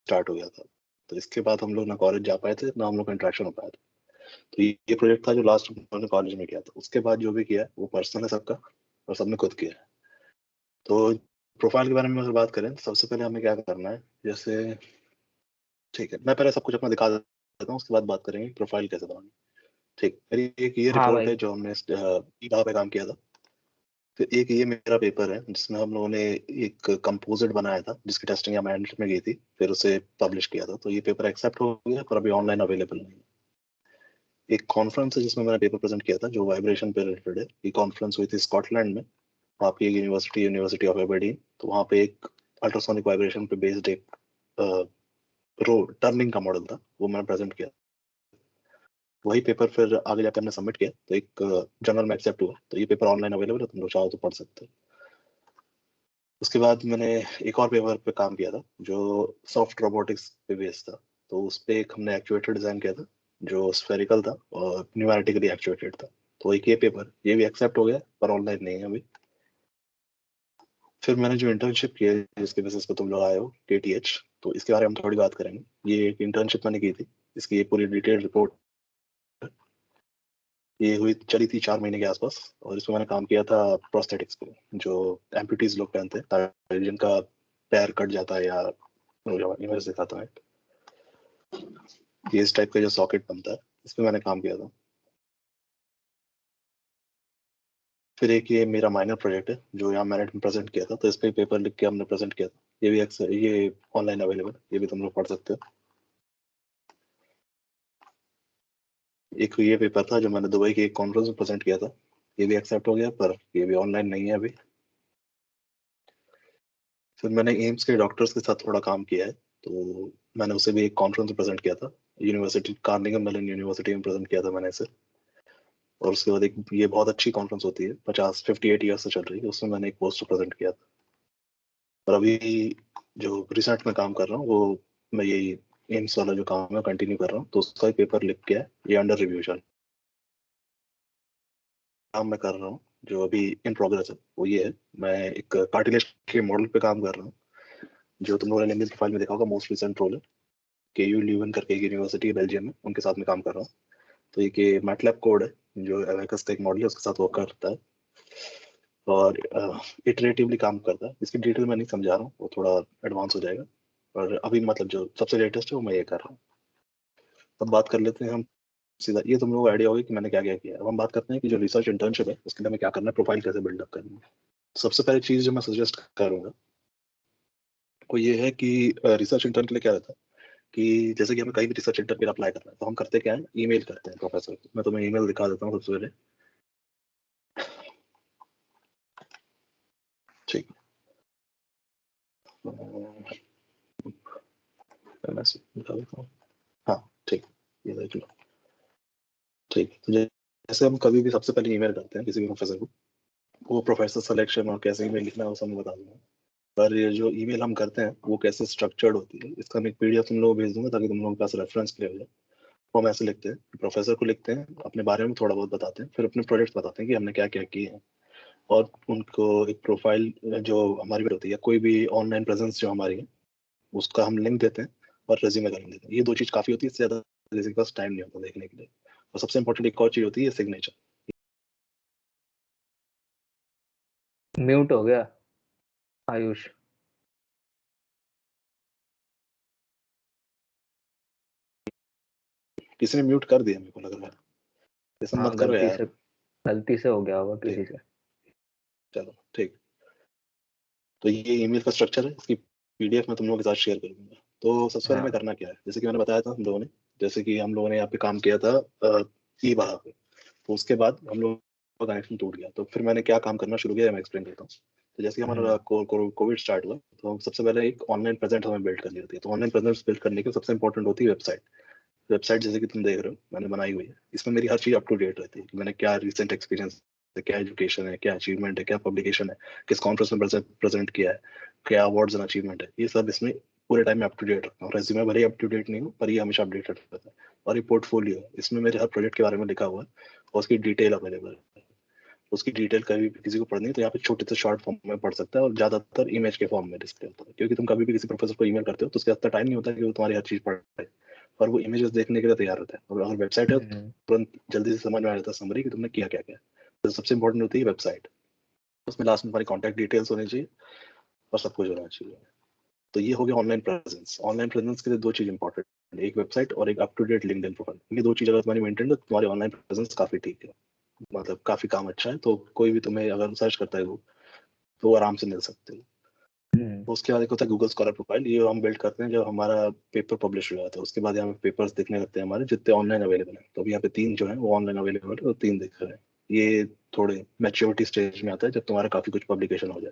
Start हो गया था। तो इसके बाद हम लोग ना कॉलेज जा पाए थे ना हम लोग का इंटरेक्शन हो पाया था। तो ये प्रोजेक्ट था जो लास्ट मैंने कॉलेज में किया था। उसके बाद जो भी किया वो पर्सनल है सबका और सबने खुद किया है। तो प्रोफाइल के बारे में अगर बात करें तो सबसे पहले हमें क्या करना है, जैसे ठीक है मैं पहले सब कुछ अपना दिखा देता हूँ, उसके बाद बात करेंगे प्रोफाइल कैसे बनानी। ठीक, मेरी एक ये हाँ रिपोर्ट भाई। है जो हमने ईबा पे काम किया था। फिर एक ये मेरा पेपर है जिसमें हम लोगों ने एक कंपोजिट बनाया था जिसकी टेस्टिंग हमारे एंड में गई थी, फिर उसे पब्लिश किया था। तो ये पेपर एक्सेप्ट हो गया पर अभी ऑनलाइन अवेलेबल नहीं है। एक कॉन्फ्रेंस है जिसमें मैंने पेपर प्रेजेंट किया था जो वाइब्रेशन पे रिलेटेड है। ये कॉन्फ्रेंस हुई थी स्कॉटलैंड में, वहाँ की एक यूनिवर्सिटी ऑफ एबरडीन। तो वहाँ पे एक अल्ट्रासोनिक वाइब्रेशन पे बेस्ड एक रो टर्निंग का मॉडल था, वो मैंने प्रेजेंट किया। वही पेपर फिर आगे जाकर हमने सबमिट किया तो एक जर्नल में एक्सेप्ट हुआ। तो ये पेपर ऑनलाइन अवेलेबल है, तुम लोग चाहो तो पढ़ सकते हो। उसके बाद मैंने एक और पेपर पे काम किया था जो सॉफ्ट रोबोटिक्स पे बेस्ड था। तो उस पे एक हमने एक्चुएटर डिजाइन किया था जो स्फेरिकल था और न्यूमेटिकली एक्चुएटेड था। तो एक ये पेपर ये भी एक्सेप्ट हो गया पर ऑनलाइन नहीं है अभी। फिर मैंने जो इंटर्नशिप की है जिसके बेसिस पे तुम लोग आए हो KTH, तो इसके बारे में हम थोड़ी बात करेंगे। ये एक इंटर्नशिप मैंने की थी, इसकी ये पूरी डिटेल रिपोर्ट ये हुई चली थी 4 महीने के आसपास। और इसमें मैंने काम किया था प्रोस्थेटिक्स पे जो एम्पुटीज लोग पहनते हैं ताकि जिनका पैर कट जाता है या इमेज दिखाता है, ये इस टाइप का जो सॉकेट बनता है इस पे मैंने काम किया था। फिर एक ये मेरा माइनर प्रोजेक्ट है जो यहाँ मैंने प्रेजेंट किया था, तो इस पे पेपर लिख के हमने प्रेजेंट किया था। ये भी अक्सर ये ऑनलाइन अवेलेबल, ये भी तुम लोग पढ़ सकते हो। एक ये पेपर था जो मैंने दुबई के एक कॉन्फ्रेंस में प्रेजेंट किया था, ये भी एक्सेप्ट हो गया पर ये भी ऑनलाइन नहीं है अभी। फिर मैंने एम्स के डॉक्टर्स के साथ थोड़ा काम किया है, तो मैंने उसे भी एक कॉन्फ्रेंस में प्रेजेंट किया था। यूनिवर्सिटी कार्नेगी मेलन यूनिवर्सिटी में प्रेजेंट किया था मैंने इसे। और उसके बाद एक ये बहुत अच्छी कॉन्फ्रेंस होती है 58 ईयर से चल रही है, उसमें मैंने एक पोस्टर प्रेजेंट किया था। और अभी जो रिसर्च में काम कर रहा हूँ वो मैं यही एम्स वाला जो काम है कंटिन्यू कर रहा हूँ, तो उसका ही पेपर लिख के है, ये अंडर रिव्यू चल काम मैं कर रहा हूँ। जो अभी इन प्रोग्रेस है वो ये है, मैं एक कार्टिलेज के मॉडल पे काम कर रहा हूँ जो तुम लोगों ने लिंक्डइन प्रोफाइल में देखा होगा। मोस्ट रिसेंट रोल है KU ल्यूवन करके एक यूनिवर्सिटी है बेल्जियम में, उनके साथ में काम कर रहा हूँ। तो ये कि मैटलैब कोड है जो एवेकस का एक मॉडल है उसके साथ वर्क करता है और इटरेटिवली काम करता है। इसकी डिटेल मैं नहीं समझा रहा हूँ, वो थोड़ा एडवांस हो जाएगा। और अभी मतलब जो सबसे लेटेस्ट है वो मैं ये कर रहा हूँ। अब बात कर लेते हैं हम सीधा, ये तुम लोगों को आइडिया होगी कि मैंने क्या क्या किया। अब हम बात करते हैं कि जो रिसर्च इंटर्नशिप है उसके लिए हमें क्या करना है, प्रोफाइल कैसे बिल्डअप करनी है। सबसे पहली चीज जो मैं सजेस्ट करूंगा वो ये है कि रिसर्च इंटर्न के लिए क्या रहता है कि जैसे कि हमें कहीं भी रिसर्च इंटर्न के लिए अप्लाई करना है तो हम करते क्या है, ईमेल करते हैं प्रोफेसर को। मैं तुम्हें ईमेल दिखा देता हूँ सबसे पहले। ठीक दिखा देता हूँ। हाँ ठीक, ये देख लो। ठीक, तो जैसे हम कभी भी सबसे पहले ईमेल करते हैं किसी भी प्रोफेसर को, वो प्रोफेसर सिलेक्शन और कैसे ईमेल लिखना है वो सब मैं बता दूंगा। पर ये जो ईमेल हम करते हैं वो कैसे स्ट्रक्चर्ड होती है इसका मैं एक PDF तुम लोगों को भेज दूंगा ताकि तुम लोगों के पास रेफरेंस के लिए हो जाए। वो हम ऐसे लिखते हैं, प्रोफेसर को लिखते हैं, अपने बारे में थोड़ा बहुत बताते हैं, फिर अपने प्रोजेक्ट बताते हैं कि हमने क्या क्या किए हैं। और उनको एक प्रोफाइल जो हमारी भी होती है, कोई भी ऑनलाइन प्रेजेंस जो हमारी है उसका हम लिंक देते हैं और रेज्यूमे का लिंक देते हैं। ये दो चीज काफी होती है, इससे ज्यादा किसी के पास टाइम नहीं होता देखने के लिए। और सबसे इंपॉर्टेंट एक और चीज होती है सिग्नेचर। म्यूट हो गया आयुष। किसी ने म्यूट कर दिया मेरे को लग रहा है, ऐसा हाँ मत करो यार। गलती से हो गया होगा किसी ठीक, से। चलो ठीक। तो ये ईमेल का स्ट्रक्चर है, इसकी PDF मैं तुम लोगों के साथ शेयर कर दूंगा। तो सबसे पहले हाँ मैं करना क्या है, जैसे कि मैंने बताया था हम लोगों ने, जैसे कि हम लोगों ने यहाँ पे काम किया था ई बहा पे। तो उसके बाद हम लोग का कनेक्शन टूट गया, तो फिर मैंने क्या काम करना शुरू किया मैं एक्सप्लेन करता हूँ। तो जैसे कि हमारा कोविड स्टार्ट हुआ तो हम सबसे पहले एक ऑनलाइन प्रेजेंट हमें बिल्ड करनी होती है। तो ऑनलाइन प्रेजेंट बिल्ड करने के सबसे इंपॉर्टेंट होती है वेबसाइट। वेबसाइट जैसे कि तुम देख रहे हो मैंने बनाई हुई है, इसमें मेरी हर चीज अप टू डेट रहती है कि मैंने क्या रिसेंट एक्सपीरियंस है, क्या एजुकेशन है, क्या अचीवमेंट है, क्या पब्लिकेशन है, किस कॉन्फ्रेंस में प्रेजेंट किया है, क्या अवार्ड्स एंड अचीवमेंट है, ये सब इसमें पूरे टाइम में अप टू डेट रखता हूँ। रेज्यूमे भले ही अप टू डेट नहीं हो पर ये हमेशा अपडेटेड रहता है। और ये पोर्टफोलियो है, इसमें मेरे हर प्रोजेक्ट के बारे में लिखा हुआ है और उसकी डिटेल अवेलेबल है। उसकी डिटेल कभी भी किसी को पढ़नी है तो यहाँ पे छोटे से शॉर्ट फॉर्म में पढ़ सकता है, और ज्यादातर इमेज के फॉर्म में डिस्प्ले होता है, क्योंकि तुम कभी भी किसी प्रोफेसर को ईमेल करते हो तो उसके इतना टाइम नहीं होता कि वो तुम्हारी हर चीज पढ़े, और वो इमेजेस देखने के लिए तैयार होता है। और अगर वेबसाइट है तो तुरंत जल्दी से समझ में आ जाता है समरी कि तुमने किया क्या क्या। तो सबसे इंपॉर्टेंट होती है वेबसाइट, उसमें लास्ट में तुम्हारी कॉन्टैक्ट डिटेल्स होनी चाहिए और सब कुछ होना चाहिए। तो ये हो गया ऑनलाइन प्रेजेंस। ऑनलाइन प्रेजेंस के लिए दो चीज इंपॉर्टेंट है, एक वेबसाइट और एक up to date LinkedIn profile. ये दो चीज अगर तुम्हारी मेंटेन है तो तुम्हारी ऑनलाइन प्रेजेंस काफी ठीक है, मतलब काफी काम अच्छा है। तो कोई भी तुम्हें अगर सर्च करता है वो, तो वो आराम से मिल सकते हैं। उसके बाद एक होता है गूगल स्कॉलर प्रोफाइल, ये हम बिल्ड करते हैं जब हमारा पेपर पब्लिश हो जाता है। उसके बाद यहाँ पे पेपर्स दिखने लगते हैं हमारे जितने ऑनलाइन अवेलेबल हैं। तो अभी यहाँ पे 3 जो है वो ऑनलाइन अवेलेबल है और 3 दिख रहे हैं। ये थोड़े मैच्योरिटी स्टेज में आता है जब तुम्हारा काफी कुछ पब्लिकेशन हो जाए।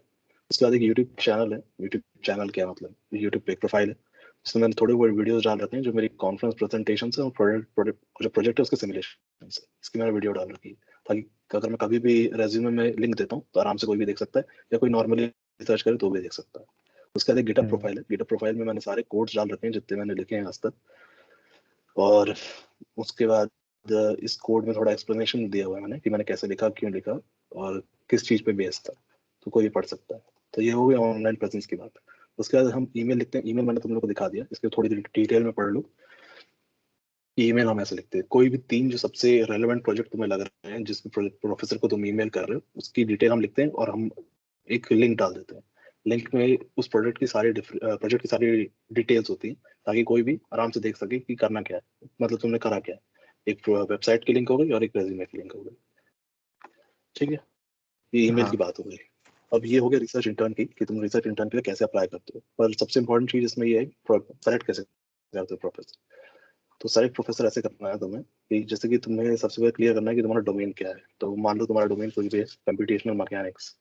उसके बाद एक यूट्यूब चैनल है। यूट्यूब चैनल क्या मतलब, यूट्यूब पे एक प्रोफाइल है जिसमें मैंने थोड़े बहुत वीडियोस डाल रखे हैं जो मेरी कॉन्फ्रेंस प्रेजेंटेशन है और जो प्रोजेक्ट है उसके सिमुलेशन से, इसकी मैंने वीडियो डाल रखी है, ताकि अगर मैं कभी भी रेज्यूमे में लिंक देता हूँ तो आराम से कोई भी देख सकता है, या कोई नॉर्मली सर्च करे तो भी देख सकता है। उसके बाद एक गिटहब प्रोफाइल है। गिटहब प्रोफाइल में मैंने सारे कोड्स डाल रखे हैं जितने मैंने लिखे हैं आज तक, और उसके बाद इस कोड में थोड़ा एक्सप्लेनेशन दिया हुआ है मैंने कि मैंने कैसे लिखा, क्यों लिखा और किस चीज पे बेस्ड था, तो कोई भी पढ़ सकता है। तो ये हो गया ऑनलाइन प्रेजेंस की बात। उसके बाद हम ईमेल लिखते हैं। ईमेल मैंने तुम लोग को दिखा दिया, इसके थोड़ी डिटेल में पढ़ लो। ईमेल हम ऐसे लिखते हैं, कोई भी 3 जो सबसे रेलेवेंट प्रोजेक्ट तुम्हें लग रहे हैं, जिस प्रोफेसर को तुम ईमेल कर रहे हो, उसकी डिटेल हम लिखते हैं और हम एक लिंक डाल देते हैं। लिंक में उस प्रोजेक्ट की सारी डिटेल्स होती हैं, ताकि कोई भी आराम से देख सके कि करना क्या है, मतलब तुमने करा क्या है। एक वेबसाइट की लिंक हो गई और एक रेज्यूमे की लिंक हो गई, ठीक है। ये ईमेल की हाँ। बात हो गई। अब ये हो गया रिसर्च इंटर्न की, कि तुम रिसर्च इंटर्न के लिए कैसे अप्लाई करते हो। पर सबसे इंपॉर्टेंट चीज इसमें ये है, सेलेक्ट कैसे करते हो प्रोफेसर। तो सेलेक्ट प्रोफेसर ऐसे करना है तुम्हें कि जैसे कि तुम्हें सबसे पहले क्लियर करना है कि तुम्हारा डोमेन क्या है। तो मान लो तुम्हारा डोमेन कोई भी है, कंप्यूटेशनल मैकेनिक्स,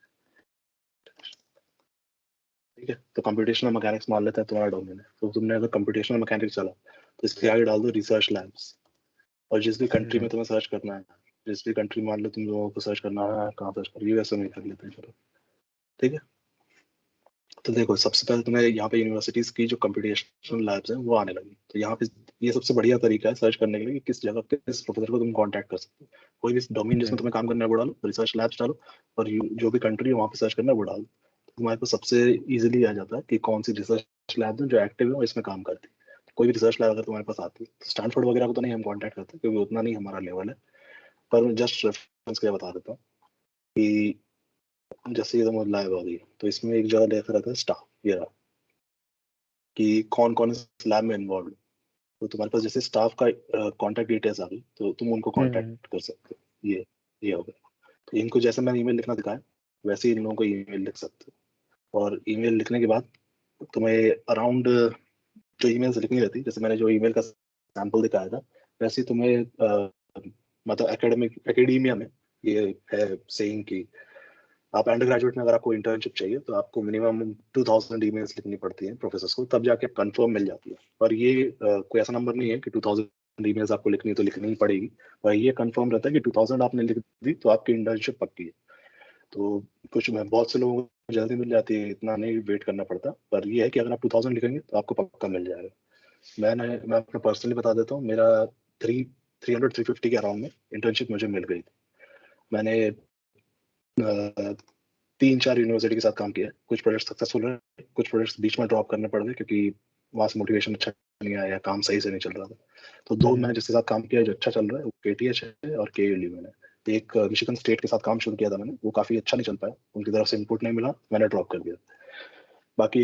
ठीक है। तो कंप्यूटेशनल मैकेनिक्स मान लेते हैं तुम्हारा डोमेन है। तो तुमने अगर कंप्यूटेशनल मैकेनिक्स चला तो इसके आगे डाल दो रिसर्च लैब्स। और जिस भी कंट्री में तुम्हें सर्च करना है, जिस भी कंट्री मान लो तुम लोगों को सर्च करना है, कहाँ सर्च कर, यूएसए में कर लेते हैं चलो, ठीक है। तो देखो सबसे पहले तुम्हें यहाँ पे यूनिवर्सिटीज की जो कंप्यूटेशनल लैब्स हैं वो आने लगी। तो यहाँ पे ये सबसे बढ़िया तरीका है सर्च करने के लिए कि किस जगह पे किस प्रोफेसर को तुम कांटेक्ट कर सकते हो। कोई भी डोमेन जिसमें तुम्हें काम करना है वो डालो, रिसर्च लैब्स डालो, और जो भी कंट्री है वहाँ पे सर्च करना है वो डालो। तो तुम्हारे पास सबसे इजीली आ जाता है कि कौन सी रिसर्च लैब है जो एक्टिव है और इसमें काम करती है। तो कोई भी रिसर्च लैब अगर तुम्हारे पास आती है, तो स्टैनफोर्ड वगैरह को तो नहीं हम कॉन्टैक्ट करते क्योंकि उतना नहीं हमारा लेवल है, पर जस्ट रेफरेंस के लिए बता देता हूँ कि जैसे ये तो लाइव आ गई, तो इसमें एक जगह लिखा रहता है स्टाफ, ये रहा, कि कौन कौन इस लैब में इन्वॉल्व है। तो तुम्हारे पास जैसे स्टाफ का कांटेक्ट डिटेल्स आ गई तो तुम उनको कांटेक्ट कर सकते हो। ये हो गया। तो इनको जैसे मैंने ईमेल लिखना दिखाया वैसे ही इन लोगों को ईमेल लिख सकते हो। और ईमेल लिखने के बाद तुम्हें अराउंड जो ईमेल्स लिखनी रहती, जैसे मैंने जो ईमेल का सैंपल दिखाया था, वैसे ही तुम्हें मतलब एकेडमिया में ये है सेइंग कि आप अंडर ग्रेजुएट में अगर आपको इंटर्नशिप चाहिए तो आपको मिनिमम 2000 ईमेल्स लिखनी पड़ती हैं प्रोफेसर को, तब जाके कंफर्म मिल जाती है। पर ये कोई ऐसा नंबर नहीं है कि 2000 ईमेल्स आपको लिखनी तो लिखनी ही पड़ेगी, पर ये कंफर्म रहता है कि 2000 आपने लिख दी तो आपकी इंटर्नशिप पक्की है। तो कुछ में बहुत से लोगों को जल्दी मिल जाती है, इतना नहीं वेट करना पड़ता। पर ये है कि अगर आप 2000 लिखेंगे तो आपको पक्का मिल जाएगा। मैं अपना पर्सनली बता देता हूँ, मेरा 300-350 के अराउंड में इंटर्नशिप मुझे मिल गई थी। मैंने 3-4 यूनिवर्सिटी के साथ काम किया है। कुछ प्रोजेक्ट सक्सेसफुल रहे, कुछ प्रोजेक्ट्स बीच में ड्रॉप करने पड़ गए क्योंकि वहाँ से मोटिवेशन अच्छा नहीं आया, काम सही से नहीं चल रहा था। तो 2 मैंने जिसके साथ काम किया जो अच्छा चल रहा है वो केटीएच है और केयूएलयू। मैंने एक मिशिगन स्टेट के साथ काम शुरू किया था मैंने, वो काफी अच्छा नहीं चल पाया, उनकी तरफ से इनपुट नहीं मिला, मैंने ड्रॉप कर दिया। बाकी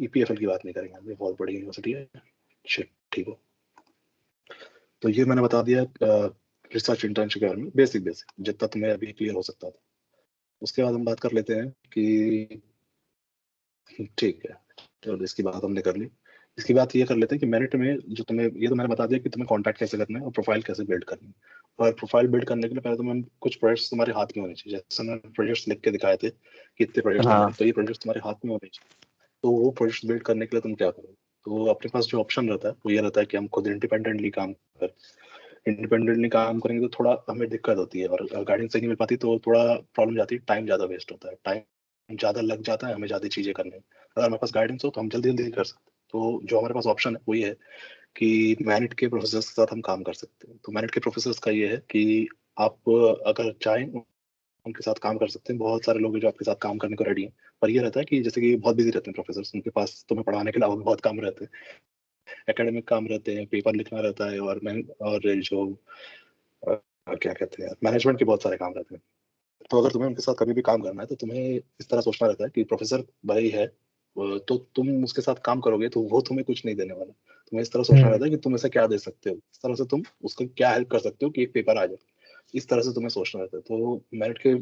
ईपीएफएल की बात नहीं करेंगे, ये बहुत बड़ी यूनिवर्सिटी है, ठीक हो। तो ये मैंने बता दिया रिसर्च इंटर्नशिप के बारे में, बेसिक बेसिक जितना तुम्हें अभी क्लियर हो सकता था। उसके बाद हम बात कर लेते हैं कि ठीक है, चलो इसकी बात हमने कर ली। इसकी बात ये कर लेते हैं कि मेरिट में जो तुम्हें, ये तो मैंने बता दिया कि तुम्हें कांटेक्ट कैसे करना है और प्रोफाइल कैसे बिल्ड करनी है। और प्रोफाइल बिल्ड करने के लिए पहले तुम्हें कुछ प्रोजेक्ट्स तुम्हारे हाथ में होने चाहिए। जैसे मैंने प्रोजेक्ट्स लिख के दिखाए थे कि इतने प्रोजेक्ट्स हाँ। तुम्हारे, तो ये प्रोजेक्ट्स तुम्हारे हाथ में होने चाहिए। तो वो प्रोजेक्ट्स बिल्ड करने के लिए तुम क्या करो, तो अपने पास जो ऑप्शन रहता है वो ये रहता है कि हम खुद इंडिपेंडेंटली काम कर, इंडिपेंडेंटली काम करेंगे तो थोड़ा हमें दिक्कत होती है और गाइडेंस सही नहीं मिल पाती तो थोड़ा प्रॉब्लम जाती है, टाइम ज़्यादा वेस्ट होता है, टाइम ज़्यादा लग जाता है हमें ज़्यादा चीज़ें करने में। अगर हमारे पास गाइडेंस हो तो हम जल्दी जल्दी कर सकते हैं। तो जो हमारे पास ऑप्शन है वो ये है कि मैरिट के प्रोफेसर्स के साथ हम काम कर सकते हैं। तो मैरिट के प्रोफेसर्स का ये है कि आप अगर चाहें उनके साथ काम कर सकते हैं। बहुत सारे लोग हैं जो आपके साथ काम करने को रेडी हैं, पर ये रहता है कि जैसे कि बहुत बिजी रहते हैं प्रोफेसर, उनके पास तुम्हें पढ़ाने के अलावा भी बहुत काम रहते हैं, एकेडमिक काम रहते हैं, पेपर लिखना रहता है, और जो क्या कहते हैं, मैनेजमेंट के बहुत सारे काम रहते हैं। तो अगर तुम्हें उनके साथ कभी भी काम करना है तो तुम्हें इस तरह सोचना रहता है कि प्रोफेसर भाई है, तो तुम उसके साथ काम करोगे तो वो तुम्हें कुछ नहीं देने वाला। तुम्हें इस तरह सोचना रहता है कि तुम ऐसा क्या दे सकते हो, इस तरह से तुम उसको क्या हेल्प कर सकते हो कि एक पेपर आ जाए। इस तरह से तुम्हें सोचना रहता है। तो मेरिट के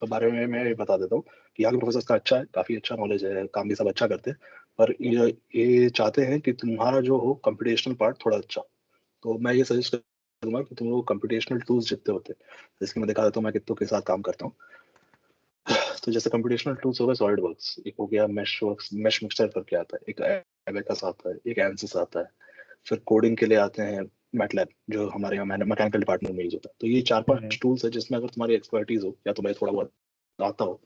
बारे में मैं ये बता देता हूँ कि यहाँ के प्रोफेसर का अच्छा है, काफी अच्छा नॉलेज है, काम भी सब अच्छा करते हैं, पर ये चाहते हैं कि तुम्हारा जो हो कंप्यूटेशनल पार्ट थोड़ा अच्छा। तो मैं ये सजेस्ट करूंगा कि तुम लोग कंप्यूटेशनल टूल्स जितने होते हैं, जैसे कि मैं दिखा देता हूँ मैं कितनों के साथ काम करता हूँ। तो जैसे कंप्यूटेशनल टूल्स हो गए सॉलिड वर्क्स, एक हो गया मेश वर्क्स, मेश मिक्सचर करके आता है, एक एबेकस आता है, एक एनसिस आता है। फिर कोडिंग के लिए आते हैं मैटलैब, जो हमारे यहाँ मैकेनिकल डिपार्टमेंट में यूज होता है। तो ये 4-5 टूल्स है जिसमें अगर तुम्हारी एक्सपर्टीज हो या तुम्हें थोड़ा बहुत आता हो,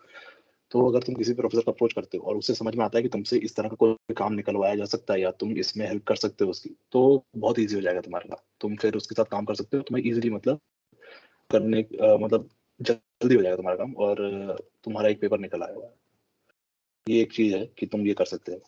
तो अगर तुम किसी प्रोफेसर को अप्रोच करते हो और उससे समझ में आता है कि तुमसे इस तरह का कोई काम निकलवाया जा सकता है या तुम इसमें हेल्प कर सकते हो उसकी, तो बहुत ईजी हो जाएगा तुम्हारे लिए। तुम फिर उसके साथ काम कर सकते हो, तुम्हें इजीली मतलब मतलब जल्दी हो जाएगा तुम्हारा काम, और तुम्हारा एक पेपर निकल आएगा। ये एक चीज है कि तुम ये कर सकते हो।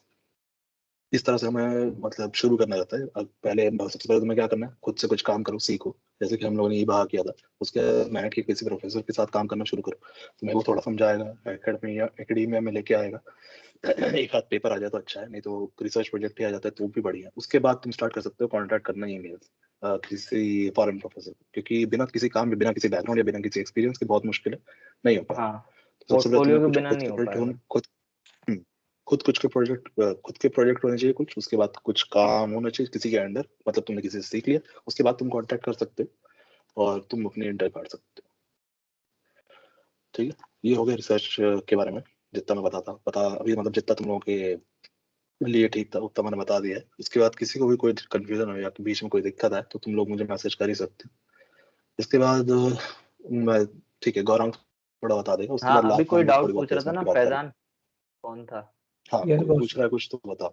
इस तरह से हमें मतलब शुरू करना रहता है। अब पहले सबसे पहले तुम्हें क्या करना है, खुद से कुछ काम करो, सीखो। जैसे कि हम लोगों ने ये बहा किया था, उसके मैट के किसी प्रोफेसर के साथ काम करना शुरू करो। तुम्हें वो थोड़ा समझाएगा, एकेडमिया में लेके आएगा। एक हाथ पेपर आ जाए तो अच्छा है, नहीं तो रिसर्च प्रोजेक्ट ही आ जाता है तो भी बढ़िया। उसके बाद तुम स्टार्ट कर सकते हो कॉन्टैक्ट करना ईमेल्स किसी फॉरेन प्रोफेसर, क्योंकि बिना किसी काम में, बिना किसी बैकग्राउंड या बिना किसी एक्सपीरियंस के बहुत मुश्किल है, नहीं हो पाएगा। हाँ, तो सबसे पहले पोर्टफोलियो तुम्हें के कुछ बिना नहीं हो पाएगा। हम्म, खुद के प्रोजेक्ट होने चाहिए कुछ, उसके बाद कुछ काम होना चाहिए किसी के अंडर, मतलब तुमने किसी से सीख लिया, उसके बाद तुम कांटेक्ट कर सकते हो और तुम अपनी इंटर काट सकते हो। ठीक है, ये हो गया रिसर्च के बारे में। जितना मैं पता अभी, मतलब जितना तुम लोगों के लिए ठीक था उतना मैंने बता दिया है। इसके बाद किसी को भी कोई कंफ्यूजन हो या बीच में कोई दिक्कत है तो तुम लोग मुझे मैसेज कर ही सकते हो। इसके बाद मैं, ठीक है, गौरव थोड़ा बता देगा, उसके हाँ, बाद अभी लास्ट में कोई हम लोग डाउट थोड़ी बहुत पूछ रहा था प्लेसमेंट ना, की बात करेंगे। फैजान कौन था? हाँ, यस कोई बॉस। पूछ रहा है कुछ तो बता।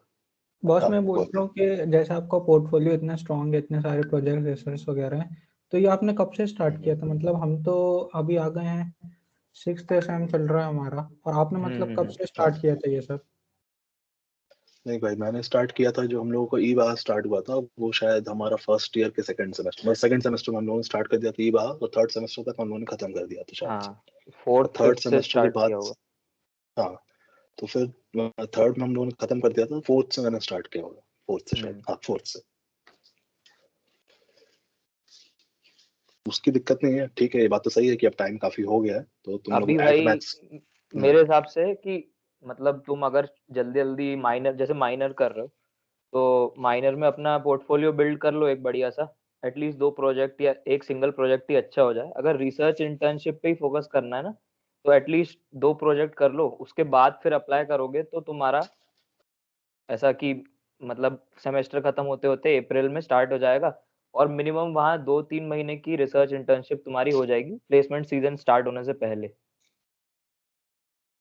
बॉस हाँ मैं पूछ बोल। रहा हूँ कि जैसे आपका पोर्टफोलियो इतना स्ट्रांग है, इतने सारे प्रोजेक्ट रिसर्च वगैरह हैं, तो ये आपने कब से स्टार्ट किया था? मतलब हम तो अभी आ गए हैं, 6th सेम चल रहा है हमारा, और आपने मतलब कब से हाँ, स्टार्ट किया था ये सब? नहीं भाई, मैंने स्टार्ट किया था, जो हम लोगों को ई बहा स्टार्ट हुआ था वो शायद हमारा फर्स्ट ईयर के सेकंड सेमेस्टर में हम लोगों ने स्टार्ट कर दिया था ई बहा, और थर्ड सेमेस्टर तक हम लोगों ने खत्म कर दिया था शायद से। हाँ, और 4th थर्ड 5th से सेमेस्टर के स्टार्ट बाद, किया होगा। हाँ, तो फिर थर्ड में हम लोगों ने खत्म कर दिया था, फोर्थ से मैंने स्टार्ट किया होगा, फोर्थ से शायद, हाँ फोर्थ से। उसकी दिक्कत नहीं है, ठीक है, ये बात तो सही है कि अब टाइम काफी हो गया है, तो तुम लोग अभी एट भाई मैक्स। मेरे हिसाब से कि मतलब तुम अगर जल्दी जल्दी माइनर, जैसे माइनर कर रहे हो, तो माइनर में अपना पोर्टफोलियो बिल्ड कर लो एक बढ़िया सा। एटलीस्ट 2 प्रोजेक्ट या एक सिंगल प्रोजेक्ट ही अच्छा हो जाए। अगर रिसर्च इंटर्नशिप पे ही फोकस करना है ना, तो एटलीस्ट 2 प्रोजेक्ट कर लो, उसके बाद फिर अप्लाई करोगे तो तुम्हारा ऐसा कि मतलब सेमेस्टर खत्म होते होते अप्रैल में स्टार्ट हो जाएगा, और मिनिमम वहाँ 2-3 महीने की रिसर्च इंटर्नशिप तुम्हारी हो जाएगी प्लेसमेंट सीजन स्टार्ट होने से पहले।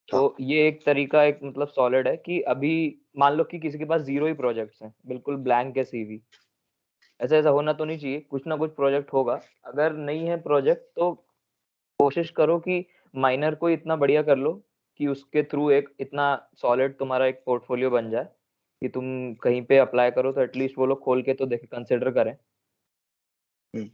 तो हाँ। ये एक तरीका, एक मतलब सॉलिड है कि अभी मान लो कि किसी के पास 0 ही प्रोजेक्ट्स हैं, बिल्कुल ब्लैंक है सीवी। ऐसा ऐसा होना तो नहीं चाहिए, कुछ ना कुछ प्रोजेक्ट होगा। अगर नहीं है प्रोजेक्ट तो कोशिश करो कि माइनर को इतना बढ़िया कर लो कि उसके थ्रू एक इतना सॉलिड तुम्हारा एक पोर्टफोलियो बन जाए कि तुम कहीं पे अप्लाई करो तो एटलीस्ट वो लोग खोल के तो देखे, कंसिडर करें। हम्म।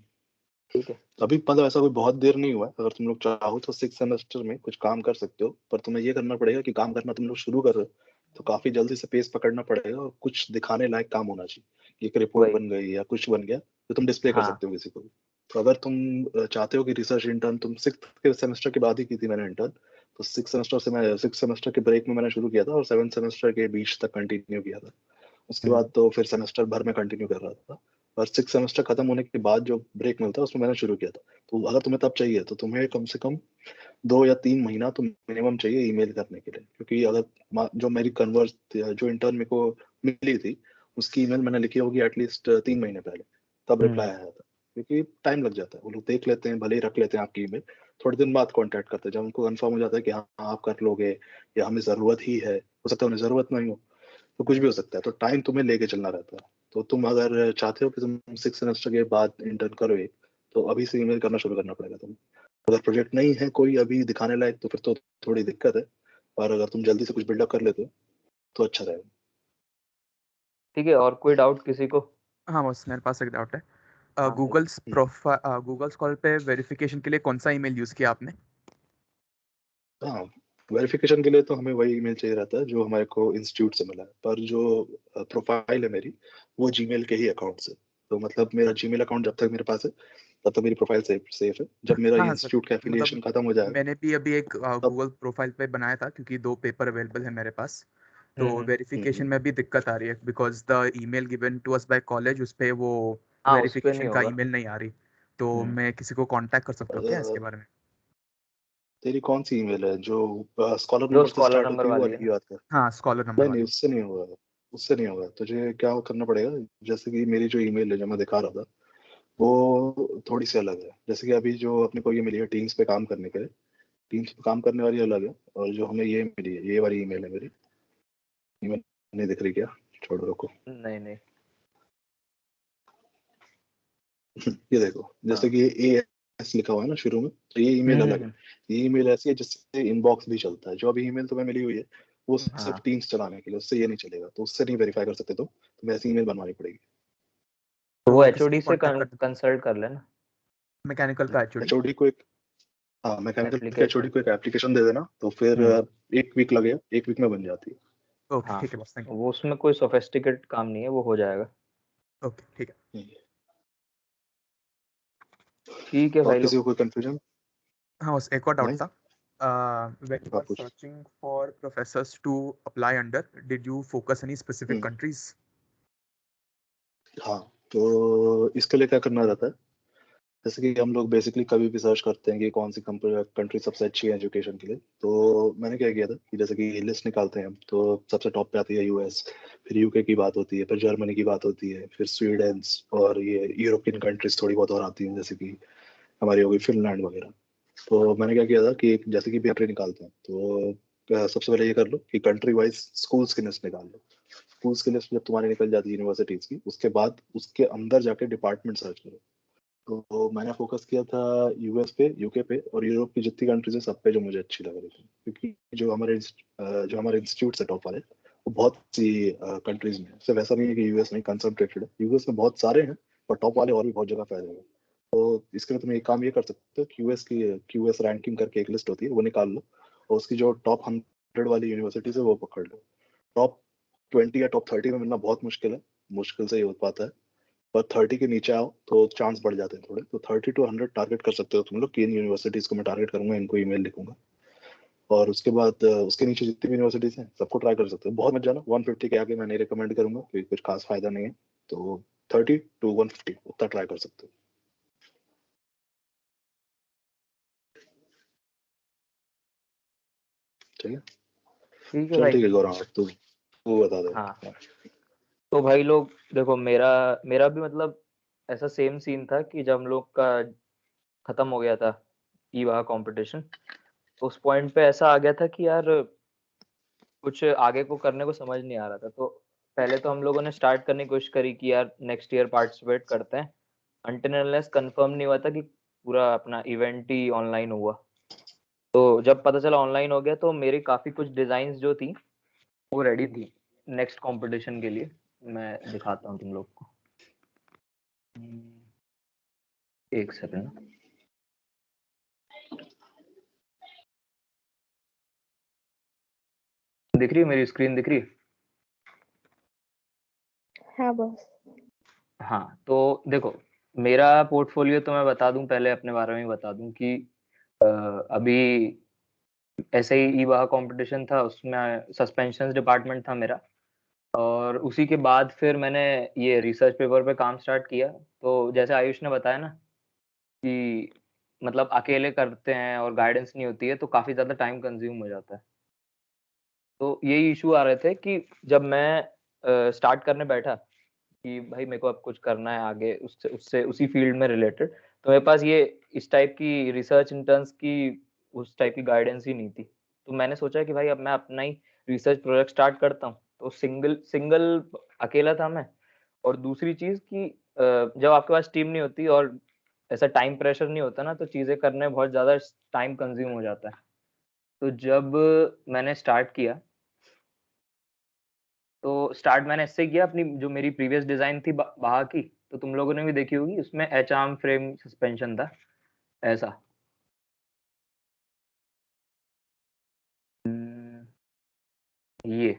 ठीक है। अभी मतलब ऐसा कोई बहुत देर नहीं हुआ है, अगर तुम लोग चाहो तो 6 सेमेस्टर में कुछ काम कर सकते हो, पर तुम्हें ये करना पड़ेगा कि काम करना तुम लोग शुरू कर रहे हो तो काफी जल्दी से पेस पकड़ना पड़ेगा, और कुछ दिखाने लायक काम होना चाहिए। एक रिपोर्ट वही। बन गई या कुछ बन गया तो तुम डिस्प्ले कर हाँ। सकते हो किसी को भी। तो अगर तुम चाहते हो कि रिसर्च इंटर्न, तुम 6th के सेमेस्टर के बाद ही की थी मैंने इंटर्न, तो 6th सेमेस्टर के ब्रेक में मैंने शुरू किया था और 7th सेमेस्टर के बीच तक कंटिन्यू किया था। उसके बाद तो फिर सेमेस्टर भर में कंटिन्यू कर रहा था। और 6 सेमेस्टर खत्म होने के बाद जो ब्रेक मिलता है उसमें मैंने शुरू किया था। तो अगर तुम्हें तब चाहिए तो तुम्हें कम से कम 2 या 3 महीना तो मिनिमम चाहिए ईमेल करने के लिए, क्योंकि अगर जो मेरी कन्वर्स जो इंटर्न मेरे को मिली थी, उसकी ईमेल मैंने लिखी होगी एटलीस्ट 3 महीने पहले, तब रिप्लाई आया था। क्योंकि टाइम लग जाता है, वो लोग देख लेते हैं, भले ही रख लेते हैं आपकी ईमेल, थोड़े दिन बाद कांटेक्ट करते हैं जब उनको कंफर्म हो जाता है कि हाँ आप कर लोगे या हमें जरूरत ही है। हो सकता है उन्हें जरूरत नहीं हो, तो कुछ भी हो सकता है, तो टाइम तुम्हें लेके चलना रहता है। तो तुम अगर चाहते हो कि तुम 6 सेमेस्टर के बाद इंटर्न करो, तो अभी से ईमेल करना शुरू करना पड़ेगा तुम्हें। अगर प्रोजेक्ट नहीं है कोई अभी दिखाने लायक तो फिर तो थोड़ी दिक्कत है, और अगर तुम जल्दी से कुछ बिल्डअप कर लेते हो तो अच्छा रहेगा। ठीक है, और कोई डाउट किसी को? हाँ बस मेरे पास एक डाउट है। हाँ, गूगल्स प्रोफाइल गूगल्स कॉल पे वेरिफिकेशन के लिए कौन सा ईमेल यूज किया आपने? हाँ, वेरिफिकेशन के लिए तो हमें वही ईमेल चाहिए रहता है जो हमारे को इंस्टीट्यूट से मिला है, पर जो प्रोफाइल है मेरी वो जीमेल के ही अकाउंट से। तो मतलब मेरा जीमेल अकाउंट जब तक मेरे पास है तब तक मेरी प्रोफाइल सेफ है। जब मेरा हाँ सर, इंस्टीट्यूट का मतलब एफिलिएशन खत्म हो जाएगा मैंने भी अभी एक तब गूगल प्रोफाइल पे बनाया था क्योंकि 2 पेपर अवेलेबल है मेरे पास। तो वेरिफिकेशन हम्म, में भी दिक्कत आ रही है because the email given to us by college उस पे वो हाँ उस पे नहीं वेरिफिकेशन का होगा। ईमेल नहीं आ रही। तो मैं किसी को कांटेक्ट कर सकता हूँ क्या इसके बारे में? तेरी कौन सी ईमेल है जो स्कॉलर जो नंबर से स्कॉलर स्टार्ट नंबर होती है वो वाली वाली है की ना। बात कर? हाँ स्कॉलर नंबर नहीं, वाली। उससे नहीं होगा। उससे नहीं होगा, तुझे क्या करना पड़ेगा, जैसे कि मेरी जो ईमेल है जो मैं दिखा रहा था वो थोड़ी सी अलग है। जैसे कि अभी जो अपने को ये मिली है टीम्स पे काम करने के लिए, टीम्स पे काम करने वाली अलग है, और जो हमें ये मिली है ये वाली ईमेल है मेरी। ईमेल नहीं दिख रही क्या? छोड़ो, रुको। नहीं नहीं। ये देखो, जैसे हाँ। कि ए एस लिखा हुआ है ना शुरू में, तो ये ईमेल अलग है। ये ईमेल ऐसी है जिससे इनबॉक्स भी चलता है। जो अभी ईमेल तुम्हें मिली हुई है वो सिर्फ हाँ, टीम्स चलाने के लिए, उससे ये नहीं चलेगा, तो उससे नहीं वेरीफाई कर सकते तो वैसी ईमेल बनवानी पड़ेगी। तो वो तो किसको एचओडी से कांटेक्ट करना? कंसल्ट कर लेना। मैकेनिकल का एचओडी? एचओडी को एक, हाँ, मैकेनिकल के एचओडी एप्लीकेशन। को एक एप्लीकेशन दे देना, तो फिर 1 वीक लगेगा, 1 वीक में बन जाती है। ओके हाँ, ठीक है बस, थैंक वो उसमें कोई सोफिस्टिकेट काम नहीं है, वो हो जाएगा। यू। ओके ठीक है। ठीक है और भाई किसी लोग। को कोई कंफ्यूजन? हाँ बस एक और डाउट नहीं, था। when you आप are पूछ। searching for professors to apply under, did you focus any specific hmm, countries? हाँ, तो इसके लिए क्या करना रहता है, जैसे कि हम लोग बेसिकली कभी भी सर्च करते हैं कि कौन सी कंट्री सबसे अच्छी है एजुकेशन के लिए, तो मैंने क्या किया था कि जैसे कि लिस्ट निकालते हैं हम, तो सबसे टॉप पे आती है यूएस, फिर यूके की बात होती है, फिर जर्मनी की बात होती है, फिर स्वीडन, और ये यूरोपियन कंट्रीज थोड़ी बहुत और आती हैं, जैसे कि हमारी हो गई फिनलैंड वगैरह। तो मैंने क्या किया था कि जैसे कि कंट्री निकालते हैं तो सबसे पहले ये कर लो कि कंट्री वाइज स्कूल्स की लिस्ट निकाल लो। स्कूल्स की लिस्ट जब तुम्हारी निकल जाती है यूनिवर्सिटीज की, उसके बाद उसके अंदर जाके डिपार्टमेंट सर्च करो। तो मैंने फोकस किया था यूएस पे, यूके पे, और यूरोप की जितनी कंट्रीज है सब पे जो मुझे अच्छी लग रही थी, क्योंकि जो हमारे इंस्टीट्यूट है टॉप वाले, वो बहुत सी कंट्रीज में है। सिर्फ ऐसा नहीं है कि यूएस में कंसंट्रेटेड है, यूएस में बहुत सारे हैं, पर टॉप वाले और भी बहुत जगह फैले हुए हैं। तो इसके लिए तुम एक काम ये कर सकते हो, क्यूएस रैंकिंग करके एक लिस्ट होती है, वो निकाल लो, और उसकी जो टॉप 100 वाली यूनिवर्सिटीज है वो पकड़ लो। टॉप 20 या टॉप 30 में मिलना बहुत मुश्किल है, मुश्किल से ही हो पाता है, पर 30 के नीचे आओ तो चांस बढ़ जाते हैं थोड़े। तो 30 to 100 टारगेट कर सकते हो तुम लोग कि इन यूनिवर्सिटीज को मैं टारगेट करूंगा, इनको ईमेल लिखूंगा। और उसके बाद उसके नीचे जितनी भी यूनिवर्सिटीज हैं सबको ट्राई कर सकते हो। बहुत मत जाना, 150 के आगे मैं नहीं रिकमेंड करूंगा क्योंकि कुछ खास फायदा नहीं है। तो 30 to 150 उतना ट्राई कर सकते हो। ठीक है, ठीक है चल भाई। ठीक है गौरव, तू बता दे। हाँ, तो भाई लोग देखो, मेरा मेरा भी मतलब ऐसा सेम सीन था कि जब हम लोग का खत्म हो गया था ई वाह कंपटीशन, उस पॉइंट पे ऐसा आ गया था कि यार कुछ आगे को करने को समझ नहीं आ रहा था। तो पहले तो हम लोगों ने स्टार्ट करने की कोशिश करी कि यार नेक्स्ट ईयर पार्टिसिपेट करते हैं, अनटिल अनलेस कंफर्म नहीं हुआ था कि पूरा अपना इवेंट ही ऑनलाइन हुआ। तो जब पता चला ऑनलाइन हो गया तो मेरी काफी कुछ डिजाइन्स जो थी वो रेडी थी नेक्स्ट कंपटीशन के लिए। मैं दिखाता हूँ तुम लोग को। एक सेकंड। दिख रही है मेरी स्क्रीन, दिख रही है? हाँ बॉस। हाँ, तो देखो, मेरा पोर्टफोलियो तो मैं बता दूं, पहले अपने बारे में बता दूं कि अभी ऐसे ही ईवाह कंपटीशन था, उसमें सस्पेंशन डिपार्टमेंट था मेरा, और उसी के बाद फिर मैंने ये रिसर्च पेपर पे काम स्टार्ट किया। तो जैसे आयुष ने बताया ना कि मतलब अकेले करते हैं और गाइडेंस नहीं होती है तो काफी ज्यादा टाइम कंज्यूम हो जाता है। तो यही इशू आ रहे थे कि जब मैं स्टार्ट करने बैठा कि भाई मेरे को अब कुछ करना है आगे, उससे उससे उसी फील्ड में रिलेटेड, तो मेरे पास ये इस टाइप की रिसर्च इंटर्न्स की उस टाइप की गाइडेंस ही नहीं थी। तो मैंने सोचा कि भाई अब मैं अपना ही रिसर्च प्रोजेक्ट स्टार्ट करता हूँ। तो सिंगल सिंगल अकेला था मैं। और दूसरी चीज कि जब आपके पास टीम नहीं होती और ऐसा टाइम प्रेशर नहीं होता ना, तो चीजें करने में बहुत ज्यादा टाइम कंज्यूम हो जाता है। तो जब मैंने स्टार्ट किया, तो स्टार्ट मैंने इससे किया, अपनी जो मेरी प्रीवियस डिजाइन थी बाहा की, तो तुम लोगों ने भी देखी होगी, उसमें एच आर्म फ्रेम सस्पेंशन था ऐसा। ये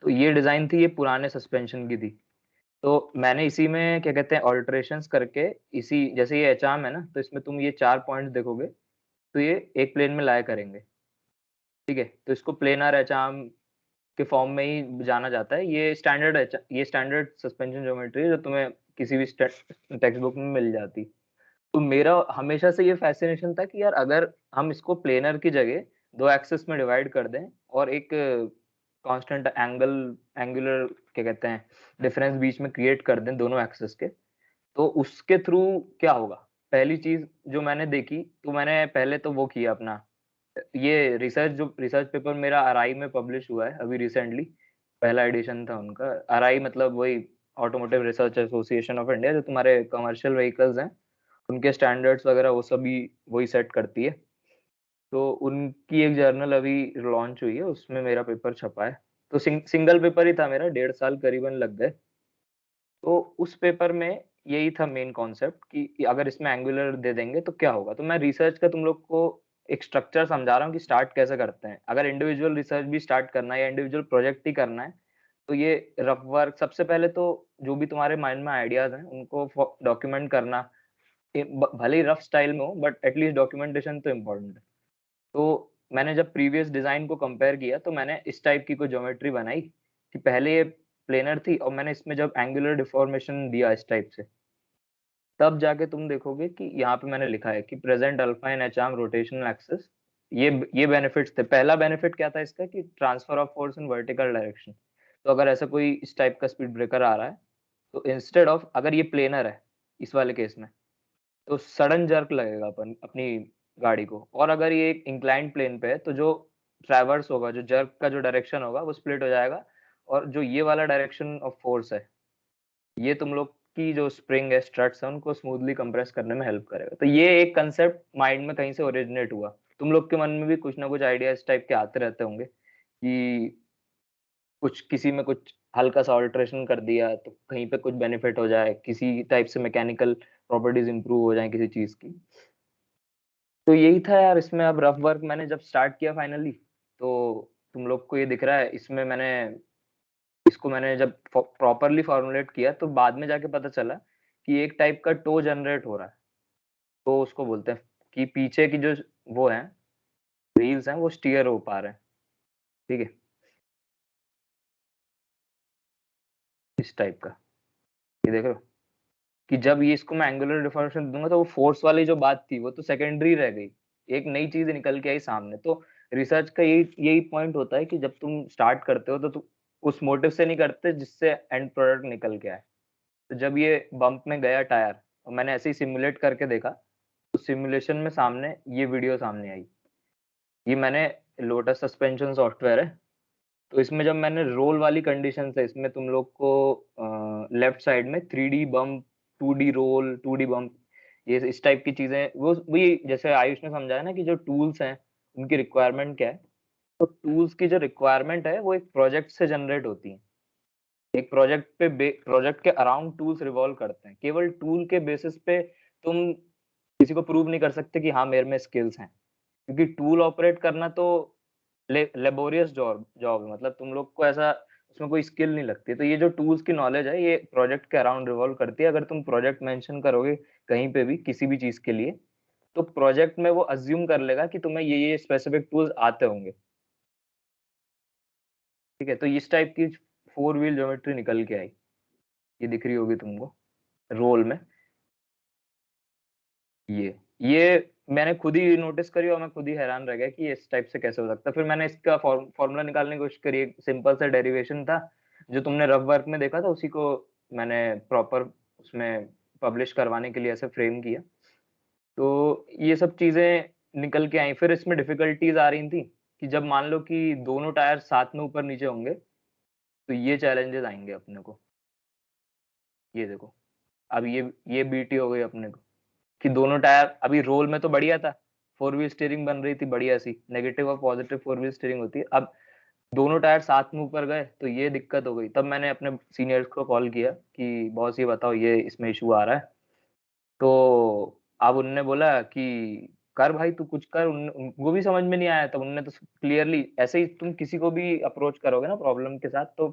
तो ये डिजाइन थी, ये पुराने सस्पेंशन की थी। तो मैंने इसी में क्या कहते हैं ऑल्टरेशंस करके, इसी जैसे ये एच आर्म है ना, तो इसमें तुम ये 4 पॉइंट्स देखोगे, तो ये एक प्लेन में लाया करेंगे, ठीक है। तो इसको प्लेनर एच आर्म के फॉर्म में ही जाना जाता है। ये स्टैंडर्ड सस्पेंशन ज्योमेट्री है जो तुम्हें किसी भी टेक्स्ट बुक में मिल जाती। तो मेरा हमेशा से ये फैसिनेशन था कि यार अगर हम इसको प्लेनर की जगह 2 एक्सिस में डिवाइड कर दें और एक कांस्टेंट एंगुलर क्या कहते हैं डिफरेंस बीच में क्रिएट कर दें दोनों एक्सिस के, तो उसके थ्रू क्या होगा। पहली चीज जो मैंने देखी, तो मैंने पहले तो वो किया अपना, ये रिसर्च पेपर मेरा आरआई में पब्लिश हुआ है अभी रिसेंटली, पहला एडिशन था उनका। आरआई मतलब वही automotive research association of India, जो तुम्हारे कमर्शियल व्हीकल्स हैं उनके स्टैंडर्ड्स वगैरह वो सभी वही सेट करती है। तो उनकी एक जर्नल अभी लॉन्च हुई है, उसमें मेरा पेपर छपा है। तो सिंगल पेपर ही था मेरा, 1.5 साल करीबन लग गए। तो उस पेपर में यही था मेन कॉन्सेप्ट कि अगर इसमें एंगुलर दे देंगे तो क्या होगा। तो मैं रिसर्च का तुम लोग को एक स्ट्रक्चर समझा रहा हूँ कि स्टार्ट कैसे करते हैं। अगर इंडिविजुअल रिसर्च भी स्टार्ट करना है या इंडिविजुअल प्रोजेक्ट ही करना है, तो ये रफ वर्क सबसे पहले तो जो भी तुम्हारे माइंड में आइडियाज हैं उनको डॉक्यूमेंट करना, भले ही रफ स्टाइल में हो बट एटलीस्ट डॉक्यूमेंटेशन तो इम्पोर्टेंट है। तो मैंने जब प्रीवियस डिजाइन को कंपेयर किया, तो मैंने इस टाइप की कोई ज्योमेट्री बनाई कि पहले ये प्लेनर थी और मैंने इसमें जब एंगुलर डिफॉर्मेशन दिया इस टाइप से, तब जाके तुम देखोगे कि यहाँ पे मैंने लिखा है कि प्रेजेंट अल्फा इन एच आर्म रोटेशनल एक्सिस। ये बेनिफिट्स थे। पहला बेनिफिट क्या था इसका कि transfer of force in vertical direction. तो अगर ऐसा कोई इस टाइप का स्पीड ब्रेकर आ रहा है, तो इंस्टेड ऑफ, अगर ये प्लेनर है इस वाले केस में, तो सडन जर्क लगेगा अपन अपनी गाड़ी को। और अगर ये एक इंक्लाइंड प्लेन पे है, तो जो ट्रैवर्स होगा, जो जर्क का जो डायरेक्शन होगा वो स्प्लिट हो जाएगा, और जो ये वाला डायरेक्शन ऑफ फोर्स है, ये तुम लोग की जो स्प्रिंग है, स्ट्रट्स है, उनको स्मूथली कंप्रेस करने में हेल्प करेगा। तो ये एक कंसेप्ट माइंड में कहीं से ओरिजिनेट हुआ। तुम लोग के मन में भी कुछ ना कुछ आइडिया इस टाइप के आते रहते होंगे कि कुछ किसी में कुछ हल्का सा ऑल्ट्रेशन कर दिया तो कहीं पे कुछ बेनिफिट हो जाए, किसी टाइप से मैकेनिकल प्रॉपर्टीज इंप्रूव हो जाए किसी चीज की। तो यही था यार इसमें। अब रफ वर्क मैंने जब स्टार्ट किया फाइनली, तो तुम लोग को ये दिख रहा है इसमें मैंने इसको मैंने जब प्रॉपरली फॉर्मुलेट किया, तो बाद में जाके पता चला कि एक टाइप का टो जनरेट हो रहा है। तो उसको बोलते हैं कि पीछे की जो वो है व्हील्स हैं वो स्टीयर हो पा रहे हैं, ठीक है, इस टाइप का। ये देख रहे हो कि जब ये इसको मैं एंगुलर डिफॉर्मेशन दूंगा, तो वो फोर्स वाली जो बात थी वो तो सेकेंडरी रह गई, एक नई चीज निकल के आई सामने। तो रिसर्च का यही पॉइंट होता है कि जब तुम स्टार्ट करते हो तो तुम उस मोटिव से नहीं करते जिससे एंड प्रोडक्ट निकल के आए। तो जब ये बम्प में गया टायर और मैंने ऐसे ही सिमुलेट करके देखा, तो सिमुलेशन में सामने ये वीडियो सामने आई। ये मैंने लोटस सस्पेंशन सॉफ्टवेयर है, तो इसमें जब मैंने रोल वाली कंडीशन है, इसमें तुम लोग को लेफ्ट साइड में 3D bump, 2D role, 2D bump, ये इस टाइप की चीजें, वो वही जैसे आयुष ने समझाया ना कि जो टूल्स हैं उनकी रिक्वायरमेंट क्या है। तो टूल्स की जो रिक्वायरमेंट है वो एक प्रोजेक्ट से जनरेट होती है। एक प्रोजेक्ट के अराउंड टूल्स रिवॉल्व करते हैं। केवल टूल के बेसिस पे तुम किसी को प्रूव नहीं कर सकते कि हाँ मेरे में स्किल्स हैं, क्योंकि टूल ऑपरेट करना तो लेबोरियस जॉब है। मतलब तुम लोग को ऐसा उसमें कोई स्किल नहीं लगती। तो ये जो टूल्स की नॉलेज है ये प्रोजेक्ट के अराउंड रिवॉल्व करती है। अगर तुम प्रोजेक्ट मेंशन करोगे कहीं पे भी किसी भी चीज के लिए, तो प्रोजेक्ट में वो अज्यूम कर लेगा कि तुम्हें ये स्पेसिफिक टूल्स आते होंगे, ठीक है। तो इस टाइप की 4 व्हील ज्योमेट्री निकल के आई, ये दिख रही होगी तुमको रोल में। ये मैंने खुद ही नोटिस करी और मैं खुद ही हैरान रह गया कि ये इस टाइप से कैसे हो सकता है। फिर मैंने इसका फॉर्मूला निकालने की कोशिश करी, एक सिंपल सा डेरिवेशन था जो तुमने रफ वर्क में देखा था, उसी को मैंने प्रॉपर उसमें पब्लिश करवाने के लिए ऐसे फ्रेम किया। तो ये सब चीजें निकल के आई। फिर इसमें डिफिकल्टीज आ रही थी कि जब मान लो कि दोनों टायर साथ में ऊपर नीचे होंगे, तो ये चैलेंजेस आएंगे अपने को। ये देखो, अब ये बीटी हो गई अपने को, कि दोनों टायर अभी रोल में तो बढ़िया था, 4 व्हील स्टीयरिंग बन रही थी बढ़िया सी, नेगेटिव और पॉजिटिव 4 व्हील स्टीयरिंग होती है। अब दोनों टायर साथ में ऊपर गए तो ये दिक्कत हो गई। तब मैंने अपने सीनियर्स को कॉल किया कि बॉस ये बताओ ये इसमें इशू आ रहा है। तो अब उनने बोला कि कर भाई तू कुछ कर, उनको भी समझ में नहीं आया। तब उनने तो क्लियरली, ऐसे ही तुम किसी को भी अप्रोच करोगे ना प्रॉब्लम के साथ, तो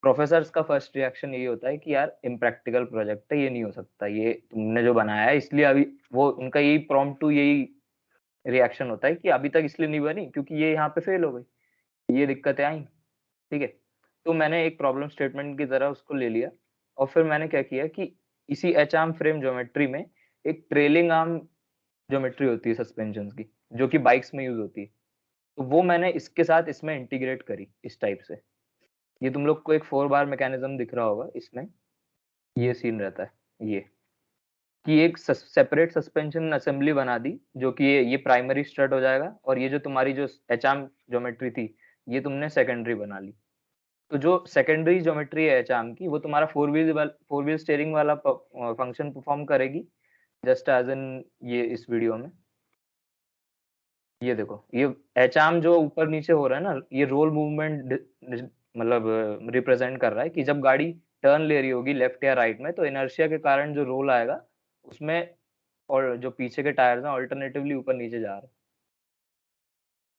प्रोफेसर्स का फर्स्ट रिएक्शन यही होता है कि यार इम्प्रैक्टिकल प्रोजेक्ट है, ये नहीं हो सकता, ये तुमने जो बनाया है इसलिए अभी, वो उनका यही प्रॉम्प्ट टू यही रिएक्शन होता है कि अभी तक इसलिए नहीं बनी क्योंकि ये यहाँ पे फेल हो गई, ये दिक्कतें आई। ठीक है, तो मैंने एक प्रॉब्लम स्टेटमेंट की तरह उसको ले लिया और फिर मैंने क्या किया कि इसी एच आर्म फ्रेम ज्योमेट्री में एक ट्रेलिंग आर्म ज्योमेट्री होती है सस्पेंशन की, जो कि बाइक्स में यूज होती है, तो वो मैंने इसके साथ इसमें इंटीग्रेट करी इस टाइप से। ये तुम लोग को एक 4 बार मैकेनिज्म दिख रहा होगा इसमें, ये सीन रहता है ये कि एक सेपरेट सस्पेंशन असेंबली बना दी, जो कि ये प्राइमरी स्ट्रट हो जाएगा, और ये जो तुम्हारी जो एच आर्म ज्योमेट्री थी ये तुमने सेकेंडरी बना ली। तो जो सेकेंडरी ज्योमेट्री है एच आर्म की, वो तुम्हारा 4 व्हील स्टीयरिंग वाला फंक्शन परफॉर्म करेगी, जस्ट एज इन ये इस वीडियो में। ये देखो, ये एच आर्म जो ऊपर नीचे हो रहा है ना, ये रोल मूवमेंट मतलब रिप्रेजेंट कर रहा है कि जब गाड़ी टर्न ले रही होगी लेफ्ट या राइट में, तो इनर्शिया के कारण जो रोल आएगा उसमें, और जो पीछे के टायर्स हैं ऑल्टरनेटिवली ऊपर नीचे जा रहे हैं।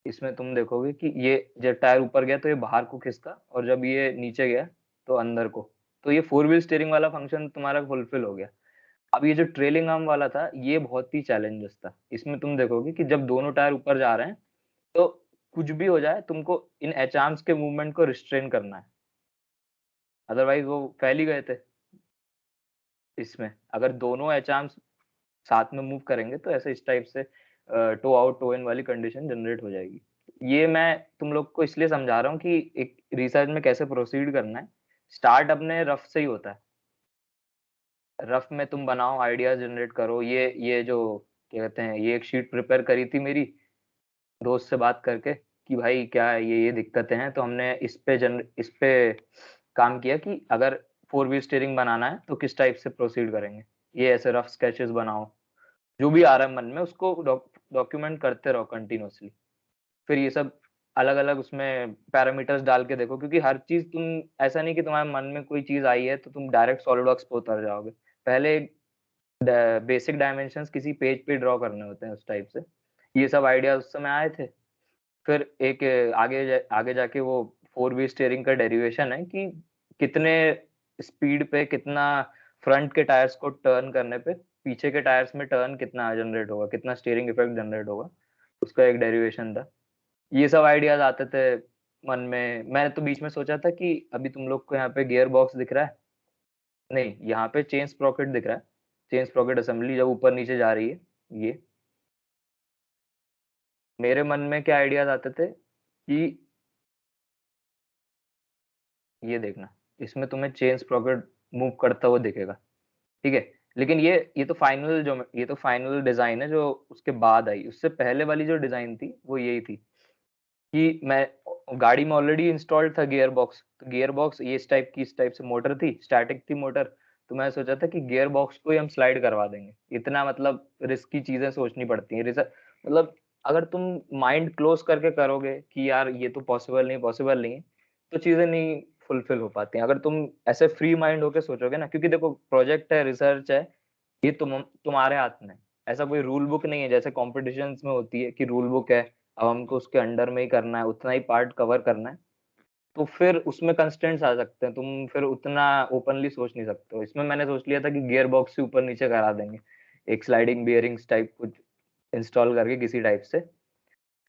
इसमें तुम देखोगे कि ये जब टायर ऊपर गया तो ये बाहर को खिसका, और जब ये नीचे गया तो अंदर को। तो ये 4 व्हील स्टीयरिंग वाला फंक्शन तुम्हारा फुलफिल हो गया। अब ये जो ट्रेलिंग आर्म वाला था ये बहुत ही चैलेंजेस था। इसमें तुम देखोगे कि जब दोनों टायर ऊपर जा रहे हैं तो कुछ भी हो जाए तुमको इन एच आर्म्स के मूवमेंट को रिस्ट्रेन करना है, अदरवाइज वो फैल ही गए थे। इसमें अगर दोनों एच आर्म्स साथ में मूव करेंगे तो ऐसे इस टाइप से टो आउट टो इन वाली कंडीशन जनरेट हो जाएगी। ये मैं तुम लोग को इसलिए समझा रहा हूँ कि एक रिसर्च में कैसे प्रोसीड करना है। स्टार्ट अपने रफ से ही होता है, रफ में तुम बनाओ, आइडियाज जनरेट करो। ये जो क्या कहते हैं, ये एक शीट प्रिपेयर करी थी मेरी दोस्त से बात करके कि भाई क्या है, ये दिक्कतें हैं, तो हमने इस पे काम किया कि अगर 4 व्हील स्टीयरिंग बनाना है तो किस टाइप से प्रोसीड करेंगे। ये ऐसे रफ स्केचेस बनाओ, जो भी आ रहा है मन में उसको डॉक्यूमेंट करते रहो कंटिन्यूअसली। फिर ये सब अलग अलग उसमें पैरामीटर्स डाल के देखो, क्योंकि हर चीज तुम, ऐसा नहीं कि तुम्हारे मन में कोई चीज आई है तो तुम डायरेक्ट सॉलिडवर्क्स पे उतर जाओगे। पहले बेसिक डायमेंशंस किसी पेज पे ड्रॉ करने होते हैं उस टाइप से। ये सब आइडियाज उस समय आए थे। फिर एक आगे जाके वो 4 व्हील स्टीयरिंग का डेरिवेशन है कि कितने स्पीड पे, कितना फ्रंट के टायर्स को टर्न करने पे पीछे के टायर्स में टर्न कितना जनरेट होगा, कितना स्टीयरिंग इफेक्ट जनरेट होगा, उसका एक डेरिवेशन था। ये सब आइडियाज आते थे मन में। मैंने तो बीच में सोचा था कि अभी तुम लोग को यहाँ पे गियर बॉक्स दिख रहा है, नहीं यहाँ पे चेन स्प्रॉकेट दिख रहा है, चेन स्प्रॉकेट असेंबली जब ऊपर नीचे जा रही है। ये मेरे मन में क्या आइडियाज आते थे कि ये देखना, इसमें तुम्हें चेन स्प्रॉकेट मूव करता हुआ दिखेगा, ठीक है। लेकिन ये तो फाइनल डिजाइन है जो उसके बाद आई। उससे पहले वाली जो डिजाइन थी वो यही थी कि मैं गाड़ी में ऑलरेडी इंस्टॉल्ड था गियर बॉक्स, तो गियर बॉक्स ये इस टाइप से मोटर थी, स्टैटिक थी मोटर। तो मैं सोचा था कि गियर बॉक्स को ही हम स्लाइड करवा देंगे। इतना मतलब रिस्की चीजें सोचनी पड़ती हैं, मतलब अगर तुम माइंड क्लोज करके करोगे कि यार ये तो पॉसिबल नहीं है, तो चीजें नहीं फुलफिल हो पाती हैं। अगर तुम ऐसे फ्री माइंड होके सोचोगे ना, क्योंकि देखो प्रोजेक्ट है, रिसर्च है, ये तुम्हारे हाथ में है। ऐसा कोई रूल बुक नहीं है जैसे कॉम्पिटिशन्स में होती है कि रूल बुक है, अब हमको उसके अंडर में ही करना है, उतना ही पार्ट कवर करना है। तो फिर उसमें कंस्ट्रेंट्स आ सकते हैं, तुम फिर उतना ओपनली सोच नहीं सकते हो। इसमें मैंने सोच लिया था कि गियर बॉक्स से ऊपर नीचे करा देंगे, एक स्लाइडिंग बियरिंग्स टाइप कुछ इंस्टॉल करके किसी टाइप से।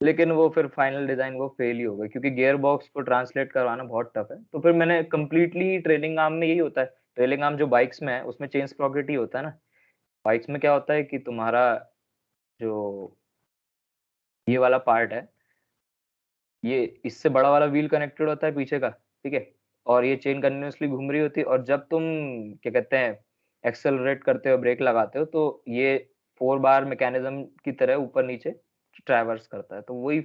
लेकिन वो फिर फाइनल डिजाइन वो फेल ही हो गई, क्योंकि गियर बॉक्स को ट्रांसलेट करवाना बहुत टफ है। तो फिर मैंने कंप्लीटली, ट्रेलिंग आर्म में यही होता है, ट्रेलिंग आर्म जो बाइक्स में है उसमें चेन स्प्रॉकेट ही होता है ना। बाइक्स में क्या होता है कि तुम्हारा जो ये वाला पार्ट है, ये इससे बड़ा वाला व्हील कनेक्टेड होता है पीछे का, ठीक है, और ये चेन कंटिन्यूअसली घूम रही होती है। और जब तुम क्या कहते हैं एक्सेलरेट करते हो, ब्रेक लगाते हो, तो ये 4 बार मैकेनिज्म की तरह ऊपर नीचे ट्रैवर्स करता है। तो वही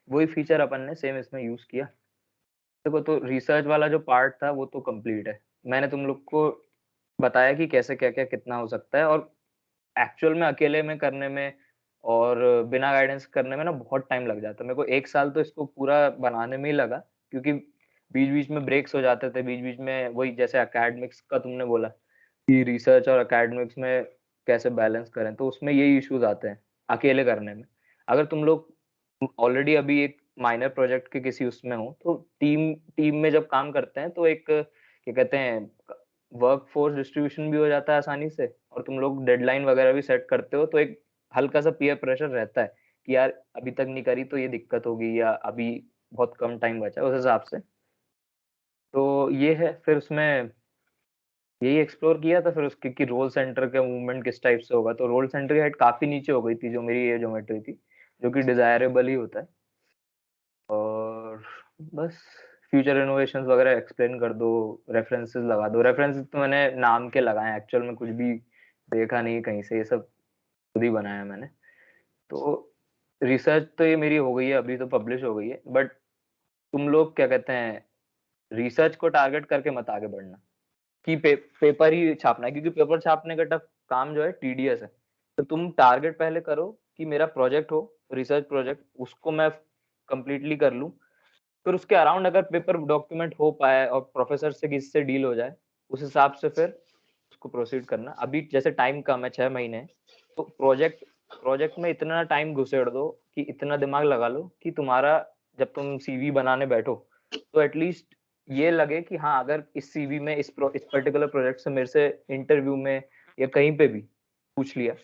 वही फीचर अपन ने सेम इसमें यूज किया। देखो, तो रिसर्च वाला जो पार्ट था वो तो कंप्लीट है। मैंने तुम लोग को बताया कि कैसे क्या क्या कितना हो सकता है, और एक्चुअल में अकेले में करने में और बिना गाइडेंस करने में ना बहुत टाइम लग जाता है। मेरे को 1 साल तो इसको पूरा बनाने में ही लगा, क्योंकि बीच-बीच में ब्रेक्स हो जाते थे, बीच-बीच में वही जैसे एकेडमिक्स का तुमने बोला कि रिसर्च और एकेडमिक्स में कैसे बैलेंस करें, तो उसमें यही इश्यूज़ आते हैं अकेले करने में। अगर तुम लोग ऑलरेडी अभी एक माइनर प्रोजेक्ट के किसी उसमें हो, तो टीम टीम में जब काम करते हैं तो एक क्या कहते हैं, वर्क फोर्स डिस्ट्रीब्यूशन भी हो जाता है आसानी से, और तुम लोग डेडलाइन वगैरह भी सेट करते हो, तो एक हल्का सा पीयर प्रेशर रहता है कि यार अभी तक नहीं करी तो ये दिक्कत होगी, या अभी बहुत कम टाइम बचा है, उस हिसाब से। तो ये है, फिर उसमें यही एक्सप्लोर किया था फिर उसके कि रोल सेंटर का मूवमेंट किस टाइप से होगा। तो रोल सेंटर की हाइट काफी नीचे हो गई थी जो मेरी ये ज्योमेट्री थी, जो कि डिजायरेबल ही होता है। और बस फ्यूचर इनोवेशंस वगैरह एक्सप्लेन कर दो, रेफरेंसेस लगा दो। रेफरेंसेस तो मैंने नाम के लगाए, एक्चुअल में कुछ भी देखा नहीं कहीं से, ये सब खुद ही बनाया मैंने। तो रिसर्च तो ये मेरी हो गई है, अभी तो पब्लिश हो गई है, बट तुम लोग क्या कहते हैं, रिसर्च को टारगेट करके मत आगे बढ़ना कि पेपर ही छापना है, क्योंकि पेपर छापने का टफ काम जो है टीडीएस है। तो तुम टारगेट पहले करो कि मेरा प्रोजेक्ट हो, रिसर्च प्रोजेक्ट, उसको मैं कंप्लीटली कर लूं, फिर उसके अराउंड अगर पेपर डॉक्यूमेंट हो पाए और प्रोफेसर से किसी से डील हो जाए, उस हिसाब से फिर उसको प्रोसीड करना। अभी जैसे टाइम कम है, 6 महीने है, तो प्रोजेक्ट प्रोजेक्ट में इतना टाइम घुसेड़ दो कि इतना दिमाग लगा लो कि तुम्हारा जब तुम सीवी बनाने बैठो तो एटलीस्ट ये लगे कि हाँ, अगर इस सीवी में इस पर्टिकुलर प्रोजेक्ट से मेरे से इंटरव्यू में या कहीं पे भी पूछ लिया,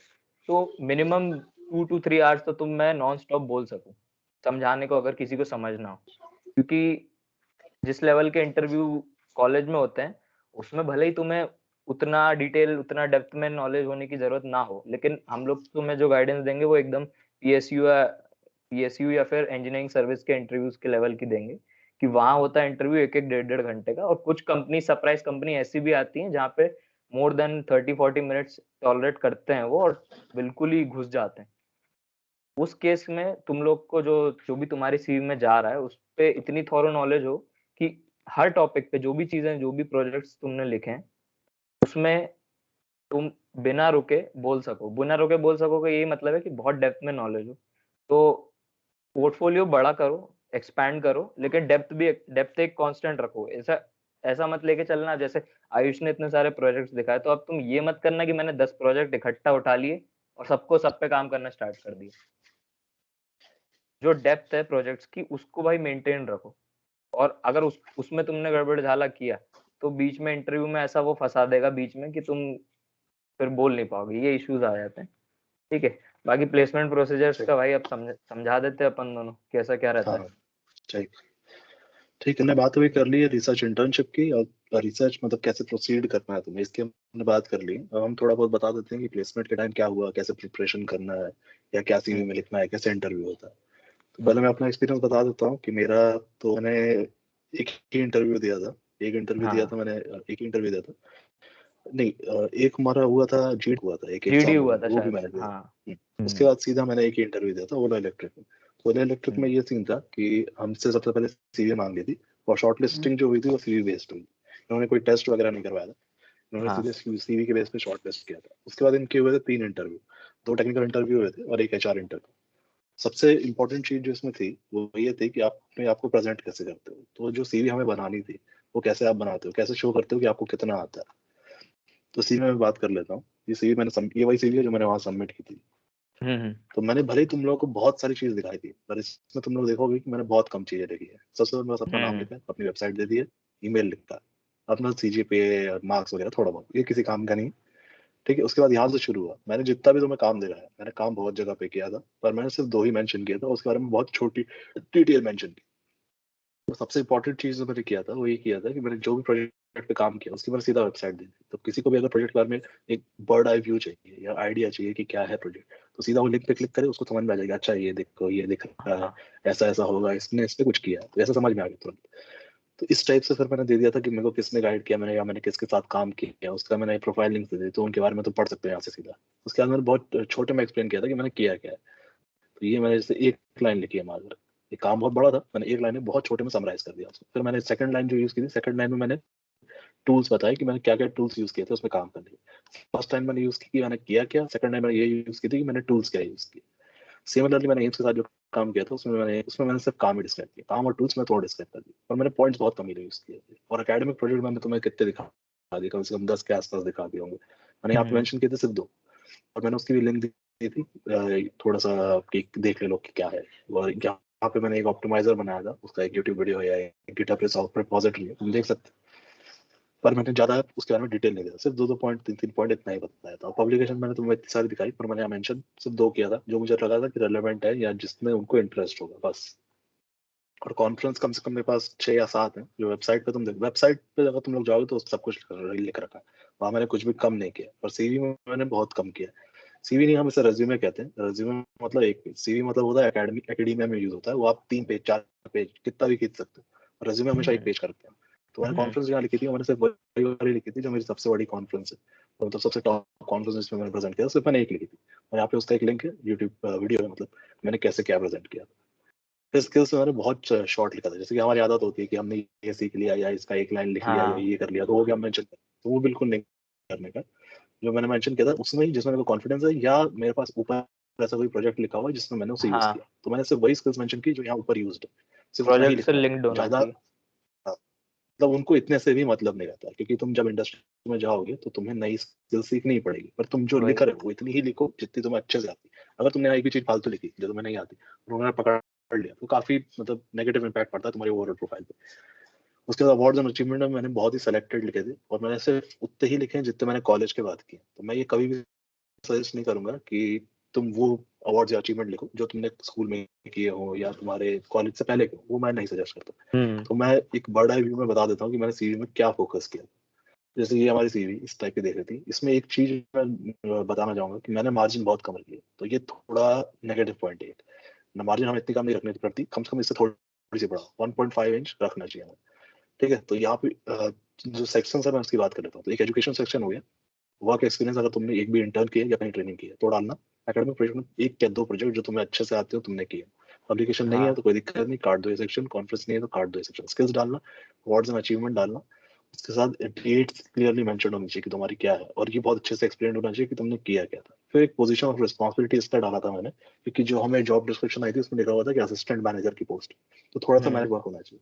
तो मिनिमम 2 to 3 आवर्स तो मैं नॉन स्टॉप बोल सकूं, समझाने को, अगर किसी को समझना हो। क्योंकि जिस लेवल के इंटरव्यू कॉलेज में होते हैं, उसमें भले ही तुम्हें उतना डिटेल, उतना डेप्थ में नॉलेज होने की जरूरत ना हो, लेकिन हम लोग तुम्हें जो गाइडेंस देंगे वो एकदम पीएसयू या फिर इंजीनियरिंग सर्विस के इंटरव्यूज के लेवल की देंगे, कि वहां होता है इंटरव्यू 1-1, 1.5 घंटे का। और कुछ कंपनी, सरप्राइज कंपनी ऐसी भी आती है जहाँ पे मोर देन 30-40 मिनट्स टॉलरेट करते हैं वो, और बिल्कुल ही घुस जाते हैं। उस केस में तुम लोग को जो जो भी तुम्हारी सीवी में जा रहा है, उस पे इतनी थॉरो नॉलेज हो कि हर टॉपिक पे जो भी चीजें, जो भी प्रोजेक्ट्स तुमने लिखे हैं, उसमें तुम बिना रुके बोल सको। बिना रुके बोल सको का यही मतलब है कि बहुत डेप्थ में नॉलेज हो। तो पोर्टफोलियो बड़ा करो, एक्सपैंड करो, लेकिन डेप्थ एक कांस्टेंट रखो। ऐसा ऐसा मत लेके चलना जैसे आयुष ने इतने सारे प्रोजेक्ट्स दिखाए, तो अब तुम ये मत करना कि मैंने 10 प्रोजेक्ट इकट्ठा उठा लिए और सबको सब पे काम करना स्टार्ट कर दिया। जो डेप्थ है प्रोजेक्ट्स की, उसको भाई मेंटेन रखो। और अगर उसमें तुमने गड़बड़ झाला किया, तो बीच में इंटरव्यू में ऐसा वो फंसा देगा बीच में कि तुम फिर बोल नहीं पाओगे, ये इश्यूज आ जाते हैं। ठीक है, बाकी प्लेसमेंट प्रोसीजर्स का भाई अब समझा देते हैं अपन दोनों कैसा क्या रहता है। हाँ ठीक ठीक, हमने बात अभी कर ली है रिसर्च इंटर्नशिप की, और रिसर्च मतलब कैसे प्रोसीड करना है तुम्हें, इसकी हमने बात कर ली। अब हम थोड़ा बहुत बता देते हैं कि प्लेसमेंट के टाइम क्या हुआ, कैसे प्रिपरेशन करना है, या क्या सीवी में लिखना है, कैसे इंटरव्यू होता है। तो पहले मैं अपना एक्सपीरियंस बता देता हूँ कि मेरा, तो मैंने एक ही इंटरव्यू दिया था। एक इंटरव्यू दिया हाँ, था मैंने, एक ही इंटरव्यू दिया था। नहीं, एक हमारा हुआ था, जीड हुआ था, एक जीडी एग्जाम हुआ हुआ, था वो भी शायद। मैंने दिया। हाँ। उसके बाद सीधा मैंने एक ही इंटरव्यू दिया था, ओला इलेक्ट्रिक में। तो ओला इलेक्ट्रिक में ये सीन था कि हमसे सबसे पहले सीवी मांग ली थी, और शॉर्ट लिस्टिंग जो हुई थी वो सीवी बेस्ड हुई। इन्होंने कोई टेस्ट वगैरह नहीं करवाया था, इन्होंने हाँ। सीधे सीवी के बेस पे शॉर्ट लिस्ट किया था। उसके बाद इनके हुए थे 3 इंटरव्यू, 2 टेक्निकल इंटरव्यू हुए थे और एक एचआर इंटरव्यू। सबसे इंपॉर्टेंट चीज जो इसमें थी वो ये थी कि आप अपने आप को प्रेजेंट कैसे करते हो। तो जो सीवी हमें बनानी थी, वो कैसे आप बनाते हो, कैसे शो करते हो कि आपको कितना आता है। तो सीवी में मैं बात कर लेता हूँ। ये सीवी ये वही सीवी है जो मैंने वहां सबमिट की थी। हम्म। तो मैंने भले ही तुम लोगों को बहुत सारी चीज दिखाई थी, पर इसमें तुम लोग देखोगे कि मैंने बहुत कम चीजें लिखी है। सबसे पहले बस अपना नाम हम्म। लिखा है, अपनी वेबसाइट दे दी है, ईमेल लिखा है, अपना सीजीपीए और मार्क्स वगैरह थोड़ा बहुत, ये किसी काम का नहीं। ठीक है, उसके बाद यहाँ से शुरू हुआ। मैंने जितना भी तुम्हें काम दिखाया, मैंने काम बहुत जगह पे किया था, पर मैंने सिर्फ 2 ही मेंशन किया था, उसके बारे में बहुत छोटी डिटेल मेंशन की। तो सबसे इंपॉर्टेंट चीज जो मैंने किया था वो ये किया था कि मैंने जो भी प्रोजेक्ट पे काम किया उसकी मैंने सीधा वेबसाइट दी थी। तो किसी को भी अगर प्रोजेक्ट के बारे में एक बर्ड आई व्यू चाहिए या आइडिया चाहिए कि क्या है प्रोजेक्ट, तो सीधा वो लिंक पे क्लिक करे, उसको समझ में आ जाएगा, अच्छा ये देखो ये दिख रहा है, हाँ। ऐसा ऐसा होगा, इसने इस पे कुछ किया है, तो ऐसा समझ में आ गया तुरंत। तो इस टाइप से फिर मैंने दे दिया था कि मेरे को किसने गाइड किया, मैंने या मैंने किसके साथ काम किया, उसका मैंने प्रोफाइल लिंक दे दी, तो उनके बारे में तो पढ़ सकते हैं यहाँ से सीधा। उसके बाद मैंने बहुत छोटे में एक्सप्लेन किया था कि मैंने किया क्या है। तो ये मैंने जैसे एक लाइन लिखी है मात्र, ये काम बहुत बड़ा था, मैंने एक लाइन में बहुत छोटे में समराइज कर दिया उसको। फिर मैंने सेकंड लाइन जो यूज की थी, सेकंड लाइन में मैंने टूल्स बताए कि मैंने क्या क्या टूल्स यूज किए थे उसमें काम करने के। फर्स्ट टाइम मैंने यूज की कि मैंने किया क्या, सेकंड टाइम मैंने ये यूज की थी कि मैंने टूल्स क्या यूज किए। सिमिलरली मैंने एम्स के साथ जो काम किया था उसमें मैंने सिर्फ काम ही डिस्क्राइब किया, काम और टूल्स में थोड़ा डिस्क्राइब कर दिया, और मैंने पॉइंट्स बहुत कम ही यूज किए थे। और एकेडमिक प्रोजेक्ट मैंने तुम्हें कितने दिखा दिए, कम से कम 10 के आसपास दिखा दिए होंगे। मैंने यहाँ पे मेंशन किए थे सिर्फ 2, और मैंने उसकी भी लिंक दी थी थोड़ा सा कि देख ले लो कि क्या है। और यहाँ पे मैंने एक ऑप्टिमाइजर बनाया था, उसका एक यूट्यूब वीडियो है या एक गिटहब रिपॉजिटरी है, तुम देख सकते हो। पर मैंने ज्यादा उसके बारे में डिटेल नहीं दिया, सिर्फ 2 पॉइंट 3 पॉइंट इतना ही बताया था। पब्लिकेशन मैंने तुम्हें इतनी सारी दिखाई, पर मैंने यहाँ मेंशन सिर्फ 2 किया था जो मुझे लगा था कि रेलेवेंट है या जिसमें उनको इंटरेस्ट होगा, बस। और कॉन्फ्रेंस कम से कम मेरे पास 6 या 7 है जो वेबसाइट पे तुम देखो। वेबसाइट पे अगर तुम लोग जाओगे तो सब कुछ लिख रखा है, वहाँ मैंने कुछ भी कम नहीं किया। और सीवी में मैंने बहुत कम किया। सीवी नहीं, हम इसे रेज्यूमे कहते हैं। रेज्यूमे मतलब एक पेज, सीवी मतलब होता है एकेडमिया में यूज होता है, वो आप 3 पेज 4 पेज कितना भी खींच सकते हो। रेज्यूमे हमेशा एक पेज करते हैं। तो मैंने कॉन्फ्रेंस यहाँ लिखी थी, मैंने सिर्फ वही वाली लिखी थी जो मेरी सबसे बड़ी कॉन्फ्रेंस है, मतलब सबसे टॉप कॉन्फ्रेंस जिसमें मैंने प्रेजेंट किया, सिर्फ मैंने एक लिखी थी। और यहाँ पे उसका एक लिंक है, यूट्यूब वीडियो है, मतलब मैंने कैसे क्या प्रेजेंट किया। फिर स्किल्स में मैंने बहुत शॉर्ट लिखा था, जैसे कि हमारी आदत होती है कि हमने ये सीख लिया या इसका एक लाइन लिख लिया या हाँ ये कर लिया तो वो भी हम मेंशन करें, तो वो बिल्कुल नहीं करने का। जो मैंने मेंशन किया था उसमें ही जिसमें मेरे को कॉन्फिडेंस है, या मेरे पास ऊपर ऐसा कोई प्रोजेक्ट लिखा हुआ है जिसमें मैंने उसे यूज हाँ, किया, तो मैंने सिर्फ वही स्किल्स मेंशन की जो यहाँ ऊपर यूज्ड है, सिर्फ उतना ही प्रोजेक्ट से लिखा है। लिंक्ड होना ज्यादा चाहिए। मतलब उनको इतने से भी मतलब नहीं रहता, क्योंकि तुम जब इंडस्ट्री में जाओगे तो तुम्हें नई स्किल सीखनी ही पड़ेगी, पर तुम जो लिख वही। रहे हो वो इतनी ही लिखो जितनी तुम्हें अच्छे से आती। अगर तुमने एक भी चीज फालतू लिखी जो तुम्हें नहीं आती और उन्होंने पकड़ लिया तो काफी मतलब नेगेटिव इम्पैक्ट पड़ता है तुम्हारी ओवरऑल प्रोफाइल पे। उसके बाद अवार्ड्स एंड अचीवमेंट में मैंने बहुत ही सेलेक्टेड लिखे थे, और मैंने सिर्फ उतने ही लिखे हैं जितने मैंने कॉलेज के बाद किए। तो मैं ये कभी भी सजेस्ट नहीं करूंगा कि तुम वो अवार्ड्स या अचीवमेंट लिखो जो तुमने स्कूल में किए हो या तुम्हारे कॉलेज से पहले किए हो, वो मैं नहीं सजेस्ट करता। तो मैं एक बर्ड आई व्यू में बता देता हूँ कि मैंने सीवी में क्या फोकस किया। जैसे ये हमारी सीवी इस टाइप की देख रही थी, इसमें एक चीज मैं बताना चाहूंगा कि मैंने मार्जिन बहुत कम रखी है, तो ये थोड़ा नेगेटिव पॉइंट है। ना मार्जिन हमें इतनी कम नहीं रखनी पड़ती, कम से कम इससे थोड़ी सी बड़ा 1.5 इंच रखना चाहिए हमें। ठीक है, तो यहाँ पे जो सेक्शन है मैं उसकी बात कर लेता हूँ। तो एक एजुकेशन सेक्शन हो गया, वर्क एक्सपीरियंस अगर तुमने एक भी इंटर्न किया या कहीं ट्रेनिंग की है तो डालना। एकेडमिक प्रोजेक्ट में 1 या 2 प्रोजेक्ट जो तुम्हें अच्छे से आते हो तुमने किए। पब्लिकेशन नहीं है हाँ तो कोई दिक्कत नहीं, काट दो ये सेक्शन। कॉन्फ्रेंस नहीं है तो काट दो ये सेक्शन। स्किल्स डालना, अवार्ड्स एंड अचीवमेंट डालना, उसके साथ डेट्स क्लियरली मेंशन होनी चाहिए कि तुम्हारी क्या है, और ये बहुत अच्छे से एक्सप्लेन होना चाहिए कि तुमने किया क्या था। फिर एक पोजीशन ऑफ रिस्पॉन्सिबिलिटी इस पर डाला था मैंने, क्योंकि जो हमें जॉब डिस्क्रिप्शन आई थी उसमें लिखा हुआ था कि असिस्टेंट मैनेजर की पोस्ट, तो थोड़ा सा मैनेज वर्क होना चाहिए।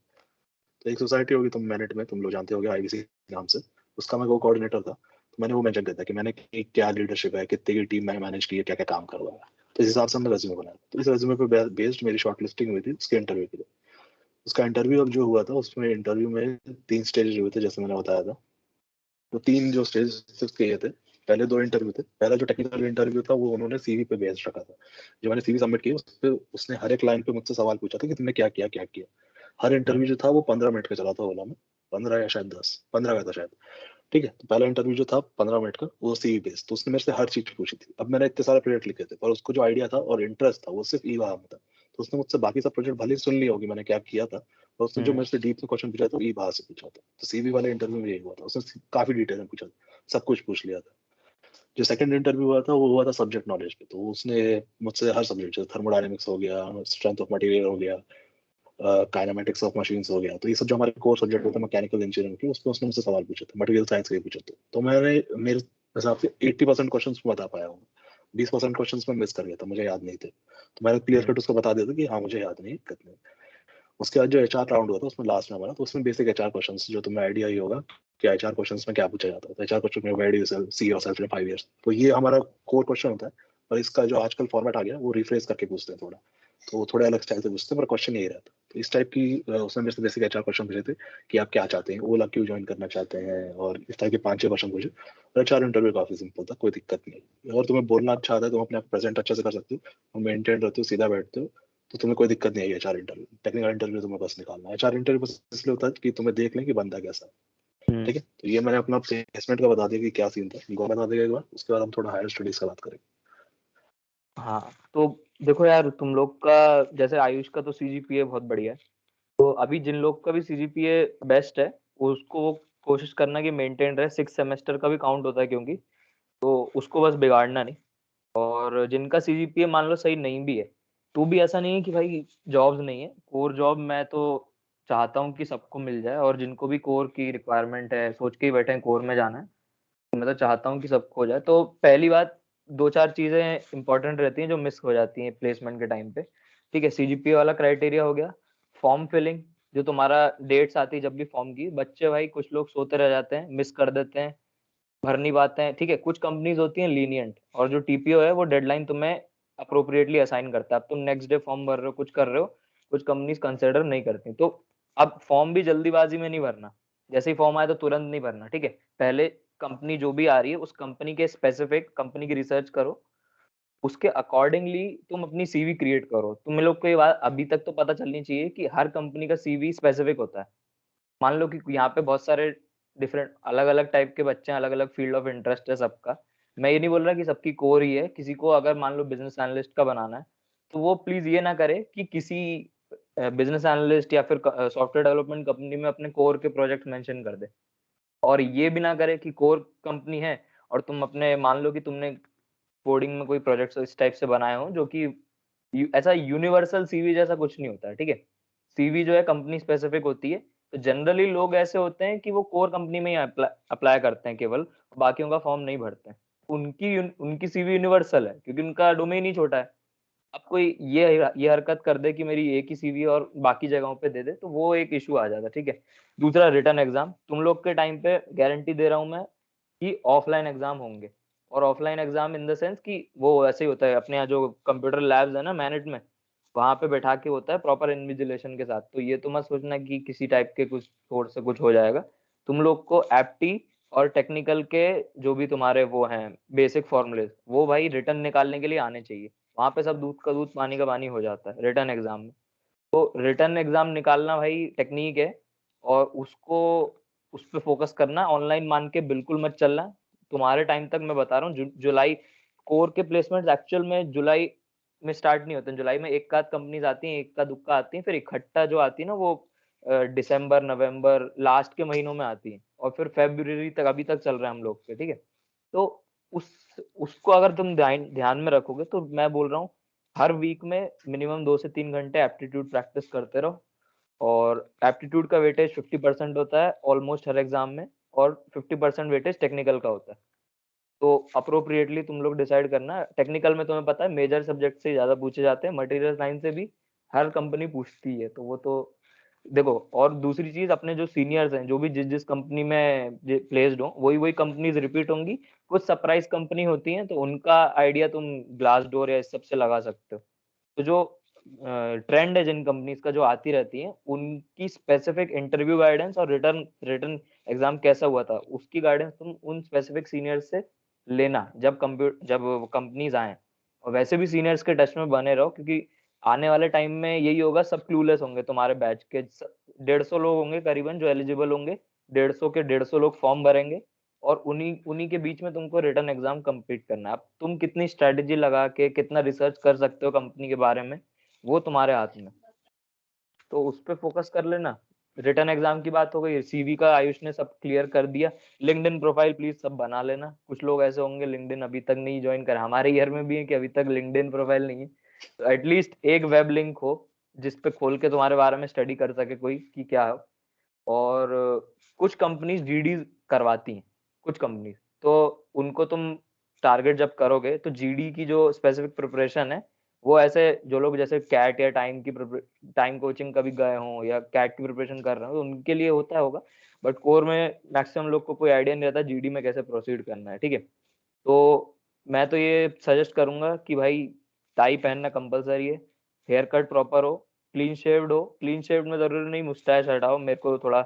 तो एक सोसाइटी होगी तुम मैनेट में, तुम लोग जानते होगे आईवीसी नाम से, उसका मैं को कोऑर्डिनेटर था। तो मैंने वो मेंशन किया था कि मैंने क्या लीडरशिप है, कितने की टीम मैंने मैनेज की है, क्या क्या काम करवाया। तो इस हिसाब से हमने रेज्यूमे बनाया। तो इस रेज्यूमे पे बेस्ड मेरी शॉर्ट लिस्टिंग हुई थी उसके इंटरव्यू के लिए। उसका इंटरव्यू अब जो हुआ था उसमें इंटरव्यू में 3 स्टेज हुए थे जैसे मैंने बताया था। तो 3 जो स्टेज किए थे, पहले 2 इंटरव्यू थे। पहला जो टेक्निकल इंटरव्यू था वो उन्होंने सीवी पे बेस्ड रखा था। जो मैंने सीवी सबमिट की उस पे उसने हर एक लाइन पे मुझसे सवाल पूछा था कि तुमने क्या किया क्या किया। हर इंटरव्यू जो था वो 15 मिनट का चला था ओला में, 15 या शायद 10, 15 का था शायद। ठीक है, तो पहला इंटरव्यू जो था 15 मिनट का वो सीवी बेस्ड, तो उसने मेरे से हर चीज पूछी थी। अब मैंने इतने सारे प्रोजेक्ट लिखे थे पर उसको जो आइडिया था और इंटरेस्ट था वो सिर्फ ई में था। तो उसने मुझसे बाकी सब प्रोजेक्ट भले ही सुन लिया होगी मैंने क्या किया था, और उसने जो मेरे से डीप में क्वेश्चन पूछा था ई से पूछा था। तो सीवी वाले इंटरव्यू में यही हुआ था, उसने काफी डिटेल में पूछा था, सब कुछ पूछ लिया था। जो सेकंड इंटरव्यू हुआ था वो हुआ था सब्जेक्ट नॉलेज पे। तो उसने मुझसे हर सब्जेक्ट, जैसे थर्मोडायनेमिक्स हो गया, स्ट्रेंथ ऑफ मटेरियल हो गया, काइनेमेटिक्स ऑफ मशीन्स हो गया, तो ये सब जो हमारे कोर सब्जेक्ट होते हैं मैकेनिकल इंजीनियरिंग के, उसमें उसने मुझसे सवाल पूछे थे, मटेरियल साइंस के पूछे थे। तो मैंने मेरे हिसाब से 80% क्वेश्चन बता पाया हूँ। 20% क्वेश्चन में मिस कर गया था, मुझे याद नहीं थे। तो मैंने क्लियर कट उसको बता दिया था कि हाँ मुझे याद नहीं, दिक्कत नहीं। उसके बाद जो एचआर राउंड हुआ था उसमें लास्ट में हमारा, तो उसमें बेसिक एचआर क्वेश्चंस जो तुम्हें आइडिया ही होगा कि एचआर क्वेश्चंस में क्या पूछा जाता है। तो एचआर क्वेश्चन में where do you see yourself in 5 years, तो ये हमारा कोर क्वेश्चन होता है। पर इसका जो आजकल फॉर्मेट आ गया वो रिफ्रेश करके पूछते हैं थोड़ा, तो थोड़े अलग स्टाइल से पूछते हैं, पर क्वेश्चन यही रहता है। तो इस टाइप की उसने मेरे से बेसिक एचआर क्वेश्चन पूछे थे कि आप क्या चाहते हैं, ओला क्यों ज्वाइन करना चाहते हैं, और इस टाइप के 5-6 क्वेश्चन पूछे। और एचआर इंटरव्यू काफी सिंपल था, कोई दिक्कत नहीं है। और तुम्हें बोलना अच्छा आता है, तुम अपने आप प्रेजेंट अच्छे से कर सकते हो, मेंटेन रहते हो, सीधा बैठते हो, तो तुम्हें कोई दिक्कत नहीं है एचआर इंटरव्यू। टेक्निकल इंटरव्यू तुम्हें बस निकालना है, एचआर इंटरव्यू बस इसलिए होता है कि तुम्हें देख लें कि बंदा कैसा है। ठीक है, तो ये मैंने अपना प्लेसमेंट का बता दिया कि क्या सीन था, गो बता देगा एक बार, उसके बाद हम थोड़ा हायर स्टडीज का बात करेंगे। हाँ, तो देखो यार, तुम लोग का जैसे आयुष का तो सीजीपीए बहुत बढ़िया है। तो अभी जिन लोग का भी सीजीपीए बेस्ट है उसको कोशिश करना कि मेंटेन रहे। 6 सेमेस्टर का भी काउंट होता है क्योंकि, तो उसको बस बिगाड़ना नहीं। और जिनका सीजीपीए मान लो सही नहीं भी है तो भी ऐसा नहीं है कि भाई जॉब्स नहीं है। कोर जॉब मैं तो चाहता हूँ कि सबको मिल जाए, और जिनको भी कोर की रिक्वायरमेंट है, सोच के ही बैठे हैं कोर में जाना है, मैं तो चाहता हूँ कि सबको हो जाए। तो पहली बात, 2-4 चीजें इंपॉर्टेंट रहती हैं जो मिस हो जाती हैं प्लेसमेंट के टाइम पे। ठीक है, सीजीपीए वाला क्राइटेरिया हो गया, फॉर्म फिलिंग, जो तुम्हारा डेट्स आती है जब भी फॉर्म की, बच्चे भाई कुछ लोग सोते रह जाते हैं, मिस कर देते हैं, भर नहीं पाते हैं। ठीक है, कुछ कंपनीज होती हैं लीनियंट, और जो टीपीओ है वो डेडलाइन तुम्हें अप्रोप्रिएटली असाइन करता है। अब तुम नेक्स्ट डे फॉर्म भर रहे हो, कुछ कर रहे हो, कुछ कंपनीज कंसिडर नहीं करती। तो अब फॉर्म भी जल्दीबाजी में नहीं भरना, जैसे ही फॉर्म आया तो तुरंत नहीं भरना। ठीक है, पहले कंपनी जो भी आ रही है उस कंपनी के स्पेसिफिक कंपनी की रिसर्च करो, उसके अकॉर्डिंगली तुम अपनी सीवी क्रिएट करो। तुम लोग को ये बात अभी तक तो पता चलनी चाहिए कि हर कंपनी का सीवी स्पेसिफिक होता है। मान लो कि यहाँ पे बहुत सारे डिफरेंट अलग अलग टाइप के बच्चे हैं, अलग अलग फील्ड ऑफ इंटरेस्ट है सबका। मैं ये नहीं बोल रहा कि सबकी कोर ही है, किसी को अगर मान लो बिजनेस एनालिस्ट का बनाना है, तो वो प्लीज ये ना करे कि किसी बिजनेस एनालिस्ट या फिर सॉफ्टवेयर डेवलपमेंट कंपनी में अपने कोर के प्रोजेक्ट मेंशन कर दे। और ये भी ना करे कि कोर कंपनी है और तुम अपने, मान लो कि तुमने कोडिंग में कोई प्रोजेक्ट इस टाइप से बनाए हो, जो कि ऐसा यूनिवर्सल सीवी जैसा कुछ नहीं होता है। ठीक है, सीवी जो है कंपनी स्पेसिफिक होती है। तो जनरली लोग ऐसे होते हैं कि वो कोर कंपनी में ही अप्लाई करते हैं केवल, बाकियों का फॉर्म नहीं भरते हैं। उनकी सीवी यूनिवर्सल है क्योंकि उनका डोमेन ही छोटा है। अब कोई ये हरकत कर दे कि मेरी एक ही सीवी और बाकी जगहों पे दे दे, तो वो एक इशू आ जाता है। ठीक है, दूसरा रिटर्न एग्जाम, तुम लोग के टाइम पे गारंटी दे रहा हूं मैं कि ऑफलाइन एग्जाम होंगे। और offline exam in the sense कि वो ऐसे ही होता है, अपने यहाँ जो कंप्यूटर लैब्स है ना मैनेट में, वहां पे बैठा के होता है प्रॉपर इन्विजिलेशन के साथ। तो ये तो मत सोचना कि किसी टाइप के कुछ सोर्स से कुछ हो जाएगा। तुम लोग को एप्टी और टेक्निकल के जो भी तुम्हारे वो हैं बेसिक फॉर्मूले, वो भाई रिटर्न निकालने के लिए आने चाहिए। वहां पे सब दूध का दूध पानी का पानी हो जाता है रिटर्न एग्जाम में। तो रिटर्न एग्जाम निकालना भाई टेक्निक है, और उसको उस पर फोकस करना, ऑनलाइन मान के बिल्कुल मत चलना। तुम्हारे टाइम तक मैं बता रहा हूँ, जुलाई कोर के प्लेसमेंट एक्चुअल में जुलाई में स्टार्ट नहीं होते हैं। जुलाई में एक आध कंपनीज आती हैं, एक का दुक्का आती हैं, फिर इकट्ठा जो आती है ना वो दिसंबर नवंबर लास्ट के महीनों में आती है, और फिर फेब्रुअरी तक अभी तक चल रहा है हम लोग के। ठीक है, तो उस उसको अगर तुम ध्यान में रखोगे तो मैं बोल रहा हूँ हर वीक में मिनिमम 2 से 3 घंटे एप्टीट्यूड प्रैक्टिस करते रहो। और एप्टीट्यूड का वेटेज 50% होता है ऑलमोस्ट हर एग्जाम में, और 50% वेटेज टेक्निकल का होता है। तो अप्रोप्रिएटली तुम लोग डिसाइड करना। टेक्निकल में तुम्हें पता है मेजर सब्जेक्ट से ज्यादा पूछे जाते हैं, मटेरियल साइंस से भी हर कंपनी पूछती है, तो वो तो देखो। और दूसरी चीज, अपने जो सीनियर्स हैं, जो भी जिस जिस कंपनी में प्लेस्ड हो, वही वही कंपनीज रिपीट होंगी। कुछ सरप्राइज कंपनी होती हैं, तो उनका आइडिया तुम ग्लास डोर या इस सब से लगा सकते हो। तो जो ट्रेंड है जिन कंपनीज का, जो आती रहती है, उनकी स्पेसिफिक इंटरव्यू गाइडेंस और रिटर्न रिटर्न एग्जाम कैसा हुआ था उसकी गाइडेंस तुम उन स्पेसिफिक सीनियर्स से लेना जब कंपनीज आए। और वैसे भी सीनियर्स के टच में बने रहो, क्योंकि आने वाले टाइम में यही होगा, सब क्लूलेस होंगे। तुम्हारे बैच के 150 लोग होंगे करीबन जो एलिजिबल होंगे, 150 के 150 लोग फॉर्म भरेंगे, और उन्हीं उन्हीं के बीच में तुमको रिटर्न एग्जाम कंप्लीट करना है। अब तुम कितनी स्ट्रेटेजी लगा के कितना रिसर्च कर सकते हो कंपनी के बारे में, वो तुम्हारे हाथ में। तो उस पर फोकस कर लेना। रिटर्न एग्जाम की बात हो गई, सीवी का आयुष ने सब क्लियर कर दिया। लिंक्डइन प्रोफाइल प्लीज सब बना लेना। कुछ लोग ऐसे होंगे लिंक्डइन अभी तक नहीं ज्वाइन कर, हमारे ईयर में भी है कि अभी तक लिंक्डइन प्रोफाइल नहीं है। तो एटलीस्ट एक वेब लिंक हो जिस पे खोल के तुम्हारे बारे में स्टडी कर सके कोई कि क्या हो। और कुछ कंपनीज जीडी करवाती हैं, कुछ कंपनीज, तो उनको तुम टारगेट जब करोगे तो जीडी की जो स्पेसिफिक प्रिपरेशन है, वो ऐसे जो लोग जैसे कैट या टाइम कोचिंग कभी गए हों या कैट की प्रिपरेशन कर रहे हो, तो उनके लिए होता होगा। बट कोर में मैक्सिमम लोग को कोई आइडिया नहीं रहता जीडी में कैसे प्रोसीड करना है। ठीक है, तो मैं तो ये सजेस्ट करूंगा कि भाई टाई पहनना कंपलसरी है, हेयर कट प्रॉपर हो, क्लीन शेव्ड हो। क्लीन शेव्ड में जरूरी नहीं मुस्टैच हटाओ, मेरे को थोड़ा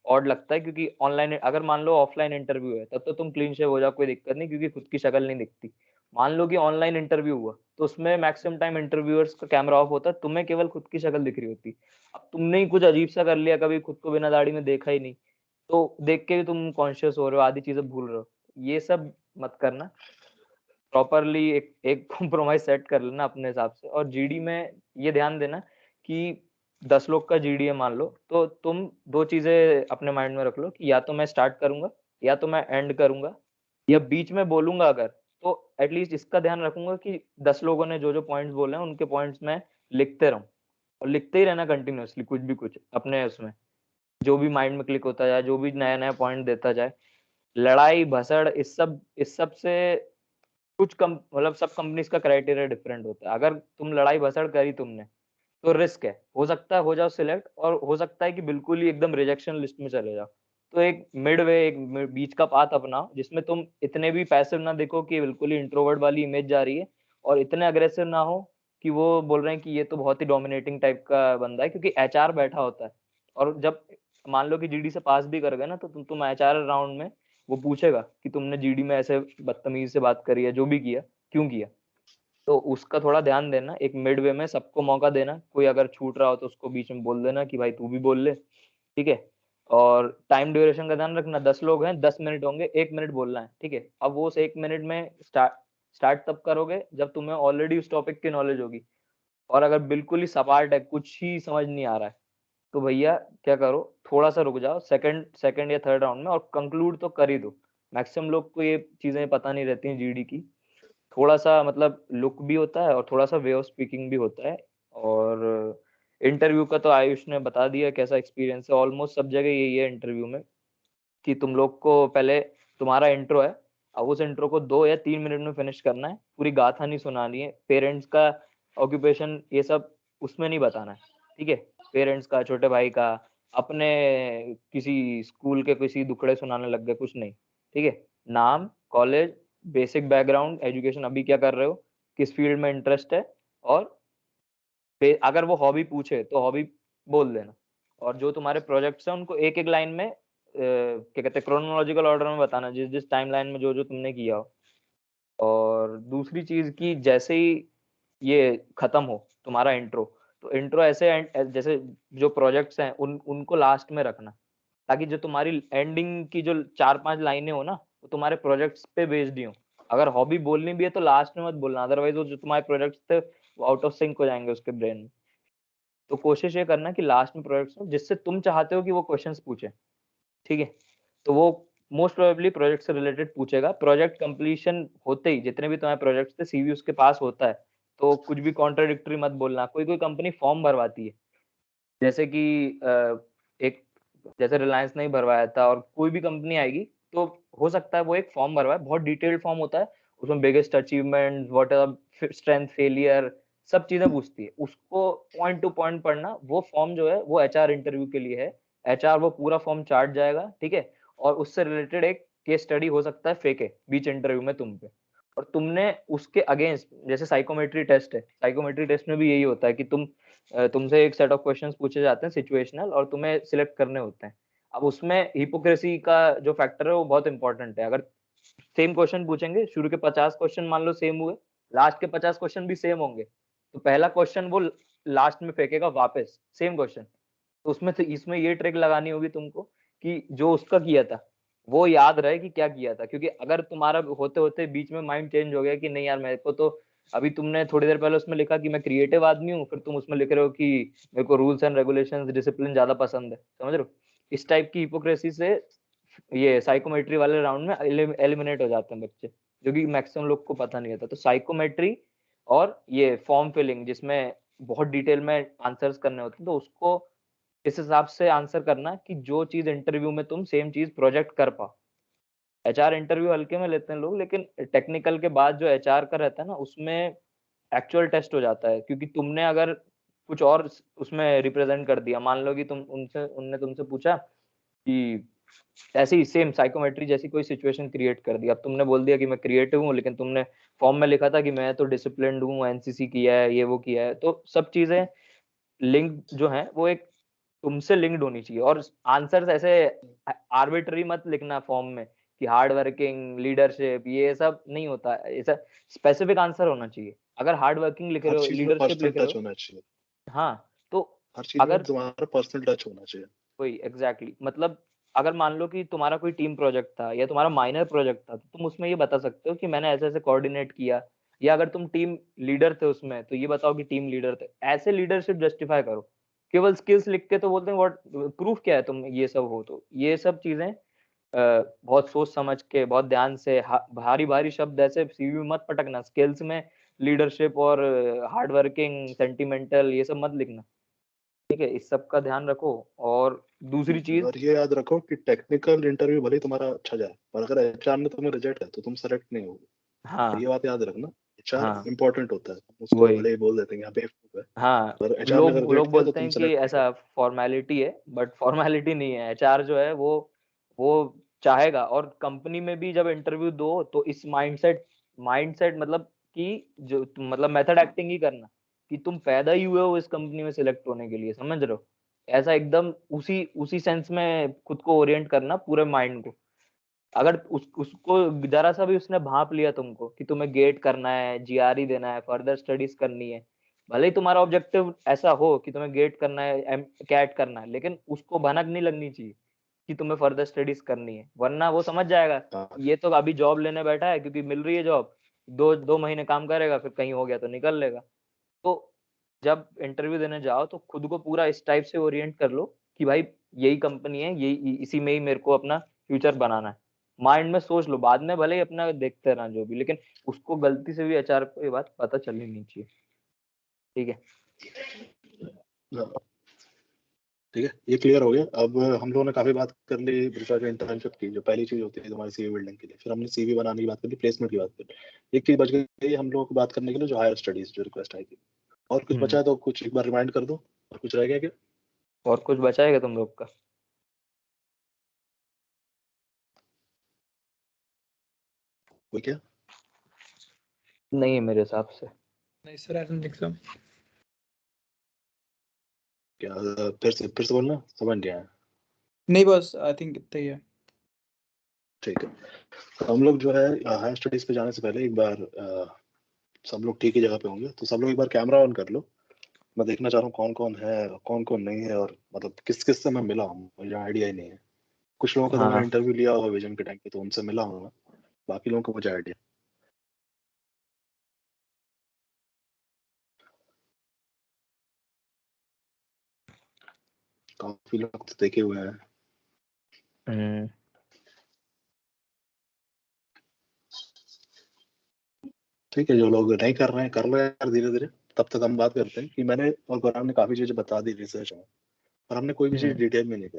ऑड लगता है, क्योंकि ऑनलाइन अगर मान लो ऑफलाइन इंटरव्यू है तब तो तुम क्लीन शेव हो जाओ, कोई दिक्कत नहीं, क्योंकि खुद की शक्ल नहीं दिखती। मान लो कि ऑनलाइन इंटरव्यू हुआ तो उसमें मैक्सिमम टाइम इंटरव्यूअर्स का कैमरा ऑफ होता है, तुम्हें केवल खुद की शक्ल दिख रही होती। अब तुमने ही कुछ अजीब सा कर लिया, कभी खुद को बिना दाढ़ी में देखा ही नहीं, तो देख के भी तुम कॉन्शियस हो रहे हो, आधी चीजें भूल रहे हो। ये सब मत करना। प्रॉपरली एक कॉम्प्रोमाइज सेट कर लेना अपने हिसाब से। और जीडी में ये ध्यान देना कि 10 लोग का जीडी है मान लो, तो तुम दो चीजें अपने माइंड में रख लो कि या तो मैं स्टार्ट करूंगा या तो मैं एंड करूंगा, या बीच में बोलूंगा अगर, तो एटलीस्ट इसका ध्यान रखूंगा कि 10 लोगों ने जो जो पॉइंट्स बोले हैं उनके पॉइंट्स में लिखते रहूं। और लिखते ही रहना कंटिन्यूअसली कुछ भी कुछ अपने उसमें जो भी माइंड में क्लिक होता जाए, जो भी नया नया पॉइंट देता जाए। लड़ाई भसड़ इस सब से कुछ कम मतलब सब कंपनीज का क्राइटेरिया डिफरेंट होता है। अगर तुम लड़ाई भसड़ करी तुमने तो रिस्क है, हो सकता है हो जाओ सिलेक्ट, और हो सकता है कि बिल्कुल ही एकदम रिजेक्शन लिस्ट में चले जाओ। तो एक मिड वे, एक बीच का पाथ अपनाओ जिसमें तुम इतने भी पैसिव ना देखो कि बिल्कुल ही इंट्रोवर्ट वाली इमेज जा रही है, और इतने अग्रेसिव ना हो कि वो बोल रहे हैं कि ये तो बहुत ही डोमिनेटिंग टाइप का बंदा है, क्योंकि एचआर बैठा होता है। और जब मान लो कि जीडी से पास भी कर गए ना, तो तुम एचआर राउंड में वो पूछेगा कि तुमने जीडी में ऐसे बदतमीज से बात करी है, जो भी किया क्यों किया। तो उसका थोड़ा ध्यान देना, एक मिड वे में सबको मौका देना, कोई अगर छूट रहा हो तो उसको बीच में बोल देना कि भाई तू भी बोल ले, ठीक है। और टाइम ड्यूरेशन का ध्यान रखना, 10 लोग हैं, 10 मिनट होंगे, 1 मिनट बोलना है, ठीक है। अब वो उस 1 मिनट में स्टार्ट तब करोगे जब तुम्हें ऑलरेडी उस टॉपिक की नॉलेज होगी। और अगर बिल्कुल ही सपाट है, कुछ ही समझ नहीं आ रहा है, तो भैया क्या करो, थोड़ा सा रुक जाओ सेकंड या थर्ड राउंड में, और कंक्लूड तो कर ही दो। मैक्सिमम लोग को ये चीजें पता नहीं रहती हैं जीडी की। थोड़ा सा मतलब लुक भी होता है और थोड़ा सा वे ऑफ स्पीकिंग भी होता है। और इंटरव्यू का तो आयुष ने बता दिया कैसा एक्सपीरियंस है। ऑलमोस्ट सब जगह यही है इंटरव्यू में कि तुम लोग को पहले तुम्हारा इंट्रो है, अब उस इंट्रो को 2 या 3 मिनट में फिनिश करना है, पूरी गाथा नहीं सुनानी है, पेरेंट्स का ऑक्यूपेशन ये सब उसमें नहीं बताना है, ठीक है। पेरेंट्स का, छोटे भाई का, अपने किसी स्कूल के किसी दुखड़े सुनाने लग गए, कुछ नहीं, ठीक है। नाम, कॉलेज, बेसिक बैकग्राउंड, एजुकेशन, अभी क्या कर रहे हो, किस फील्ड में इंटरेस्ट है, और अगर वो हॉबी पूछे तो हॉबी बोल देना। और जो तुम्हारे प्रोजेक्ट्स हैं उनको एक एक लाइन में क्या कहते हैं, क्रोनोलॉजिकल ऑर्डर में बताना, जिस जिस टाइम लाइन में जो जो तुमने किया हो। और दूसरी चीज की जैसे ही ये खत्म हो तुम्हारा इंट्रो, तो इंट्रो ऐसे जैसे जो प्रोजेक्ट्स हैं उनको लास्ट में रखना, ताकि जो तुम्हारी एंडिंग की जो 4-5 लाइनें हो ना, वो तुम्हारे प्रोजेक्ट्स पे बेस्ड ही हो। अगर हॉबी बोलनी भी है तो लास्ट में मत बोलना, अदरवाइज वो जो तुम्हारे प्रोजेक्ट्स थे वो आउट ऑफ सिंक हो जाएंगे उसके ब्रेन में। तो कोशिश ये करना कि लास्ट में प्रोजेक्ट्स हो जिससे तुम चाहते हो कि वो क्वेश्चंस पूछे, ठीक है। तो वो मोस्ट प्रोबेबली प्रोजेक्ट से रिलेटेड पूछेगा। प्रोजेक्ट कंप्लीशन होते ही जितने भी तुम्हारे प्रोजेक्ट्स थे सीवी उसके पास होता है, तो कुछ भी कॉन्ट्राडिक्टरी मत बोलना। कोई कोई कंपनी फॉर्म भरवाती है, जैसे कि एक जैसे रिलायंस नहीं भरवाया था, और कोई भी कंपनी आएगी तो हो सकता है वो एक फॉर्म भरवाए, बहुत डिटेल्ड फॉर्म होता है, उसमें biggest achievement, what are strength, failure, सब चीजें पूछती है। उसको पॉइंट टू पॉइंट पढ़ना। वो फॉर्म जो है वो एचआर इंटरव्यू के लिए है। एचआर वो पूरा फॉर्म चार्ट जाएगा, ठीक है, और उससे रिलेटेड एक केस स्टडी हो सकता है फेंके बीच इंटरव्यू में तुम पे, और तुमने उसके अगेंस्ट, जैसे साइकोमेट्री टेस्ट है, साइकोमेट्री टेस्ट में भी यही होता है कि तुमसे एक सेट ऑफ क्वेश्चंस पूछे जाते हैं सिचुएशनल, और तुम्हें सिलेक्ट करने होते हैं। अब उसमें हिपोक्रेसी का जो फैक्टर है वो बहुत इंपॉर्टेंट है। अगर सेम क्वेश्चन पूछेंगे, शुरू के 50 क्वेश्चन मान लो सेम हुए, लास्ट के 50 क्वेश्चन भी सेम होंगे, तो पहला क्वेश्चन वो लास्ट में फेंकेगा वापस सेम क्वेश्चन। तो इसमें ये ट्रिक लगानी होगी तुमको कि जो उसका किया था वो याद रहे कि क्या किया था। क्योंकि अगर तुम्हारा होते होते बीच में माइंड चेंज हो गया कि नहीं यार मेरे को तो, अभी तुमने थोड़ी देर पहले उसमें लिखा कि मैं क्रिएटिव आदमी हूँ, फिर तुम उसमें लिख रहे हो कि मेरे को रूल्स एंड रेगुलेशंस, डिसिप्लिन ज्यादा पसंद है, समझ रहे हो। इस टाइप की हिपोक्रेसी से ये साइकोमेट्री वाले राउंड में एलिमिनेट हो जाते हैं बच्चे, जो कि मैक्सिमम लोग को पता नहीं रहता। तो साइकोमेट्री और ये फॉर्म फिलिंग जिसमें बहुत डिटेल में आंसर्स करने होते हैं, तो उसको इस हिसाब से आंसर करना कि जो चीज इंटरव्यू में तुम सेम चीज प्रोजेक्ट कर पाओ। एचआर इंटरव्यू हल्के में लेते हैं लोग, लेकिन टेक्निकल के बाद जो एचआर का रहता है ना, उसमें एक्चुअल टेस्ट हो जाता है। क्योंकि तुमने अगर कुछ और उसमें रिप्रेजेंट कर दिया, मान लो कि उनने तुमसे पूछा कि ऐसे ही सेम साइकोमेट्री जैसी कोई सिचुएशन क्रिएट कर दी, अब तुमने बोल दिया कि मैं क्रिएटिव हूँ, लेकिन तुमने फॉर्म में लिखा था कि मैं तो डिसिप्लिन्ड हूँ, एनसीसी किया है, ये वो किया है। तो सब चीजें लिंक जो है वो एक तुमसे लिंक्ड होनी चाहिए। और आंसर्स ऐसे आर्बिट्री मत लिखना फॉर्म में कि हार्ड वर्किंग, लीडरशिप, ये सब नहीं होता। ऐसा स्पेसिफिक आंसर होना चाहिए। अगर हार्ड वर्किंग लिख हर रहे हो, चीज में लीडरशिप पर्सनल लिख रहे टच हो, होना चाहिए। हाँ, तो हर चीज में अगर तुम्हारा पर्सनल टच होना चाहिए। वही एग्जैक्टली मतलब अगर मान लो कि तुम्हारा कोई टीम प्रोजेक्ट था या तुम्हारा माइनर प्रोजेक्ट था, तो तुम उसमें ये बता सकते हो कि मैंने ऐसे ऐसे कोऑर्डिनेट किया। या अगर तुम टीम लीडर थे उसमें, तो ये बताओ कि टीम लीडर थे। ऐसे लीडरशिप जस्टिफाई करो। केवल स्किल्स लिख के तो बोलते हैं व्हाट प्रूफ क्या है तुम ये सब हो। तो ये सब चीजें बहुत सोच समझ के, बहुत ध्यान से, भारी भारी शब्द ऐसे सीवी में मत पटकना। स्किल्स में लीडरशिप और हार्ड वर्किंग, सेंटिमेंटल, ये सब मत लिखना। ठीक है, इस सब का ध्यान रखो। और दूसरी चीज, और ये याद रखो कि टेक्निकल इंटरव्यू भले ही तुम्हारा अच्छा जाए, पर अगर एचआर ने तुम्हें रिजेक्ट किया तो तुम सेलेक्ट नहीं होगे। हाँ ये बात याद रखना, एचआर हाँ इंपॉर्टेंट होता है, उसको वही, भले ही बोल देते हैं यहाँ पे है, हाँ पर एचआर ने अगर लोग रिजेक्ट लोग किया तो बोलते तुम हैं कि सेलेक्ट नहीं ऐसा फॉर्मेलिटी है, बट फॉर्मेलिटी नहीं है। एचआर जो है वो चाहेगा। और कंपनी में भी जब इंटरव्यू दो तो इस माइंडसेट मतलब कि जो मतलब मेथड एक्टिंग ही करना कि तुम पैदा ही हुए हो इस कंपनी में सिलेक्ट होने के लिए, समझ रहे हो? ऐसा एकदम उसी उसी सेंस में खुद को ओरिएंट करना, पूरे माइंड को। अगर उसको जरा सा भी उसने भांप लिया तुमको कि तुम्हें गेट करना है, जीआरई देना है, फर्दर स्टडीज करनी है, भले ही तुम्हारा ऑब्जेक्टिव ऐसा हो कि तुम्हें गेट करना है, कैट करना है, लेकिन उसको भनक नहीं लगनी चाहिए कि तुम्हें फर्दर स्टडीज करनी है। वरना वो समझ जाएगा हाँ। ये तो अभी जॉब लेने बैठा है क्योंकि मिल रही है जॉब, 2 महीने काम करेगा, फिर कहीं हो गया तो निकल लेगा। तो जब इंटरव्यू देने जाओ तो खुद को पूरा इस टाइप से ओरिएंट कर लो कि भाई यही कंपनी है, यही इसी में ही मेरे को अपना फ्यूचर बनाना है। माइंड में सोच लो, बाद में भले ही अपना देखते रहना जो भी, लेकिन उसको गलती से भी एचआर को ये बात पता चलनी नहीं चाहिए। ठीक है? हाँ, ठीक है, ये क्लियर हो गया। अब हम लोगों ने काफी बात कर ली ब्रिटा के इंटर्नशिप की, जो पहली चीज होती है तुम्हारी सीवी बिल्डिंग के लिए। फिर हमने सीवी बनाने की बात कर ली, प्लेसमेंट की बात कर ली। एक चीज बच गई हम लोगों को बात करने के लिए, जो हायर स्टडीज जो रिक्वेस्ट आई थी। और कुछ बचा है तो कुछ एक बार रिमाइंड कर दो, और कुछ रह गया क्या? और कुछ बचाएगा तुम लोग का? कोई क्या? नहीं है मेरे हिसाब से। नहीं sir, I don't think so. क्या फिर से बोलना, समझ नहीं आया। नहीं बस आई थिंक इतना ही है। ठीक है, तो हम लोग जो है हायर स्टडीज पे जाने से पहले एक बार सब लोग ठीक ही जगह पे होंगे, तो सब लोग एक बार कैमरा ऑन कर लो। मैं देखना चाह रहा हूँ कौन कौन है कौन कौन नहीं है, और मतलब किस किस से मैं मिला हूँ, मुझे आइडिया ही नहीं है। कुछ लोगों का तो मैंने हाँ इंटरव्यू लिया होगा विजन के टाइम पे, तो उनसे मिला हूँ मैं। बाकी लोगों को मुझे आइडिया। काफी लोग तो देखे हुए हैं। ठीक है, जो लोग नहीं कर रहे हैं कर लो यार धीरे धीरे। तब तक हम बात करते हैं कि मैंने और गौरव ने काफी चीजें बता दी रिसर्च में, पर हमने कोई भी चीज डिटेल में नहीं की।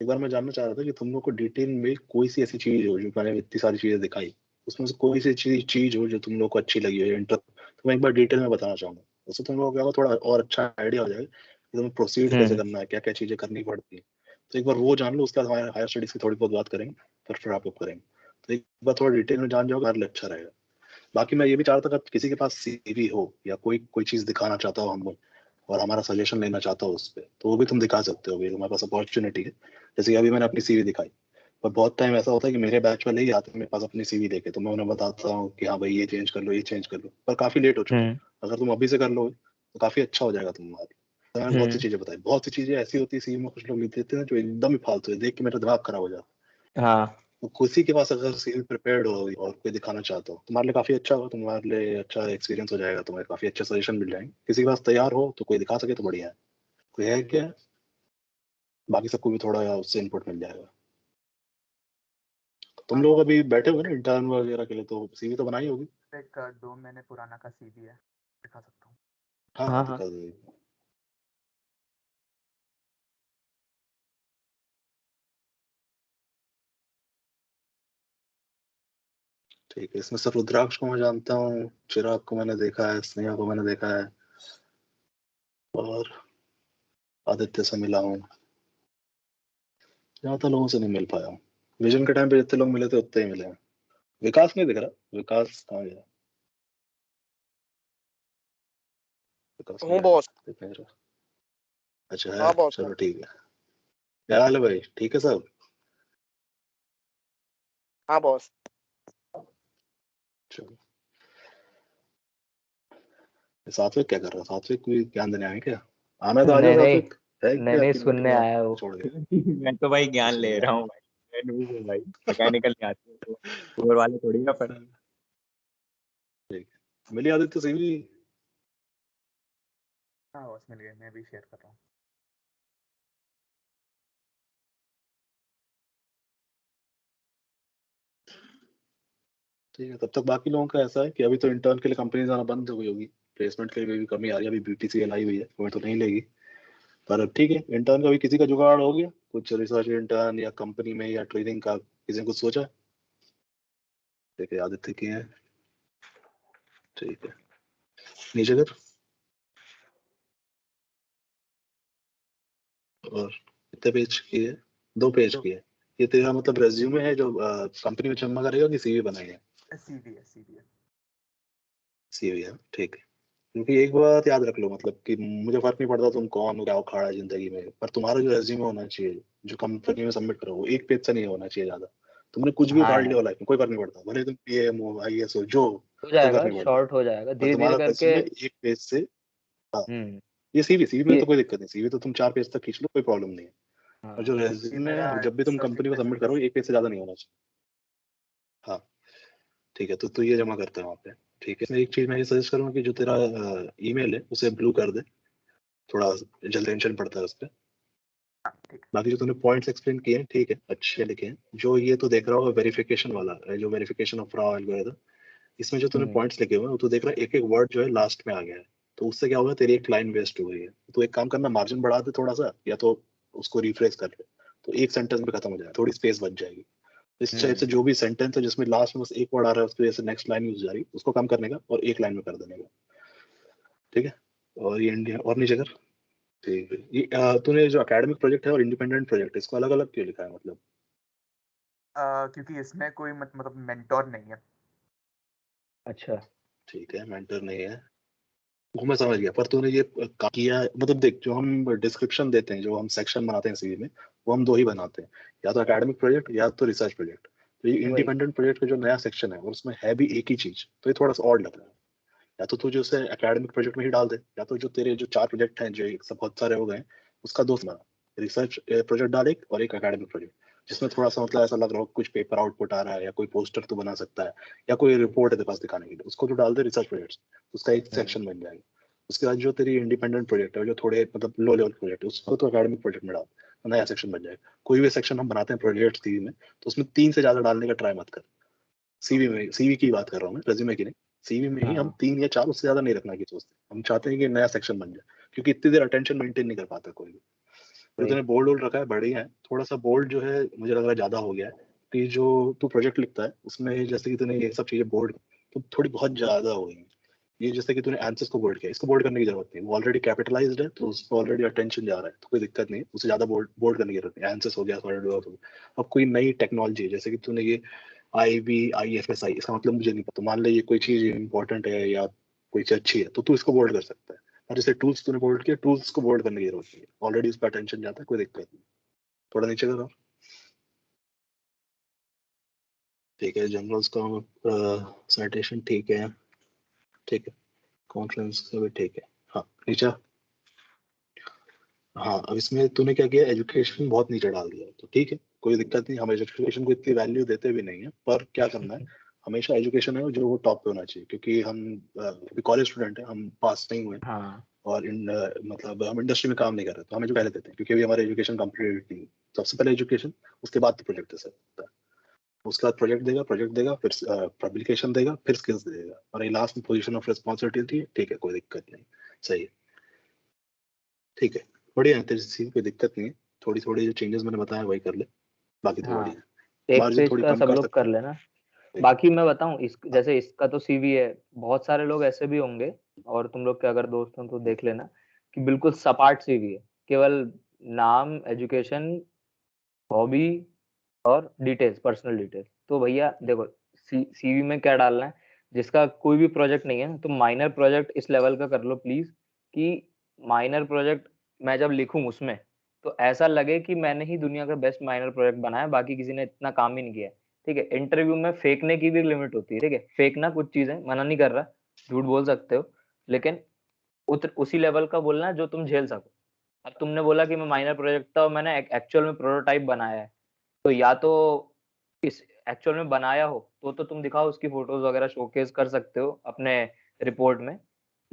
एक बार मैं जानना चाह रहा था कि तुम लोग को डिटेल में कोई सी ऐसी चीज हो, जो मैंने इतनी सारी चीजें दिखाई, उसमें से कोई सी चीज हो जो तुम लोग को अच्छी लगी हो, इंटर तो मैं एक बार डिटेल में बताना चाहूंगा। उससे तुम लोगों को क्या होगा, थोड़ा और अच्छा आइडिया हो जाएगा कि तुम्हें प्रोसीड कैसे करना है, क्या क्या चीजें करनी पड़ती है। तो एक बार वो जान लो, उसके बाद हमारे हायर स्टडीज की थोड़ी बहुत बात करेंगे, फिर आप करेंगे। तो एक बार थोड़ा डिटेल में जान जाओगे, हमारे लिए अच्छा रहेगा। बाकी मैं ये भी चाहता था कि किसी के पास सीवी हो या कोई कोई चीज दिखाना चाहता हो हमको, और हमारा सजेशन लेना चाहता हो उस पर, तो वो भी तुम दिखा सकते हो, भी तुम्हारे पास अपॉर्चुनिटी है। जैसे कि अभी मैंने अपनी सीवी दिखाई, पर बहुत टाइम ऐसा होता है कि मेरे बैच वाले ही आते हैं मेरे पास अपनी सीवी लेके, तो मैं उन्हें बताता हूँ कि हाँ भाई ये चेंज कर लो, ये चेंज कर लो, पर काफी लेट हो चुका है। अगर तुम अभी से कर लो तो काफी अच्छा हो जाएगा तुम्हारा। तो मैंने बहुत सी चीजें बताई, बहुत सी चीजें ऐसी होती है सीवी में, कुछ लोग लिख देते हैं जो एकदम ही फालतू है, देख के मेरा दिमाग खराब हो जाता है। हाँ तो किसी के पास अगर सीवी प्रिपेयर्ड हो और कोई दिखाना चाहता हो, तुम्हारे लिए काफी अच्छा होगा, तुम्हारे लिए अच्छा एक्सपीरियंस हो जाएगा, तुम्हें काफी अच्छे सजेशन मिल जाएंगे। किसी के पास तैयार हो तो कोई दिखा सके तो बढ़िया है। कोई है क्या? बाकी सबको भी थोड़ा उससे इनपुट मिल जाएगा। तुम लोग अभी बैठे हुए ना इंटर्न वगैरह के लिए, तो सीवी तो बनाई होगी। एक 2 महीने पुराना का सीवी है, दिखा सकता हूँ। हाँ हाँ हाँ, हाँ दिखा दो। ठीक है, इसमें सर रुद्राक्ष को मैं जानता हूँ, चिराग को मैंने देखा है, स्नेहा को मैंने देखा है, और आदित्य से मिला हूँ। ज्यादा लोगों से नहीं मिल पाया हूँ। विजन के टाइम पे जितने लोग मिले थे उतने ही मिले हैं। विकास नहीं दिख रहा, विकास कहाँ गया? विकास नहीं हूँ आ बॉस। रहा, दिख नहीं रहा। अच्छा है, हाँ बॉस। चलो ठीक है। क्या हाल है भाई, ठीक है सब? हाँ बॉस। चलो, सात्विक क्या कर रहा है? सात्विक कोई ज्ञान देने आए क्या? आना तो आ जाओ नहीं नहीं सात्विक। है नहीं क्या नहीं, 3 मिनट सुनने में आया वो। छोड़ दिया? मैं तो भाई ज्ञान ले सुनने रहा हूँ भाई, मैं नूब हूँ भाई, मैकेनिकल नहीं आती है तो ऊपर वाले थोड़ी ना पर। आया। ठीक है, मिली आदित्य से भी। हाँ बॉस मिल गए, मैं भी शेयर कर रहा हूँ। ठीक है, तब तक बाकी लोगों का ऐसा है कि अभी तो इंटर्न के लिए कंपनी आना बंद हो गई होगी, प्लेसमेंट के लिए भी कमी आ रही है, अभी बीटीसीएल आई हुई है, वो तो नहीं लेगी। पर अब ठीक है, इंटर्न का भी किसी का जुगाड़ हो गया, कुछ रिसर्च इंटर्न या कंपनी में या ट्रेनिंग का किसी ने कुछ सोचा? ठीक है, आदित्य की है, ठीक है। नीचे कर। और कितने पेज की है? 2 पेज की है। ये तेरा मतलब रेज्यूमे है जो कंपनी में जमा करेगा कि सीवी बनाएगा? सीवी है, सीवी है। सीवी है, ठीक है। क्योंकि एक बात याद रख लो, मतलब कि मुझे फर्क नहीं पड़ता तुम कौन हो, क्या उखाड़ा है जिंदगी में, पर तुम्हारा जो रेज्यूमे होना चाहिए जो कंपनी में सबमिट करो, वो 1 पेज से नहीं होना चाहिए ज्यादा। तुमने कुछ भी हाँ उखाड़ यार, लिया लाइफ में, कोई फर्क नहीं पड़ता, भले तुम पीएम हो, आईएएस हो, जो हो, हो कोई फर्क जाएगा, नहीं पड़ता। शॉर्ट हो जाएगा पर धीरे धीरे तुम्हारा करके। रेज्यूमे 1 पेज से, हाँ, हम्म। ये सीवी में ये तो कोई दिक्कत नहीं, सीवी तो तुम 4 पेज तक खींच लो, कोई प्रॉब्लम नहीं है। और जो हाँ, ये रेज्यूमे मेरा है, जब भी तुम रिसर्च कंपनी को सबमिट इंटर्नशिप। करो, 1 पेज से ज्यादा नहीं होना चाहिए। हाँ, ठीक है, तो तू ये जमा करते हैं वहाँ पे। ठीक है, इसमें एक चीज मैं ये सजेस्ट करूंगा कि जो तेरा ईमेल है उसे ब्लू कर दे, थोड़ा जल्द टेंशन पड़ता है उस पर। ठीक बाकी जो तूने पॉइंट्स एक्सप्लेन किए हैं, ठीक है, अच्छे लिखे हैं। जो ये तो देख रहा होगा वेरिफिकेशन वाला जो वेरिफिकेशन ऑफ रॉ एल्गोरिथम, इसमें जो तूने हम्म, पॉइंट्स लिखे हुए हैं, वो तो देख रहा है एक एक वर्ड जो है लास्ट में आ गया है, तो उससे क्या होगा, तेरी एक लाइन वेस्ट हो गई है। तो एक काम करना, मार्जिन बढ़ा दे थोड़ा सा, या तो उसको रिफ्रेश कर ले, तो एक सेंटेंस में खत्म हो जाएगा, थोड़ी स्पेस बच जाएगी। इस टाइप से जो भी सेंटेंस है जिसमें लास्ट में बस एक वर्ड आ रहा है, उसकी वजह से नेक्स्ट लाइन यूज जा रही है, उसको कम करने का और एक लाइन में कर देने का। ठीक है, और ये इंडिया और नीचे कर। ठीक है, ये तूने जो एकेडमिक प्रोजेक्ट है और इंडिपेंडेंट प्रोजेक्ट है, इसको अलग अलग क्यों लिखा है मतलब? क्योंकि इसमें कोई मतलब मेंटोर नहीं है। अच्छा। ठीक है, मेंटर नहीं है, वो मैं समझ गया, पर तूने ये किया है, मतलब देख, जो हम डिस्क्रिप्शन देते हैं, जो हम सेक्शन बनाते हैं सीवी में, वो हम 2 ही बनाते हैं, या तो एकेडमिक प्रोजेक्ट या तो रिसर्च प्रोजेक्ट। तो ये वही। इंडिपेंडेंट प्रोजेक्ट का जो नया सेक्शन है और उसमें है भी एक ही चीज, तो ये थोड़ा सा और लग रहा है। या तो तू जो उसे एकेडमिक प्रोजेक्ट में ही डाल दे, या तो जो तेरे जो 4 प्रोजेक्ट हैं जो एक सब बहुत सारे हो गए हैं, उसका 2 बना, रिसर्च प्रोजेक्ट डाल एक, और एक एकेडमिक प्रोजेक्ट, जिसमें थोड़ा सा मतलब ऐसा लग रहा हो कुछ पेपर आउटपुट आ रहा है, या कोई पोस्टर तो बना सकता है, या कोई रिपोर्ट है तेरे पास दिखाने के लिए, उसको तो डाल दे रिसर्च प्रोजेक्ट, उसका एक हम्म, सेक्शन बन जाएगा। उसके बाद जो तेरी इंडिपेंडेंट प्रोजेक्ट है, जो थोड़े मतलब लो लेवल प्रोजेक्ट है, उसको तो एकेडमिक प्रोजेक्ट में डाल, तो नया सेक्शन बन जाएगा। कोई भी सेक्शन हम बनाते हैं प्रोजेक्ट सीवी में, तो उसमें 3 से ज्यादा डालने का ट्राई मत कर। सीवी में, सीवी की बात कर रहा हूँ मैं, रेज्यूमे की नहीं। सीवी में ही हम हाँ 3 या 4, उससे ज्यादा नहीं रखना की सोचते, हम चाहते हैं कि नया सेक्शन बन जाए, क्योंकि इतनी देर अटेंशन मेंटेन नहीं कर पाता कोई भी। जो वही। तूने बोल्ड वोल्ड रखा है बढ़िया है, थोड़ा सा बोल्ड जो है मुझे लग रहा है ज्यादा हो गया है, कि जो तू प्रोजेक्ट लिखता है उसमें जैसे कि तूने ये सब चीजें बोल्ड, तो थोड़ी बहुत ज्यादा हो गई। ये जैसे कि तूने आंसर्स को बोल्ड किया, इसको बोल्ड करने की जरूरत नहीं, वो ऑलरेडी कैपिटलाइज्ड है, तो उस पर ऑलरेडी अटेंशन जा रहा है, तो कोई दिक्कत नहीं, उसे ज्यादा बोल्ड बोल्ड करने की जरूरत नहीं। आंसर्स हो गया, सॉलिड वर्क हो गया। अब कोई नई टेक्नोलॉजी है, जैसे कि तूने ये IBIFSI, इसका मतलब मुझे नहीं पता, मान ले ये कोई चीज इंपॉर्टेंट है या कोई चीज अच्छी है, तो तू इसको बोल्ड कर सकता है। और जैसे टूल्स तूने बोल्ड किया, टूल्स को बोल्ड करने की जरूरत नहीं है, ऑलरेडी उस पर अटेंशन जाता है, कोई दिक्कत नहीं। थोड़ा नीचे करो। ठीक है, जनरल्स का साइटेशन ठीक है, ठीक है, कॉन्फ्रेंस का भी ठीक है। हाँ, नीचे। हाँ, अब इसमें तूने क्या किया, एजुकेशन बहुत नीचे डाल दिया, तो ठीक है, कोई दिक्कत नहीं, हम एजुकेशन को इतनी वैल्यू देते भी नहीं है, पर क्या करना है, हमेशा एजुकेशन है जो वो टॉप पे होना चाहिए, क्योंकि हम कॉलेज स्टूडेंट हैं, हम पास नहीं हुए, हाँ और मतलब हम इंडस्ट्री में काम नहीं कर रहे, तो हमें जो पहले देते हैं, क्योंकि अभी हमारी एजुकेशन कंप्लीट नहीं हुई। सबसे पहले एजुकेशन, उसके बाद प्रोजेक्ट दे सकता है, उसके बाद प्रोजेक्ट देगा, फिर पब्लिकेशन देगा, फिर स्किल्स देगा, और ये लास्ट में पोजीशन ऑफ रिस्पॉन्सिबिलिटी, ठीक है, कोई दिक्कत नहीं, सही है, ठीक है, बढ़िया है, तेरी सी कोई दिक्कत नहीं है। थोड़ी थोड़ी जो चेंजेस मैंने बताया वही कर ले, बाकी तो हाँ, बढ़िया है। एक मार्जिन पेज थोड़ी का कम सब कर लोग सकते कर हैं, लेना। ठीक है। बाकी मैं बताऊं, इस हाँ, जैसे इसका तो सीवी है, बहुत सारे लोग ऐसे भी होंगे, और तुम लोग के अगर दोस्त हो तो देख लेना, कि बिल्कुल सपाट सीवी है, केवल नाम, एजुकेशन, हॉबी और डिटेल्स, पर्सनल डिटेल्स। तो भैया देखो, सीवी में क्या डालना है, जिसका कोई भी प्रोजेक्ट नहीं है तो माइनर प्रोजेक्ट इस लेवल का कर लो प्लीज, कि माइनर प्रोजेक्ट मैं जब लिखूं उसमें, तो ऐसा लगे कि मैंने ही दुनिया का बेस्ट माइनर प्रोजेक्ट बनाया, बाकी किसी ने इतना काम ही नहीं किया है। ठीक है, इंटरव्यू में फेंकने की भी लिमिट होती है, ठीक है, फेंकना कुछ चीजें मना नहीं कर रहा, झूठ बोल सकते हो, लेकिन उसी लेवल का बोलना है जो तुम झेल सको। अब तुमने बोला कि मैं माइनर प्रोजेक्ट था और मैंने एक्चुअल में प्रोटोटाइप बनाया है, तो या तो इस एक्चुअल में बनाया हो तो तुम दिखाओ, उसकी फोटोज वगैरह शोकेस कर सकते हो अपने रिपोर्ट में,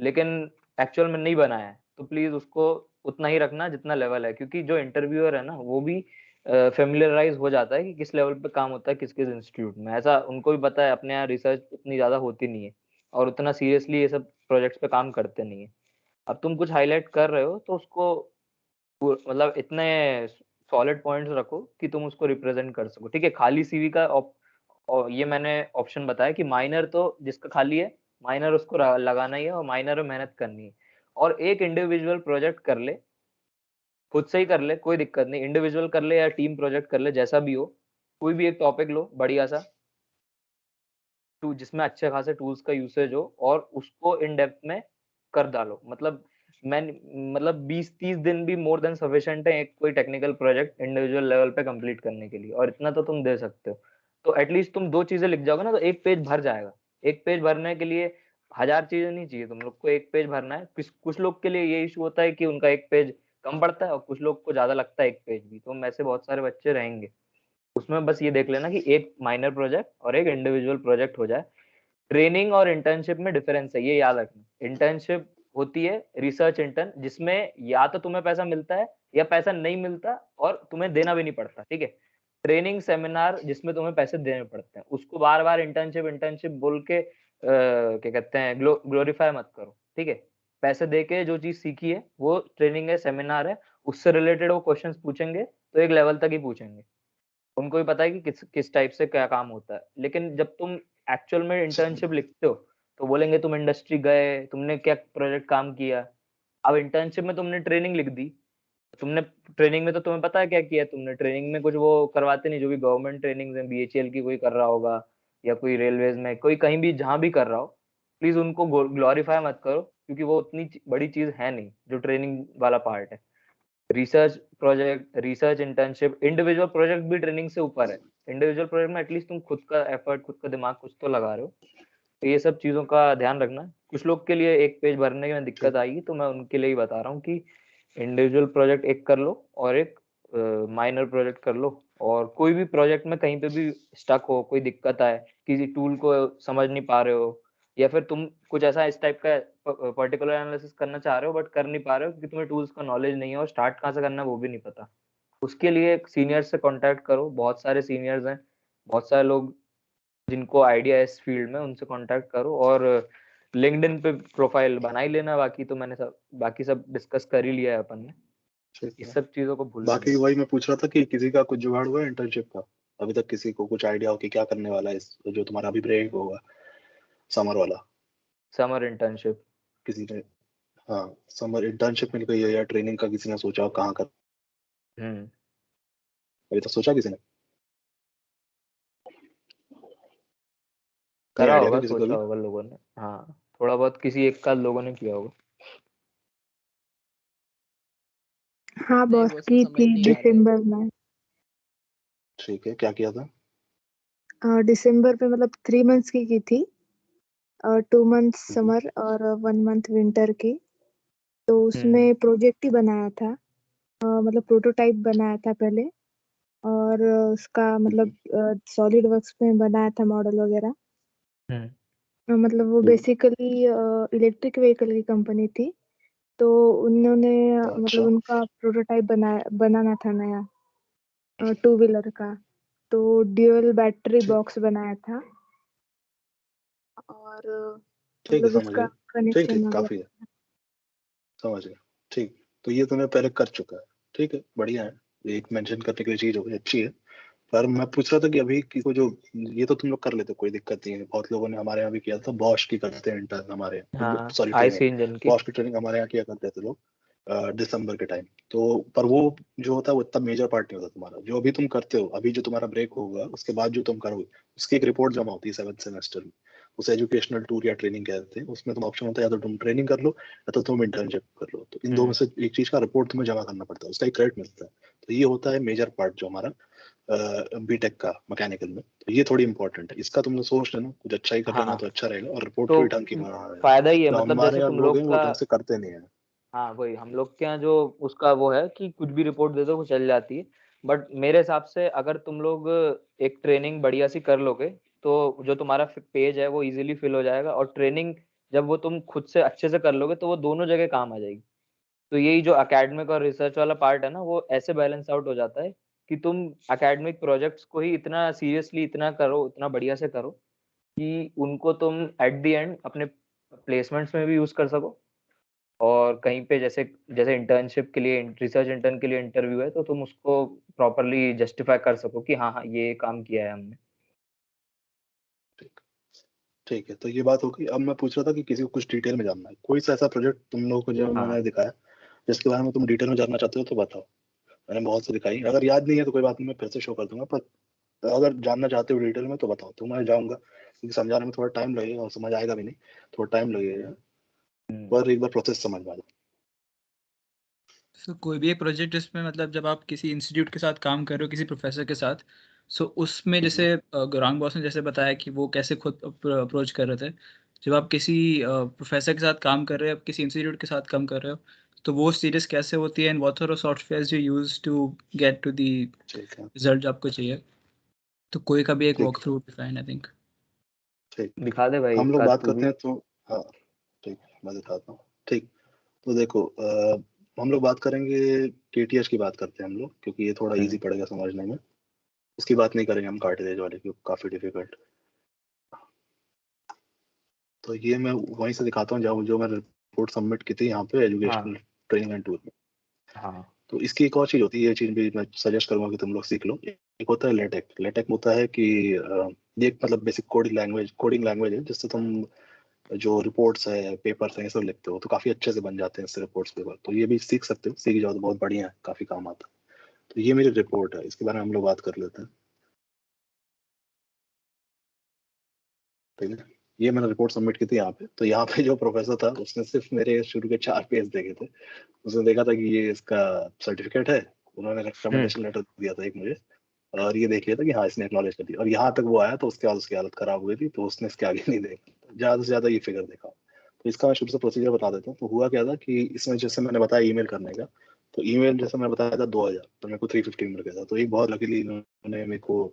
लेकिन एक्चुअल में नहीं बनाया है तो प्लीज उसको उतना ही रखना जितना लेवल है, क्योंकि जो इंटरव्यूअर है ना वो भी फेमिलियराइज हो जाता है कि किस लेवल पे काम होता है किस किस इंस्टीट्यूट में, ऐसा उनको भी पता है, अपने यहाँ रिसर्च उतनी ज्यादा होती नहीं है और उतना सीरियसली ये सब प्रोजेक्ट्स पे काम करते नहीं है। अब तुम कुछ हाईलाइट कर रहे हो तो उसको मतलब इतने सॉलिड पॉइंट्स रखो कि तुम उसको रिप्रेजेंट कर सको। ठीक है, खाली सीवी का और ये मैंने ऑप्शन बताया कि माइनर तो जिसका खाली है माइनर उसको लगाना ही है और माइनर में मेहनत करनी है। और एक इंडिविजुअल प्रोजेक्ट कर ले, खुद से ही कर ले, कोई दिक्कत नहीं, इंडिविजुअल कर ले या टीम प्रोजेक्ट कर ले, जैसा भी हो, कोई भी एक टॉपिक लो बढ़िया सा जिसमें अच्छे खासे टूल्स का यूसेज हो और उसको इन डेप्थ में कर डालो। मतलब मैं मतलब 20-30 दिन भी मोर देन सफिशिएंट है एक कोई टेक्निकल प्रोजेक्ट इंडिविजुअल लेवल पे कंप्लीट करने के लिए, और इतना तो तुम दे सकते हो। तो एटलीस्ट तुम 2 चीजें लिख जाओगे ना तो एक पेज भर जाएगा। एक पेज भरने के लिए 1000 चीजें नहीं चाहिए तुम लोग को, एक पेज भरना है। कुछ लोग के लिए ये इशू होता है कि उनका एक पेज कम पड़ता है और कुछ लोग को ज्यादा लगता है एक पेज भी, तो ऐसे बहुत सारे बच्चे रहेंगे। उसमें बस ये देख लेना कि एक माइनर प्रोजेक्ट और एक इंडिविजुअल प्रोजेक्ट हो जाए। ट्रेनिंग और इंटर्नशिप में डिफरेंस है, ये याद रखना। इंटर्नशिप होती है रिसर्च इंटर्न, जिसमें या तो तुम्हें पैसा मिलता है या पैसा नहीं मिलता और तुम्हें देना भी नहीं पड़ता। ठीक है, ट्रेनिंग सेमिनार जिसमें तुम्हें पैसे देने पड़ते हैं, उसको बार बार इंटर्नशिप इंटर्नशिप बोल के क्या कहते हैं ग्लोरीफाई मत करो। ठीक है, पैसे दे के जो चीज सीखी है वो ट्रेनिंग है, सेमिनार है, उससे रिलेटेड वो क्वेश्चंस पूछेंगे तो एक लेवल तक ही पूछेंगे, उनको भी पता है कि किस किस टाइप से क्या काम होता है। लेकिन जब तुम एक्चुअल में इंटर्नशिप लिखते हो तो बोलेंगे तुम इंडस्ट्री गए, तुमने क्या प्रोजेक्ट काम किया। अब इंटर्नशिप में तुमने ट्रेनिंग लिख दी, तुमने ट्रेनिंग में तो तुम्हें पता है क्या किया तुमने। ट्रेनिंग में कुछ वो करवाते नहीं, जो भी गवर्नमेंट ट्रेनिंग है, बीएचईएल की कोई कर रहा होगा या कोई रेलवेज में, कोई कहीं भी जहां भी कर रहा हो, प्लीज उनको ग्लोरीफाई मत करो, क्योंकि वो उतनी बड़ी चीज है नहीं जो ट्रेनिंग वाला पार्ट है। Research project, research internship, individual project भी ट्रेनिंग से ऊपर है। इंडिविजुअल प्रोजेक्ट में एटलीस्ट तुम खुद का एफर्ट, खुद का दिमाग कुछ तो लगा रहे हो। तो ये सब चीजों का ध्यान रखना। कुछ लोग के लिए एक पेज भरने में दिक्कत आएगी, तो मैं उनके लिए ही बता रहा हूँ कि इंडिविजुअल प्रोजेक्ट एक कर लो और एक माइनर प्रोजेक्ट कर लो। और कोई भी प्रोजेक्ट में कहीं पे भी स्टक हो, कोई दिक्कत आए, किसी टूल को समझ नहीं पा रहे हो, या फिर तुम कुछ ऐसा इस टाइप का पर्टिकुलर एनालिसिस करना चाह रहे हो बट कर नहीं पा रहे हो क्योंकि तुम्हें टूल्स का नॉलेज नहीं है और स्टार्ट कहाँ से करना है वो भी नहीं पता, उसके लिए सीनियर से कांटेक्ट करो। बहुत सारे सीनियर्स हैं, बहुत सारे लोग जिनको आइडिया है इस फील्ड में, उनसे कांटेक्ट करो। और लिंक्डइन पे प्रोफाइल बना ही लेना। बाकी तो मैंने बाकी सब डिस्कस कर ही लिया है अपन ने, ठीक इस है। सब चीजों को भूलना बाकी नहीं। वही मैं पूछ रहा था कि किसी का कुछ जुगाड़ हुआ है इंटर्नशिप का? अभी तक किसी को कुछ आइडिया हो कि क्या करने वाला है इस जो तुम्हारा अभी ब्रेक होगा समर वाला? समर इंटर्नशिप, किसी ने? हाँ, समर इंटर्नशिप मिल गई है या ट्रेनिंग का किसी ने सोचा हो कहाँ कर? अभी तक सोचा किसी ने? नहीं करा आइडिया क्या होगा, किसी को सोचा भी? होगा लोगों ने, हाँ थोड़ा बहुत किसी एक का लोगों ने किया होगा। हाँ नहीं बॉस वो सब की समझ थी नहीं आ रहा है। दिसंबर में। ठीक है, क्या किया था? दिसंबर पे मतलब 3 मंथ्स की थी, 2 मंथ्स हम्म, समर और 1 मंथ विंटर की। तो हम्म उसमें प्रोजेक्ट ही बनाया था, मतलब प्रोटोटाइप बनाया था पहले, और उसका हम्म, मतलब सॉलिड वर्क्स में बनाया था मॉडल वगैरह। हम्म मतलब वो हम्म, बेसिकली इलेक्ट्रिक व्हीकल की कंपनी थी। तो उन्होंने मतलब अच्छा उनका प्रोटोटाइप बनाना था नया, 2 व्हीलर का। तो ड्यूअल बैटरी ठीक। बॉक्स बनाया था और ठीक है, मतलब समझ उसका गया। ठीक कनेक्शन ठीक, काफी है, वगैरह। समझ गया। ठीक, तो ये तूने पहले कर चुका है। ठीक है, बढ़िया है। ये एक मेंशन करने के लिए चीज हो गई, अच्छी है। पर मैं पूछ रहा था कि अभी की को जो ये तो तुम लोग कर लेते हो, कोई दिक्कत नहीं है। बहुत लोगों ने हमारे यहाँ भी किया था, बॉश की करते हैं इंटर्न हमारे यहाँ, हाँ, सॉरी ट्रेनिंग। आईसी इंजन की। बॉश की ट्रेनिंग हमारे यहाँ किया करते थे लोग दिसंबर के टाइम। तो पर वो जो होता है वो इतना मेजर पार्ट नहीं होता तुम्हारा। जो अभी तुम करते हो, अभी जो तुम्हारा ब्रेक होगा उसके बाद जो तुम करोगे, उसकी एक रिपोर्ट जमा होती है 7th सेमेस्टर में। उसे एजुकेशनल टूर या ट्रेनिंग कहते हैं। उसमें तुम ऑप्शन होता है या तो तुम ट्रेनिंग कर लो या तो तुम इंटर्नशिप कर लो। तो इन दो में से एक चीज का रिपोर्ट तुम्हें जमा करना पड़ता है, उसका एक क्रेडिट मिलता है। तो ये होता है मेजर पार्ट जो हमारा बीटेक का मैकेनिकल में। तो ये थोड़ी इंपॉर्टेंट है, इसका तुम लोग सोच लेना, कुछ अच्छा ही कर लेना हाँ तो अच्छा रहेगा। और रिपोर्ट तो थोड़ी ढंग की बनाना है। फायदा ही है, जो मतलब हमारे जैसे यहाँ तुम लोग लोग हैं वो का, ढंग से करते नहीं है। हाँ वही हम लोग के यहाँ जो उसका वो है कि कुछ भी रिपोर्ट दे दो वो चल जाती है। बट मेरे हिसाब से अगर तुम लोग एक ट्रेनिंग बढ़िया सी कर लोगे तो जो तुम्हारा पेज है वो इजीली फिल हो जाएगा। और ट्रेनिंग जब वो तुम खुद से अच्छे से कर लोगे तो वो दोनों जगह काम आ जाएगी। तो यही जो एकेडमिक और रिसर्च वाला पार्ट है ना, वो ऐसे बैलेंस आउट हो जाता है कि तुम एकेडमिक प्रोजेक्ट्स को ही इतना सीरियसली इतना करो, इतना बढ़िया से करो कि उनको तुम एट द एंड अपने प्लेसमेंट्स में भी यूज कर सको। और कहीं पे जैसे जैसे इंटर्नशिप के लिए रिसर्च इंटर्न के लिए इंटरव्यू है तो तुम उसको प्रॉपर्ली जस्टिफाई कर सको कि हाँ हाँ ये काम किया है हमने। ठीक ठीक है, तो ये बात होगी। अब मैं पूछ रहा था कि किसी को कुछ डिटेल में जानना है, कोई सा ऐसा प्रोजेक्ट तुम लोगों को जो हाँ मैंने दिखाया जिसके बारे में तुम डिटेल में जानना चाहते हो तो बताओ। मैंने बहुत से दिखाई, अगर याद नहीं है तो कोई बात नहीं, मैं फिर से शो कर दूंगा, पर अगर जानना चाहते हो डिटेल में तो बताओ, तो मैं जाऊंगा, क्योंकि समझाने में थोड़ा टाइम लगेगा और समझ आएगा भी नहीं, थोड़ा टाइम लगेगा, पर एक बार प्रोसेस समझ में आ जाए। सो कोई भी एक प्रोजेक्ट जिसमें मतलब जब आप किसी इंस्टीट्यूट के साथ काम कर रहे हो किसी प्रोफेसर के साथ, सो उसमें जैसे गौरांग बॉस ने जैसे बताया कि वो कैसे खुद अप्रोच कर रहे थे, जब आप किसी प्रोफेसर के साथ काम कर रहे हो, किसी इंस्टीट्यूट के साथ काम कर रहे हो, तो वो सीरीज कैसे होती है and what are softwares you use to get to the ठीक है, रिजल्ट जो आपको चाहिए। तो कोई का भी एक ठीक walk through define I think. ठीक। दिखा दे भाई हम लोग इसका बात तू करते भी। हैं तो, हाँ ठीक है, मैं दिखाता हूँ। ठीक, तो देखो हम लोग बात करेंगे, केटीएच की बात करते हैं हम लोग, क्योंकि ये थोड़ा इजी पड़ेगा समझने में। उसकी बात नहीं करेंगे हम कार्टेज वाले, क्योंकि काफी डिफिकल्ट। तो ये मैं वहीं से दिखाता हूँ जहाँ जो मैंने रिपोर्ट सबमिट की थी यहाँ पे एजुकेशनल हाँ ट्रेनिंग एंड टूर में। हाँ तो इसकी एक और चीज होती है, ये चीज भी मैं सजेस्ट करूंगा कि तुम लोग सीख लो। एक होता है लेटेक। लेटेक होता है कि ये एक मतलब बेसिक कोडिंग लैंग्वेज है, जिससे तुम जो रिपोर्ट्स है, पेपर्स है, ये सब लिखते हो तो काफी अच्छे से बन जाते हैं इससे रिपोर्ट्स पेपर। तो ये भी सीख सकते हो, सीख जाओ तो बहुत बढ़िया है, काफी काम आता है। तो ये मेरी रिपोर्ट है, इसके बारे में हम लोग बात कर लेते हैं। ठीक है, ये मैंने रिपोर्ट सबमिट की थी यहाँ पे। तो यहाँ पे जो प्रोफेसर था उसने सिर्फ मेरे शुरू के 4 पेज देखे थे। उसने देखा था कि ये इसका सर्टिफिकेट है, उन्होंने रिकमेंडेशन लेटर दिया था एक मुझे, और ये देख लिया था कि हाँ इसने एक्नॉलेज कर दिया, और यहाँ तक वो आया तो उसके बाद उसकी हालत खराब हुई थी, तो उसने इसके आगे नहीं देखा, ज्यादा से ज्यादा ये फिगर देखा। तो इसका मैं शुरू से प्रोसीजर बता देता हूँ। तो हुआ क्या था कि इसमें जैसे मैंने बताया ईमेल करने का, तो ईमेल जैसे मैंने बताया था 2000, तो मेरे को 350 मिल गया था। तो एक बहुत लकीली इन्होंने मेरे को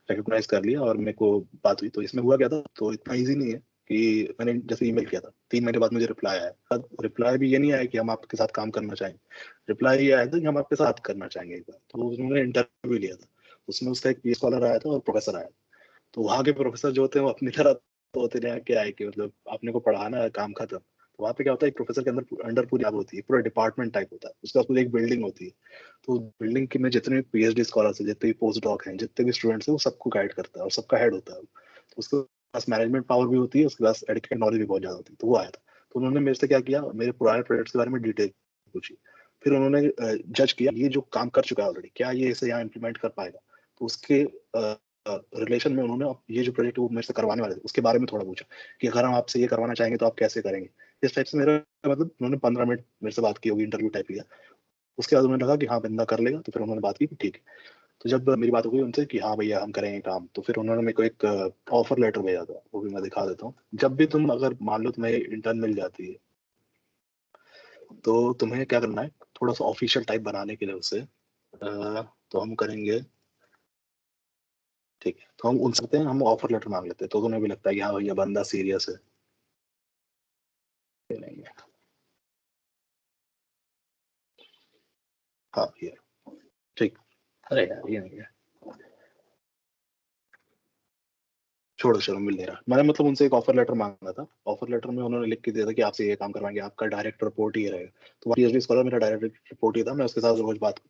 रिकॉग्नाइज कर लिया और मेरे को बात हुई। तो इसमें हुआ क्या था, तो इतना इजी नहीं है कि मैंने जैसे ईमेल किया था 3 महीने बाद मुझे रिप्लाई आया। रिप्लाई भी ये नहीं आया कि हम आपके साथ काम करना चाहेंगे, रिप्लाई ये आया था कि हम आपके साथ करना चाहेंगे एक बार। तो उन्होंने इंटरव्यू लिया था, उसमें उसका एक पी स्कॉलर आया था और प्रोफेसर आया था। तो वहाँ के प्रोफेसर जो होते हैं वो अपनी तरह तो होते नहीं क्या है कि मतलब आपने को पढ़ाना है, काम खत्म। तो वहाँ पे क्या होता है, एक प्रोफेसर के अंदर अंडर पूरी लैब होती है, पूरा डिपार्टमेंट टाइप होता है, उसके बाद पूरी एक बिल्डिंग होती है। तो बिल्डिंग के में जितने भी पीएचडी स्कॉलर्स हैं, जितने भी पोस्ट डॉक हैं, जितने भी स्टूडेंट्स हैं, वो सबको गाइड करता है और सबका हेड होता है। तो उसके पास मैनेजमेंट पावर भी होती है, उसके पास एडिकेट नॉलेज भी बहुत ज्यादा होती है। तो वो आया था, तो उन्होंने मेरे से क्या किया, मेरे पुराने प्रोजेक्ट्स के बारे में डिटेल पूछी। फिर उन्होंने जज किया ये जो काम कर चुका है ऑलरेडी, क्या ये इसे यहाँ इम्प्लीमेंट कर पाएगा। तो उसके रिलेशन में उन्होंने ये जो प्रोजेक्ट वो मेरे से करवाने वाले थे उसके बारे में थोड़ा पूछा कि अगर हम आपसे ये करवाना चाहेंगे तो आप कैसे करेंगे। इस टाइप से मेरा मतलब उन्होंने 15 मिनट मेरे से बात की होगी, इंटरव्यू टाइप लिया। उसके बाद उन्होंने लगा कि हाँ बंदा कर लेगा, तो फिर उन्होंने बात की कि ठीक है। तो जब मेरी बात हो गई उनसे कि हाँ भैया हम करेंगे काम, तो फिर उन्होंने मेरे को एक ऑफर लेटर भेजा था, वो भी मैं दिखा देता हूँ। जब भी तुम अगर मान लो तुम्हें इंटर्न मिल जाती है, तो तुम्हें क्या करना है, थोड़ा सा ऑफिशियल टाइप बनाने के लिए उसे तो हम करेंगे। ठीक है, तो हम उन सकते हैं, हम ऑफर लेटर मांग लेते हैं, तो तुम्हें भी लगता है कि हाँ भैया बंदा सीरियस है। ये नहीं है, हाँ भैया ठीक। अरे यार ये नहीं है, छोड़ो चलो, मिल नहीं रहा। मैंने मतलब उनसे एक ऑफर लेटर मांगा था, ऑफर लेटर में उन्होंने लिख के दिया था कि आपसे ये काम करवाएंगे, आपका डायरेक्ट रिपोर्ट ही रहेगा। तो पीएचडी स्कॉलर मेरा डायरेक्ट रिपोर्ट ही था, मैं उसके साथ रोज बात,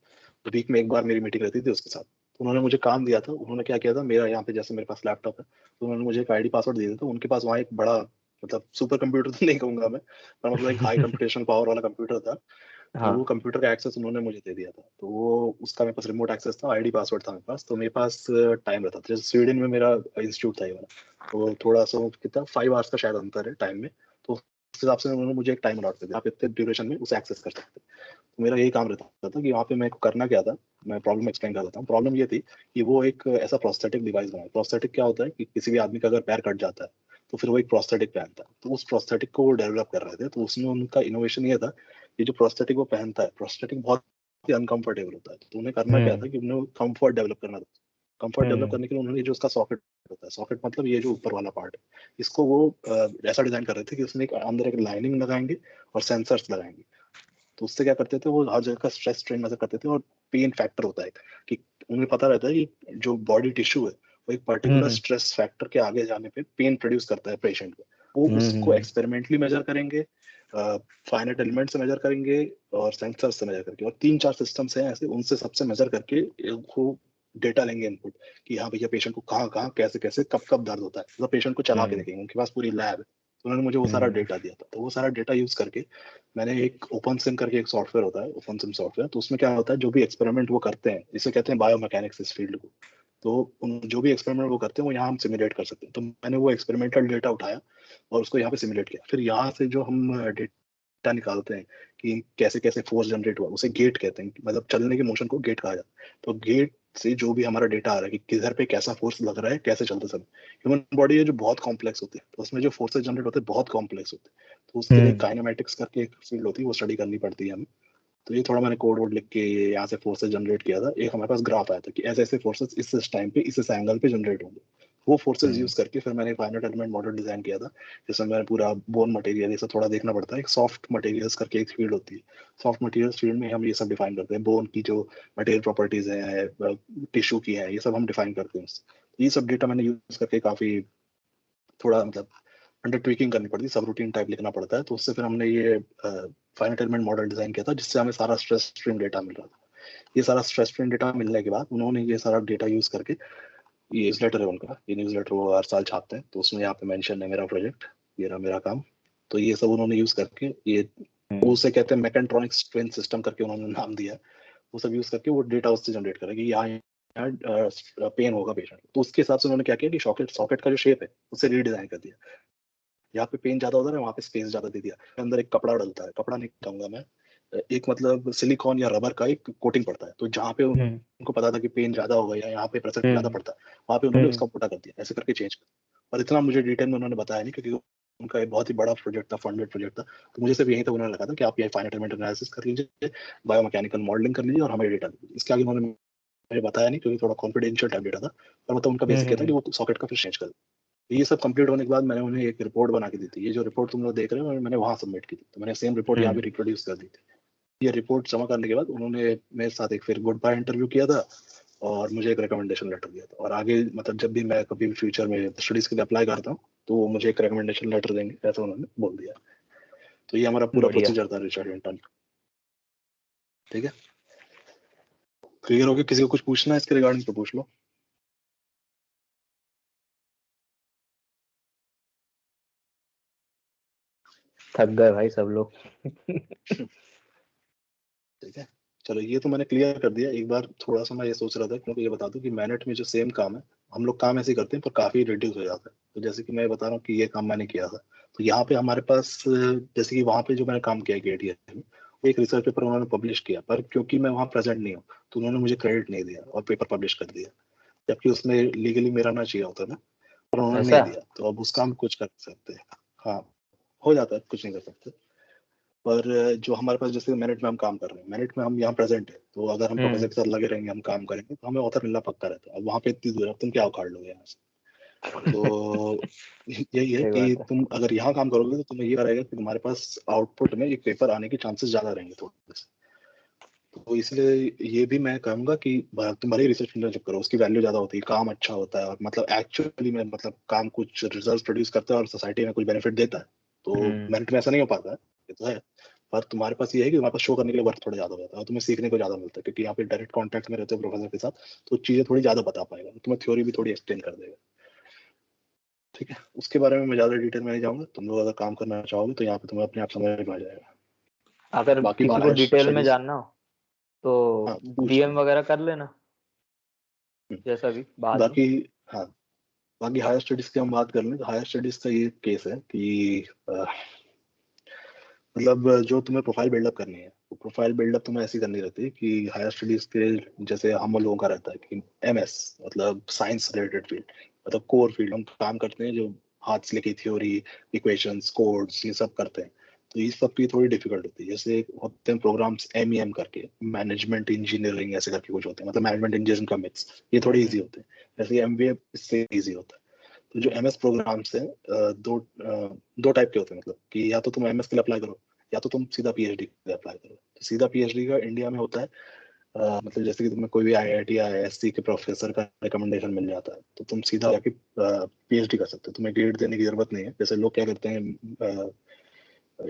वीक में एक बार मेरी मीटिंग रहती थी उसके साथ। तो उन्होंने मुझे काम दिया था, उन्होंने क्या किया था, मेरा यहाँ पे जैसे मेरे पास लैपटॉप है, तो उन्होंने मुझे एक आईडी पासवर्ड दिया था। उनके पास वहाँ एक बड़ा मतलब सुपर कंप्यूटर तो नहीं कहूंगा मैं, पर मतलब एक हाई कंप्यूटेशन पावर वाला कंप्यूटर था। तो हाँ वो कंप्यूटर का एक्सेस उन्होंने मुझे दे दिया था, तो वो उसका मेरे पास रिमोट एक्सेस था, आईडी पासवर्ड था मेरे पास। तो मेरे पास टाइम रहता था, जैसे स्वीडन में मेरा इंस्टीट्यूट था ये वाला, तो थोड़ा सा कितना 5 आवर्स का शायद अंतर है टाइम में। तो उस हिसाब से उन्होंने मुझे एक टाइम अलॉट कर दिया, आप इतने ड्यूरेशन में उसे एक्सेस कर सकते हैं। तो मेरा यही काम रहता था कि वहाँ पे मैं करना क्या था, मैं प्रॉब्लम एक्सप्लेन कर देता हूँ। प्रॉब्लम ये थी कि वो एक ऐसा प्रोस्थेटिक डिवाइस बनाया। प्रोस्थेटिक क्या होता है कि किसी भी आदमी का अगर पैर कट जाता है तो फिर वो एक प्रोस्थेटिक पहनता है। तो उस प्रोस्थेटिक को वो डेवलप कर रहे थे, तो उसमें उनका इनोवेशन ये था, ये जो प्रोस्थेटिक वो पहनता है, प्रोस्थेटिक बहुत ही अनकंफर्टेबल होता है। तो उन्हें करना क्या था कि उन्हें कंफर्ट डेवलप करना था। कंफर्ट डेवलप करने के लिए उन्होंने जो उसका सॉकेट होता है, सॉकेट मतलब ये जो ऊपर वाला पार्ट है, इसको वो ऐसा डिजाइन कर रहे थे कि उसमें अंदर एक लाइनिंग लगाएंगे और सेंसर्स लगाएंगे। तो उससे क्या करते थे, वो हर जगह का स्ट्रेस स्ट्रेन मेजर करते थे, और पेन फैक्टर होता है कि उन्हें पता रहता है कि जो बॉडी टिश्यू है वो एक पर्टिकुलर स्ट्रेस फैक्टर के आगे जाने पे पेन प्रोड्यूस करता है पेशेंट को। वो उसको एक्सपेरिमेंटली मेजर करेंगे फाइनाइट एलिमेंट से मेजर करेंगे और सेंसर से मेजर करके, और 3-4 सिस्टम्स हैं ऐसे, उनसे सबसे मेजर करके वो डेटा लेंगे इनपुट कि हाँ भैया पेशेंट को कहाँ कहाँ कैसे कैसे कब कब दर्द होता है, मतलब पेशेंट को चला के देखेंगे, उनके पास पूरी लैब है। तो उन्होंने मुझे वो सारा डेटा दिया था, तो वो सारा डेटा यूज करके मैंने एक ओपन सिम करके एक सॉफ्टवेयर होता है, ओपन सिम सॉफ्टवेयर, तो उसमें क्या होता है जो भी एक्सपेरिमेंट वो करते हैं, इसे कहते हैं बायोमैकेनिक्स इस फील्ड को, तो उन जो भी एक्सपेरिमेंट वो करते हैं वो यहाँ हम सिमुलेट कर सकते हैं। तो मैंने वो एक्सपेरिमेंटल डेटा उठाया और उसको यहाँ पे सिमुलेट किया, फिर यहाँ से जो हम डेटा निकालते हैं कि कैसे कैसे फोर्स जनरेट हुआ, उसे गेट कहते हैं, मतलब चलने के मोशन को गेट कहा जाता है। तो गेट से जो भी हमारा डेटा आ रहा है कि किधर पे कैसा फोर्स लग रहा है कैसे चलते समय, ह्यूमन बॉडी है जो बहुत कॉम्प्लेक्स होती है, तो उसमें जो फोर्सेस जनरेट होते हैं बहुत कॉम्प्लेक्स होते हैं, तो उसके लिए काइनेमेटिक्स करके एक फील्ड होती है, वो स्टडी करनी पड़ती है हमें। तो ये थोड़ा मैंने कोड वोड लिख के यहाँ से फोर्सेस जनरेट किया था। एक हमारे पास ग्राफ आया था कि ऐसे ऐसे फोर्सेस इस टाइम पे इस एंगल पे जनरेट होंगे, वो फोर्सेस यूज करके फिर मैंने फाइनाइट एलिमेंट मॉडल डिजाइन किया था, जिसमें मैंने पूरा बोन मटेरियल ये सब थोड़ा देखना पड़ता है। एक सॉफ्ट मटेरियल्स करके एक फील्ड होती है, सॉफ्ट मटेरियल्स फील्ड में हम ये सब डिफाइन करते हैं, बोन की जो मटेरियल प्रॉपर्टीज है, टिश्यू की है, ये सब हम डिफाइन करते हैं। ये सब डेटा मैंने यूज करके काफी थोड़ा मतलब अंडर ट्वीकिंग करनी पड़ती, सब रूटीन टाइप लिखना पड़ता है, तो उससे फिर हमने ये फाइनाइट एलिमेंट मॉडल डिजाइन किया था, जिससे हमें सारा स्ट्रेस स्ट्रीम डेटा मिल रहा था। ये सारा स्ट्रेस स्ट्रीम डेटा मिलने के बाद उन्होंने ये सारा डेटा यूज करके, ये न्यूज़लेटर है उनका, ये न्यूज़लेटर वो हर साल छापते हैं, तो उसमें यहाँ पे मेंशन है मेरा प्रोजेक्ट, ये रहा मेरा काम। तो ये सब उन्होंने यूज करके, ये उसे कहते हैं मैकेट्रॉनिक्स ट्रेन सिस्टम करके उन्होंने नाम दिया, वो सब यूज करके वो डेटा उससे जनरेट करेगा कि यहाँ पेन होगा पेशेंट, तो उसके हिसाब से उन्होंने क्या किया कि सॉकेट का जो शेप है उसे रीडिजाइन कर दिया, यहाँ पे पेन ज्यादा होता है वहाँ पे स्पेस ज्यादा दे दिया, अंदर एक कपड़ा डलता है, कपड़ा नहीं कहूंगा मैं, एक मतलब सिलिकॉन या रबर का एक कोटिंग पड़ता है, तो जहाँ पे उनको पता था कि पेन ज्यादा होगा या यहाँ पे प्रेशर ज्यादा पड़ता है, वहाँ पे उन्होंने उसका मोटा कर दिया, ऐसे करके चेंज कर। और इतना मुझे डिटेल में उन्होंने बताया नहीं, क्योंकि उनका एक बहुत ही बड़ा प्रोजेक्ट था, फंडेड प्रोजेक्ट था, तो मुझे सिर्फ यही तक उन्होंने लगा था कि आप ये फाइनाइट एलिमेंट एनालिसिस कर लीजिए, बायोमैकेनिकल मॉडलिंग कर लीजिए और हमें डेटा दीजिए। इसके आगे उन्होंने मुझे बताया नहीं, क्योंकि थोड़ा कॉन्फिडेंशियल टाइप डेटा था, पर मतलब उनका बेसिक था कि वो सॉकेट का फिर चेंज कर। ये सब कंप्लीट होने के बाद मैंने उन्हें एक रिपोर्ट बना के दी थी, ये जो रिपोर्ट तुम लोग देख रहे हो मैंने वहां सबमिट की थी, तो मैंने सेम रिपोर्ट यहाँ भी रिप्रोड्यूस कर दी थी। ये रिपोर्ट जमा करने के बाद उन्होंने मेरे साथ एक फिर गुड बाय इंटरव्यू किया था और मुझे एक रिकमेंडेशन लेटर दिया था, और आगे मतलब जब भी मैं कभी भी फ्यूचर में स्टडीज के लिए अप्लाई करता हूँ तो वो मुझे एक रिकमेंडेशन लेटर देंगे, ऐसा उन्होंने बोल दिया। तो ये हमारा पूरा प्रोसीजर था रिचर्ड इंटर्न। ठीक है, क्लियर हो गया? किसी को कुछ पूछना है इसके रिगार्डिंग तो पूछ लो। थक गए भाई सब लोग। ठीक है, चलो ये तो मैंने क्लियर कर दिया। एक बार थोड़ा सा मैं ये सोच रहा था, क्योंकि ये बता दूं कि मैनेट में जो सेम काम है हम लोग काम ऐसे करते हैं पर काफी रिड्यूस हो जाता है। तो जैसे कि मैं बता रहा हूँ कि ये काम मैंने किया था, तो यहाँ पे हमारे पास जैसे कि वहाँ पे जो मैंने काम किया KTH में, एक रिसर्च पेपर उन्होंने पब्लिश किया, पर क्योंकि मैं वहाँ प्रेजेंट नहीं हूँ तो उन्होंने मुझे क्रेडिट नहीं दिया और पेपर पब्लिश कर दिया, जबकि उसमें लीगली मेरा ना चाहिए होता ना, पर उन्होंने नहीं दिया। तो अब उसका हम कुछ कर सकते हैं, हाँ हो जाता है, कुछ नहीं कर सकते। पर जो हमारे पास जैसे मेरिट में हम काम कर रहे हैं, मेरिट में हम यहाँ प्रेजेंट है, तो अगर हम प्रोफेसर के साथ लगे रहेंगे, हम काम करेंगे, तो हमें ऑथर मिलना पक्का रहता है। अब वहाँ पे इतनी दूर है, तुम क्या उखाड़ लोगे यहाँ से? तो यही है कि तुम अगर यहाँ काम करोगे तो तुम्हें ये रहेगा कि तुम्हारे पास आउटपुट में एक पेपर आने के चांसेस ज्यादा रहेंगे थोड़े से। तो इसलिए ये भी मैं कहूंगा कि तुम भले ही रिसर्च फील्ड में जब करो, उसकी वैल्यू ज्यादा होती है, काम अच्छा होता है, और मतलब एक्चुअली में मतलब काम कुछ रिजल्ट प्रोड्यूस करता है और सोसाइटी में कुछ बेनिफिट देता है। तो मेरिट में ऐसा नहीं हो पाता है, ये तो है, पर तुम्हारे पास ये है कि तुम्हारे पास शो करने के लिए वर्क थोड़ा ज्यादा होता है और तुम्हें सीखने को ज्यादा मिलता है, क्योंकि यहाँ पे डायरेक्ट कॉन्टैक्ट में रहते हो प्रोफेसर के साथ, तो चीजें थोड़ी ज्यादा बता पाएगा, तुम्हें थ्योरी भी थोड़ी एक्सप्लेन कर देगा। ठीक है, उसके बारे में मैं ज्यादा डिटेल में नहीं जाऊंगा, तुम लोग अगर काम करना चाहोगे तो यहाँ पे तुम्हें अपने आप समझ में आ जाएगा। अगर बाकी किसी को डिटेल में जानना हो तो हाँ, DM वगैरह कर लेना, जैसा भी बाद में। बाकी हाँ, बाकी हायर स्टडीज की हम बात कर लें तो हायर स्टडीज का ये केस है कि मतलब जो तुम्हें प्रोफाइल बिल्डअप करनी है, वो प्रोफाइल बिल्डअप तुम्हें ऐसी करनी रहती है कि हायर स्टडीज के जैसे हम लोगों का रहता है कि MS मतलब साइंस रिलेटेड फील्ड, मतलब कोर फील्ड हम काम करते हैं, जो हाथ से लेके थ्योरी, इक्वेशंस, कोड्स, ये सब करते हैं। तो ये सब की थोड़ी डिफिकल्ट होती है। जैसे होते हैं प्रोग्राम्स MEM करके, मैनेजमेंट इंजीनियरिंग ऐसे करके कुछ होते हैं, मतलब मैनेजमेंट इंजीनियरिंग का मिक्स, ये थोड़े ईजी होते हैं। जैसे MBA इससे ईजी होता है। तो जो MS प्रोग्राम्स हैं दो टाइप के होते हैं, मतलब कि या तो तुम MS के लिए अप्लाई करो या तो तुम सीधा PhD के लिए अप्लाई करो। तो सीधा PhD का इंडिया में होता है मतलब जैसे कि तुम्हें कोई भी IIT या ISC के प्रोफेसर का रिकमेंडेशन मिल जाता है तो तुम सीधा जाके PhD कर सकते हो, तुम्हें ग्रेड देने की जरूरत नहीं है। जैसे लोग क्या करते हैं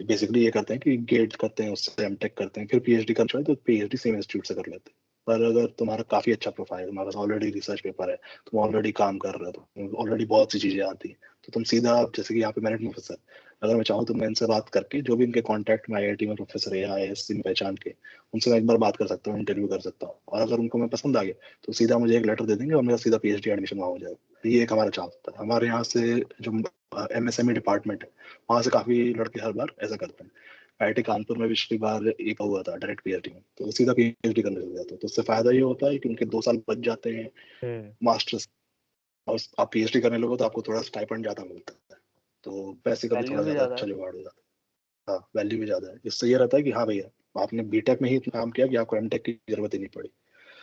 बेसिकली ये करते हैं कि गेट करते हैं, उससे एमटेक करते हैं, फिर पीएचडी करना चाहे तो पीएचडी सेम इंस्टीट्यूट से कर लेते हैं। पर अगर तुम्हारा काफी अच्छा प्रोफाइल है, तुम्हारे पास ऑलरेडी रिसर्च पेपर है, तुम ऑलरेडी काम कर रहे हो, तो ऑलरेडी बहुत सी चीजें आती हैं, तो तुम सीधा, जैसे कि यहाँ पे मैंने प्रोफेसर, अगर मैं चाहूँ तो मैं इनसे बात करके, जो भी इनके कॉन्टैक्ट में आईआईटी में प्रोफेसर है या आईएससी में पहचान के, उनसे मैं एक बार बात कर सकता हूँ, इंटरव्यू कर सकता हूँ, और अगर उनको मैं पसंद आ गया तो सीधा मुझे एक लेटर दे देंगे और मेरा सीधा पीएचडी एडमिशन वहाँ हो जाएगा। ये एक हमारा चांस होता है। हमारे यहाँ से जो एमएसएमई डिपार्टमेंट है, वहाँ से काफी लड़के हर बार ऐसा करते हैं। आईआईटी कानपुर में पिछली बार एक हुआ था डायरेक्ट पीएचडी में, तो सीधा पीएचडी करने लग जाते हैं। तो उससे फायदा ये होता है कि उनके 2 साल बच जाते हैं मास्टर्स, और आप पीएचडी करने लोगे तो आपको थोड़ा स्टाइपेंड ज्यादा मिलता है, तो पैसे का भी वैल्यू थोड़ा भी ज्यादा ज्यादा अच्छा है। जुगाड़ हो जाता है। हाँ, वैल्यू भी ज्यादा है। इससे ये रहता है कि हाँ भैया, आपने बीटेक में ही इतना काम किया कि आपको एमटेक की जरूरत ही नहीं पड़ी।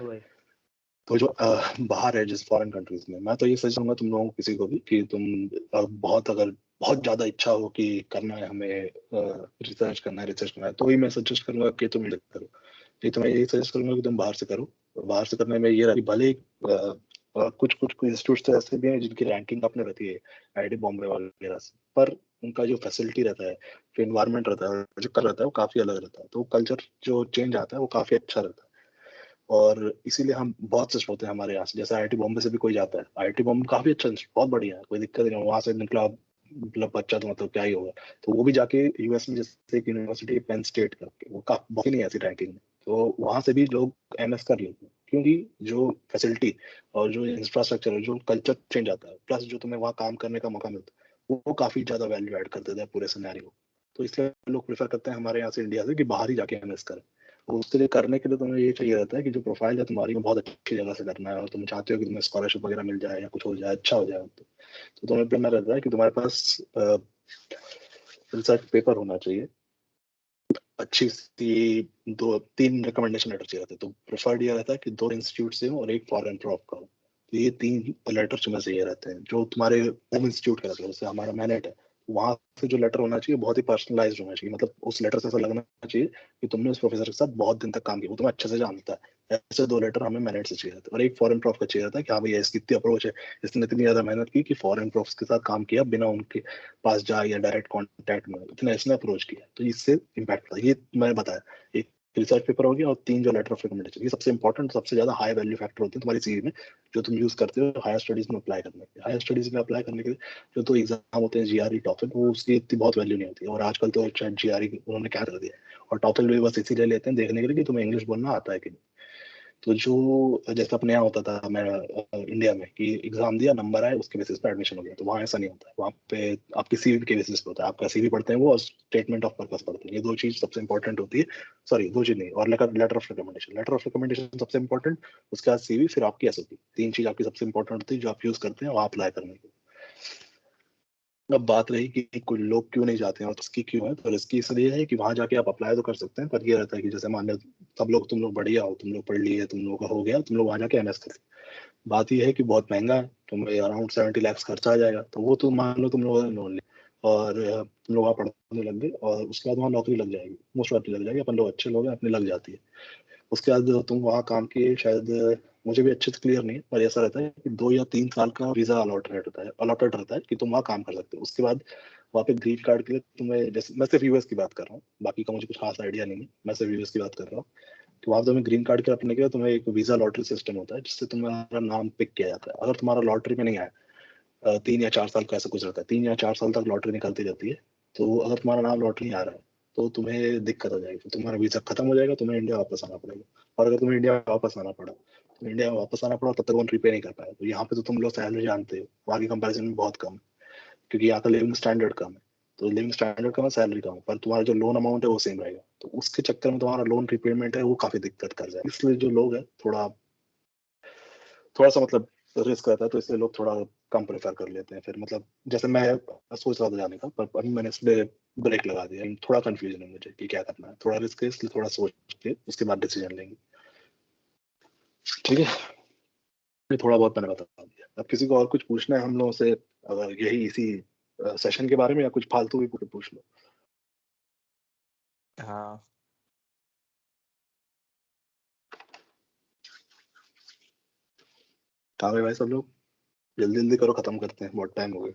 वही। तो जो बाहर है, जिस फॉरेन कंट्रीज में, मैं तो ये सजेस्ट करूंगा तुम लोगों को, किसी को भी, कि तुम बहुत, अगर बहुत ज्यादा इच्छा हो कि करना है हमें, रिसर्च करना है, तो ही मैं सजेस्ट करूंगा कि तुम करो। नहीं तो मैं यही सजेस्ट करूंगा कि तुम बाहर से करो। बाहर से करने में ये रहती, भले ही कुछ कुछ इंस्टीट्यूट तो ऐसे भी हैं जिनकी रैंकिंग अपने रहती है आईआईटी बॉम्बे वगैरह से, पर उनका जो फैसिलिटी रहता है, जो इन्वायरमेंट रहता है, जो कर रहता है, वो काफी अलग रहता है। तो कल्चर जो चेंज आता है वो काफी अच्छा रहता है, और इसीलिए हम बहुत से होते हैं हमारे यहाँ से। जैसे आईआईटी बॉम्बे से भी कोई जाता है, आईआईटी बॉम्बे काफी अच्छा, बहुत बढ़िया है, कोई दिक्कत नहीं है। वहां से निकला मतलब बच्चा तो मतलब क्या ही होगा, तो वो भी जाके यूएस में, जैसे एक यूनिवर्सिटी पेन स्टेट करके, वो काफी बहुत नहीं ऐसी रैंकिंग में, तो वहां से भी लोग एमएस कर लेते हैं, क्योंकि जो फैसिलिटी और जो इंफ्रास्ट्रक्चर है, जो कल्चर चेंज आता है, प्लस जो तुम्हें वहाँ काम करने का मौका मिलता है, वो काफी ज्यादा वैल्यू ऐड कर देता है पूरे सिनेरियो। तो इसलिए लोग प्रेफर करते हैं हमारे यहाँ से, इंडिया से, कि बाहर ही जाके एमएस करें। तो उसके लिए, करने के लिए तुम्हें ये चाहिए रहता है कि जो प्रोफाइल है तुम्हारी, वो बहुत अच्छी जगह से करना है, और तुम चाहते हो कि तुम्हें स्कॉलरशिप वगैरह मिल जाए या कुछ हो जाए, अच्छा हो जाए। तो तुम्हें प्लान रहता है कि तुम्हारे पास रिसर्च पेपर होना चाहिए, अच्छी सी 2-3 रिकमेंडेशन लेटर चाहिए रहते हैं। तो प्रेफर्ड ये रहता है कि 2 इंस्टीट्यूट से हो और एक फॉरेन प्रॉप का हो। तो ये 3 लेटर तुम्हें चाहिए रहते हैं, जो तुम्हारे होम इंस्टीट्यूट का रहता है। जैसे हमारा मैनेट है, वहां से जो लेटर होना चाहिए बहुत ही पर्सनलाइज्ड होना चाहिए, मतलब उस लेटर से ऐसा लगना चाहिए कि तुमने उस प्रोफेसर के साथ बहुत दिन तक काम किया, वो तुम्हें अच्छे से जानता है। ऐसे 2 लेटर हमें मैनेट से चाहिए रहते हैं, और एक फॉरेन प्रॉफ का चाहिए रहता है कि हाँ भैया, इसकी इतनी अप्रोच है, इसने इतनी ज्यादा मेहनत की कि फॉरेन प्रॉफ्स के साथ काम किया बिना उनके पास जाए या डायरेक्ट कॉन्टैक्ट में, इतना इसने अप्रोच किया। तो इससे इम्पैक्ट होता है। ये मैंने बताया, एक रिसर्च पेपर हो गया और 3 जो लेटर ऑफ रिकमेंडेशन, ये सबसे इंपॉर्टेंट, सबसे ज्यादा हाई वैल्यू फैक्टर होते हैं तुम्हारी सीवी में, जो तुम यूज करते हो हायर स्टडीज में अप्लाई करने के लिए। हायर स्टडीज में अप्लाई करने के लिए जो तो एग्जाम होते हैं, जीआरई, टॉफल, वो उसकी इतनी बहुत वैल्यू नहीं होती है। और आजकल तो शायद जीआरई उन्होंने क्या कर दिया है, और टॉफल भी बस इसीलिए लेते हैं देखने के लिए कि तुम्हें इंग्लिश बोलना आता है कि नहीं। तो जो, जैसे अपने यहाँ होता था, मैं इंडिया में, कि एग्जाम दिया, नंबर आए, उसके बेसिस पे एडमिशन हो गया, तो वहाँ ऐसा नहीं होता है। वहाँ पे आपकी सीवी के बेसिस पे होता है, आपका सीवी पढ़ते हैं वो, और स्टेटमेंट ऑफ पर्पस पढ़ते हैं। ये 2 चीज सबसे इंपॉर्टेंट होती है। सॉरी, 2 चीज नहीं, और letter of recommendation, letter of recommendation सबसे इंपॉर्टेंट, उसके बाद सीवी, फिर आपकी एसओपी। 3 चीज आपकी सबसे इंपॉर्टेंट होती है, जो आप यूज करते हैं वहाँ अप्लाई करने के लिए। अब बात रही कि कुछ लोग क्यों नहीं जाते हैं और रिस्की क्यों है, तो रिस्की इसलिए है कि वहां जाके आप अप्लाई तो कर सकते हैं, पर ये रहता है कि जैसे मान लो सब लोग, तुम लोग बढ़िया हो, तुम लोग पढ़ लिए, तुम लोगों का हो गया, तुम लोग वहां जाके एमएस कर, बात यह है कि बहुत महंगा है, तुम्हें अराउंड 70 लाख खर्चा आ जाएगा। तो वो तुम मान लो तुम लोगों ने लोन लिया और तुम लोग वहाँ पढ़ने लग गए, और उसके बाद वहाँ नौकरी लग जाएगी, मोस्ट प्रॉब्ली लग जाएगी, अपन लोग अच्छे लोग हैं, अपनी लग जाती है। उसके बाद तुम वहाँ काम किए, शायद मुझे भी अच्छे से क्लियर नहीं है, पर ऐसा रहता है कि 2 या 3 साल का वीजा अलॉटेड रहता है कि तुम वहाँ काम कर सकते हो। उसके बाद वहाँ पे ग्रीन कार्ड के लिए तुम्हें, जैसे मैं सिर्फ यूएस की बात कर रहा हूँ, बाकी का मुझे कुछ खास आइडिया नहीं है, मैं सिर्फ यूएस की बात कर रहा हूँ। तो वहाँ तुम्हें ग्रीन कार्ड के अपने के लिए तुम्हें एक वीजा लॉटरी सिस्टम होता है, जिससे तुम्हारा नाम पिक किया जाता है। अगर तुम्हारा लॉटरी में नहीं आया, 3 या 4 साल का ऐसा कुछ रहता है, 3 या 4 साल तक लॉटरी निकलती रहती है, तो अगर तुम्हारा नाम लॉटरी नहीं आ रहा है तो तुम्हें दिक्कत हो जाएगी, तो तुम्हारा वीजा खत्म हो जाएगा, तुम्हें इंडिया वापस आना पड़ेगा। और अगर तुम्हें इंडिया वापस आना पड़ा, तो इंडिया वापस आना पड़ा, तब तक वो रिपे नहीं कर पाया। तो यहाँ पे तो तुम लोग सैलरी जानते हो, वहाँ की कंपेरिजन में बहुत कम है, क्योंकि यहाँ का लिविंग स्टैंडर्ड कम है। तो लिविंग स्टैंडर्ड कम है, सैलरी कम है, पर तुम्हारा जो लोन अमाउंट है वो सेम रहेगा। तो उसके चक्कर में तुम्हारा लोन रिपेमेंट है वो काफी दिक्कत कर जाएगा। इसलिए जो लोग है, थोड़ा थोड़ा सा मतलब रिस्क रहता है, तो इसलिए लोग थोड़ा कम प्रेफर कर लेते हैं। फिर मतलब जैसे मैं सोच रहा था जाने का, पर अभी मैंने इसलिए ब्रेक लगा दिया। थोड़ा कंफ्यूजन है मुझे कि क्या करना है, थोड़ा रिस्क है, इसलिए थोड़ा सोच के उसके बाद डिसीजन लेंगे। ठीक है, ये थोड़ा बहुत मैंने बता दिया। अब किसी को और कुछ पूछना है हम लोगों से, अगर यही इसी सेशन के बारे में, या कुछ फालतू भी पूछ लो। हाँ, कहाँ गए भाई सब लोग? जल्दी जल्दी करो, खत्म करते हैं, बहुत टाइम हो गया।